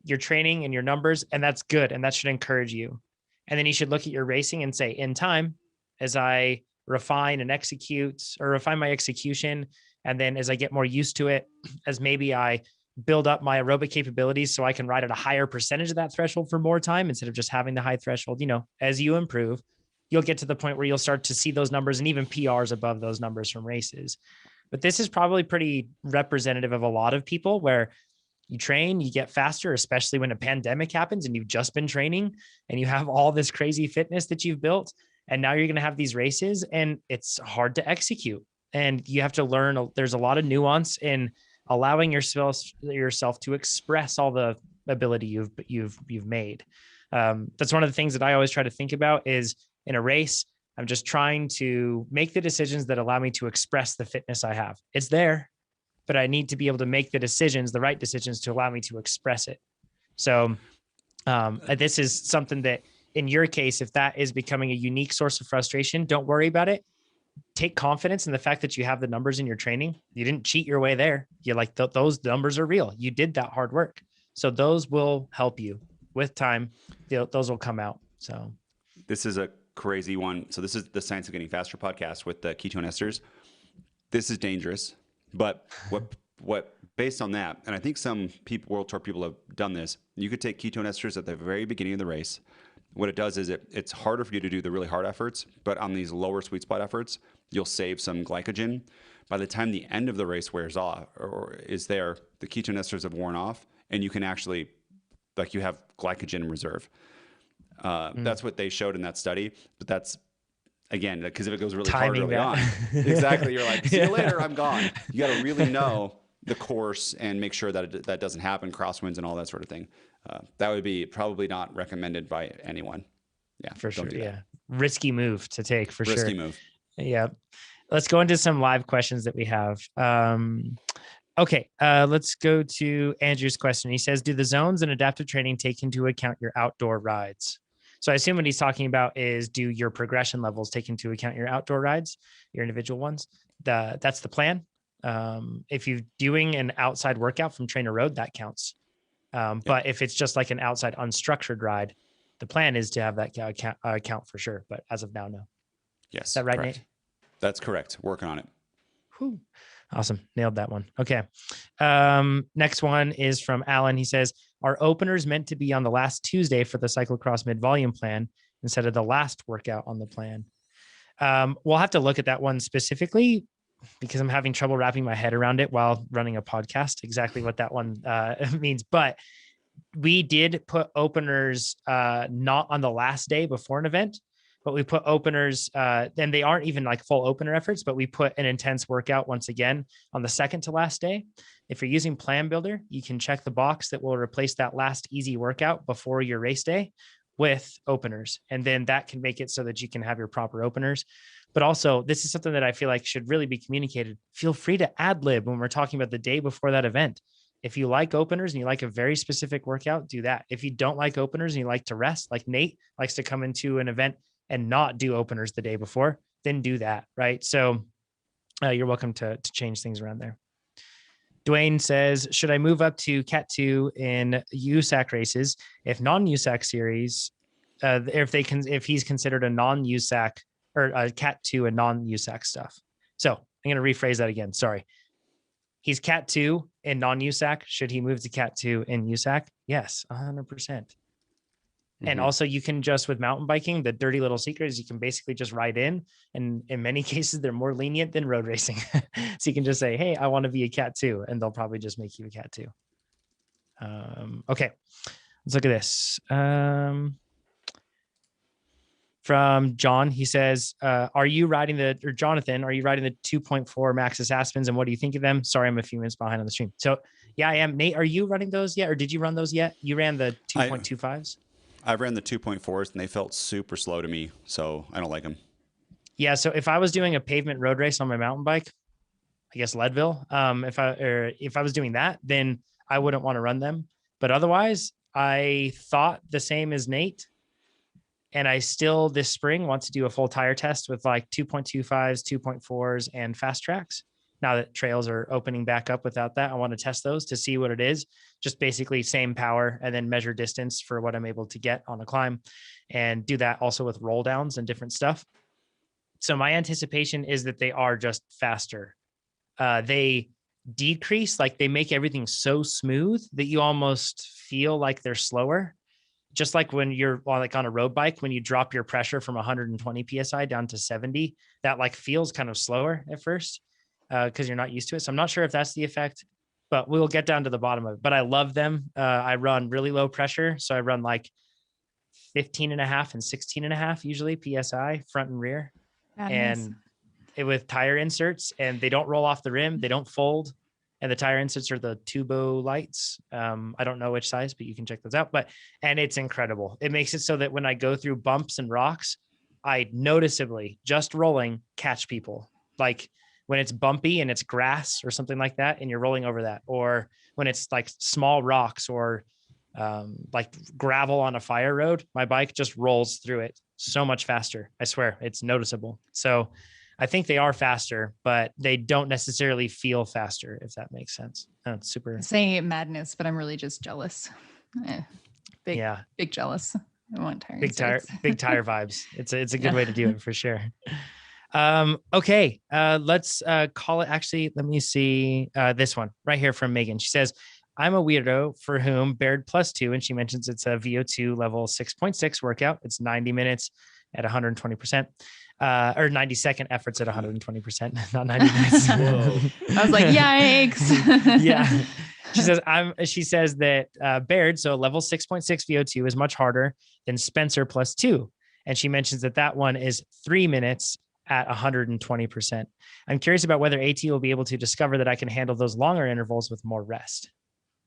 your training and your numbers, and that's good. And that should encourage you. And then you should look at your racing and say, in time, as I refine and execute or refine my execution, and then as I get more used to it, as maybe I build up my aerobic capabilities so I can ride at a higher percentage of that threshold for more time instead of just having the high threshold, as you improve, you'll get to the point where you'll start to see those numbers and even PRs above those numbers from races. But this is probably pretty representative of a lot of people where you train, you get faster, especially when a pandemic happens and you've just been training and you have all this crazy fitness that you've built. And now you're going to have these races and it's hard to execute. And you have to learn, there's a lot of nuance in allowing yourself to express all the ability you've made. That's one of the things that I always try to think about is in a race, I'm just trying to make the decisions that allow me to express the fitness I have. It's there, but I need to be able to make the right decisions to allow me to express it. So this is something that in your case, if that is becoming a unique source of frustration, don't worry about it. Take confidence in the fact that you have the numbers in your training. You didn't cheat your way there. You're like, those numbers are real. You did that hard work. So those will help you with time. Those will come out. So this is a crazy one. So this is the Science of Getting Faster podcast with the ketone esters. This is dangerous, but what based on that, and I think some people, World Tour people have done this, you could take ketone esters at the very beginning of the race. What it does is it's harder for you to do the really hard efforts, but on these lower sweet spot efforts, you'll save some glycogen. By the time the end of the race wears off or is there, the ketone esters have worn off and you can actually, you have glycogen in reserve. That's what they showed in that study, but that's, again, because if it goes really hard early on, exactly, you're like, see you later, I'm gone. You got to really know the course and make sure that that doesn't happen, crosswinds and all that sort of thing. That would be probably not recommended by anyone. Yeah, for sure. Yeah, risky move to take for sure. Risky move. Yeah. Let's go into some live questions that we have. Okay, let's go to Andrew's question. He says, do the zones and adaptive training take into account your outdoor rides? So I assume what he's talking about is, do your progression levels take into account your outdoor rides, your individual ones? That's the plan. If you're doing an outside workout from TrainerRoad, that counts. But if it's just like an outside unstructured ride, the plan is to have that count for sure. But as of now, no. Yes. Is that right, correct. Nate? That's correct. Working on it. Whew. Awesome. Nailed that one. Okay. Next one is from Alan. He says, are openers meant to be on the last Tuesday for the cyclocross mid-volume plan instead of the last workout on the plan? We'll have to look at that one specifically because I'm having trouble wrapping my head around it while running a podcast, exactly what that one means. But we did put openers not on the last day before an event, but we put openers, and they aren't even like full opener efforts, but we put an intense workout once again on the second to last day. If you're using Plan Builder, you can check the box that will replace that last easy workout before your race day with openers. And then that can make it so that you can have your proper openers. But also, this is something that I feel like should really be communicated. Feel free to ad lib when we're talking about the day before that event. If you like openers and you like a very specific workout, do that. If you don't like openers and you like to rest, like Nate likes to come into an event and not do openers the day before, then do that, right? So you're welcome to change things around there. Dwayne says, should I move up to Cat 2 in USAC races if non-USAC series, if he's considered a non-USAC or a Cat 2 and non-USAC stuff? So I'm going to rephrase that again. Sorry. He's Cat 2 in non-USAC. Should he move to Cat 2 in USAC? Yes, 100%. And also you can just, with mountain biking, the dirty little secret is you can basically just ride in. And in many cases, they're more lenient than road racing. So you can just say, hey, I want to be a Cat 2. And they'll probably just make you a Cat 2. Okay, let's look at this. From John, he says, Jonathan, are you riding the 2.4 Maxxis Aspens? And what do you think of them? Sorry, I'm a few minutes behind on the stream. So yeah, I am. Nate, are you running those yet? Or did you run those yet? You ran the 2.25s? I ran the 2.4s and they felt super slow to me. So I don't like them. Yeah. So if I was doing a pavement road race on my mountain bike, I guess Leadville, if I was doing that, then I wouldn't want to run them. But otherwise, I thought the same as Nate. And I still this spring want to do a full tire test with like 2.25s, 2.4s, and fast tracks now that trails are opening back up without that. I want to test those to see what it is. Just basically same power and then measure distance for what I'm able to get on a climb, and do that also with roll downs and different stuff. So my anticipation is that they are just faster. They decrease, like they make everything so smooth that you almost feel like they're slower. Just like when you're like on a road bike, when you drop your pressure from 120 PSI down to 70, that like feels kind of slower at first because you're not used to it. So I'm not sure if that's the effect, but we'll get down to the bottom of it. But I love them. I run really low pressure. So I run like 15.5 and 16.5 usually PSI front and rear. And with tire inserts, and they don't roll off the rim, they don't fold, and the tire inserts are the Tubo lights. I don't know which size, but you can check those out. And it's incredible. It makes it so that when I go through bumps and rocks, I noticeably just rolling catch people. Like when it's bumpy and it's grass or something like that, and you're rolling over that, or when it's like small rocks or like gravel on a fire road, my bike just rolls through it so much faster. I swear it's noticeable. So I think they are faster, but they don't necessarily feel faster, if that makes sense. It's super. Say madness, but I'm really just jealous. Big jealous. I want tire. Big tire vibes. It's a good way to do it for sure. Okay. Let's call it. Actually, let me see this one right here from Megan. She says, I'm a weirdo for whom Baird +2, and she mentions it's a VO2 level 6.6 workout. It's 90 minutes at 120%, or 90-second efforts at 120%, not 90 minutes. I was like, yikes. Yeah. She says that Baird, so level 6.6 VO2 is much harder than Spencer +2. And she mentions that one is 3 minutes at 120%. I'm curious about whether AT will be able to discover that I can handle those longer intervals with more rest.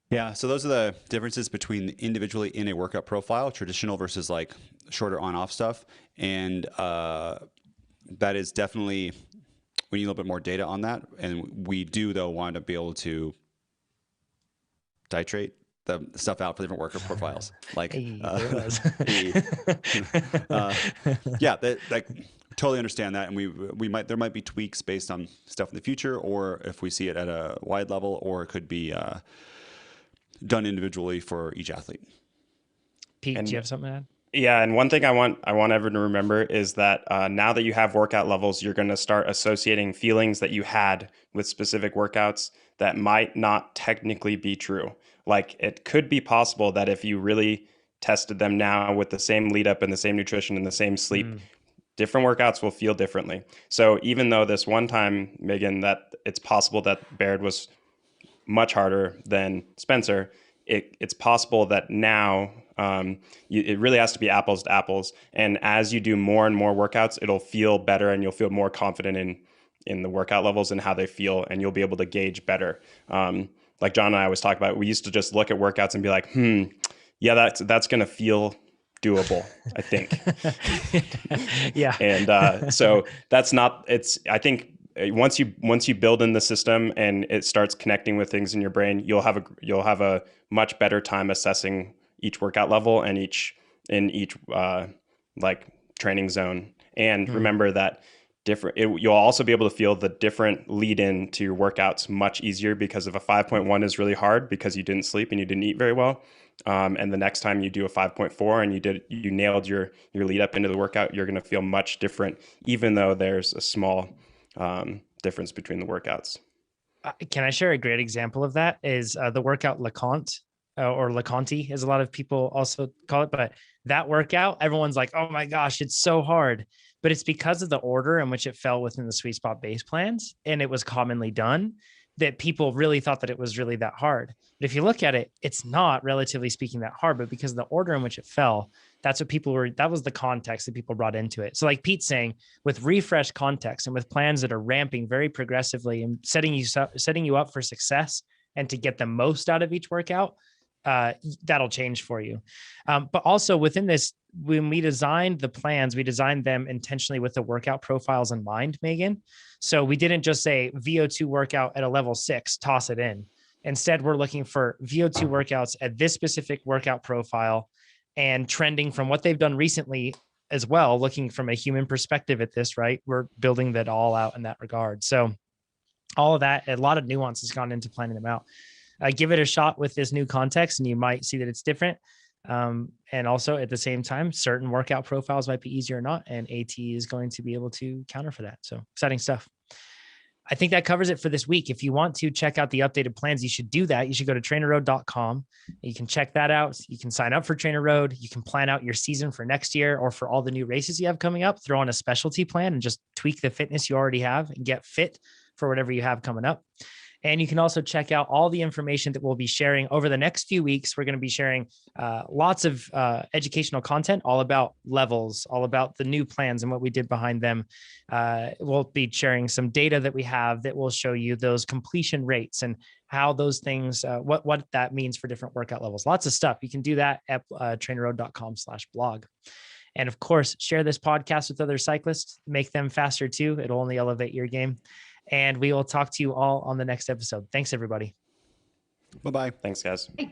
Yeah, so those are the differences between individually in a workout profile, traditional versus like shorter on-off stuff. And that is definitely, we need a little bit more data on that. And we do, though, want to be able to titrate the stuff out for different workout profiles. Like, totally understand that. And there might be tweaks based on stuff in the future, or if we see it at a wide level, or it could be done individually for each athlete. Pete, do you have something to add? Yeah, and one thing I want everyone to remember is that now that you have workout levels, you're going to start associating feelings that you had with specific workouts that might not technically be true. Like it could be possible that if you really tested them now with the same lead up and the same nutrition and the same sleep, different workouts will feel differently. So even though this one time, Megan, that it's possible that Baird was much harder than Spencer, it's possible that now it really has to be apples to apples. And as you do more and more workouts, it'll feel better and you'll feel more confident in the workout levels and how they feel, and you'll be able to gauge better. Like John and I always talk about, we used to just look at workouts and be like, yeah, that's going to feel doable, I think. Yeah. And so that's not, I think once you build in the system and it starts connecting with things in your brain, you'll have a much better time assessing each workout level and each like training zone. And remember that you'll also be able to feel the different lead in to your workouts much easier, because if a 5.1 is really hard because you didn't sleep and you didn't eat very well, and the next time you do a 5.4 and you nailed your lead up into the workout, you're going to feel much different, even though there's a small difference between the workouts. Can I share a great example of that? Is the workout LeConte, or LeConte, as a lot of people also call it. But that workout, everyone's like, oh my gosh, it's so hard. But it's because of the order in which it fell within the sweet spot base plans, and it was commonly done, that people really thought that it was really that hard. But if you look at it, it's not, relatively speaking, that hard, but because of the order in which it fell, that was the context that people brought into it. So like Pete's saying, with refreshed context and with plans that are ramping very progressively and setting you up for success and to get the most out of each workout, that'll change for you. But also within this, when we designed the plans, we designed them intentionally with the workout profiles in mind, Megan. So we didn't just say VO2 workout at a level 6, toss it in. Instead, we're looking for VO2 workouts at this specific workout profile and trending from what they've done recently as well, looking from a human perspective at this, right? We're building that all out in that regard. So all of that, a lot of nuance has gone into planning them out. Give it a shot with this new context and you might see that it's different. And also at the same time, certain workout profiles might be easier or not, and AT is going to be able to counter for that. So exciting stuff. I think that covers it for this week. If you want to check out the updated plans, you should do that. You should go to TrainerRoad.com. You can check that out. You can sign up for TrainerRoad. You can plan out your season for next year or for all the new races you have coming up. Throw on a specialty plan and just tweak the fitness you already have and get fit for whatever you have coming up. And you can also check out all the information that we'll be sharing over the next few weeks. We're going to be sharing lots of educational content, all about levels, all about the new plans and what we did behind them. We'll be sharing some data that we have that will show you those completion rates and how those things, what that means for different workout levels. Lots of stuff. You can do that at trainerroad.com/blog. And of course, share this podcast with other cyclists, make them faster too. It'll only elevate your game. And we will talk to you all on the next episode. Thanks, everybody. Bye-bye. Thanks, guys. Hey.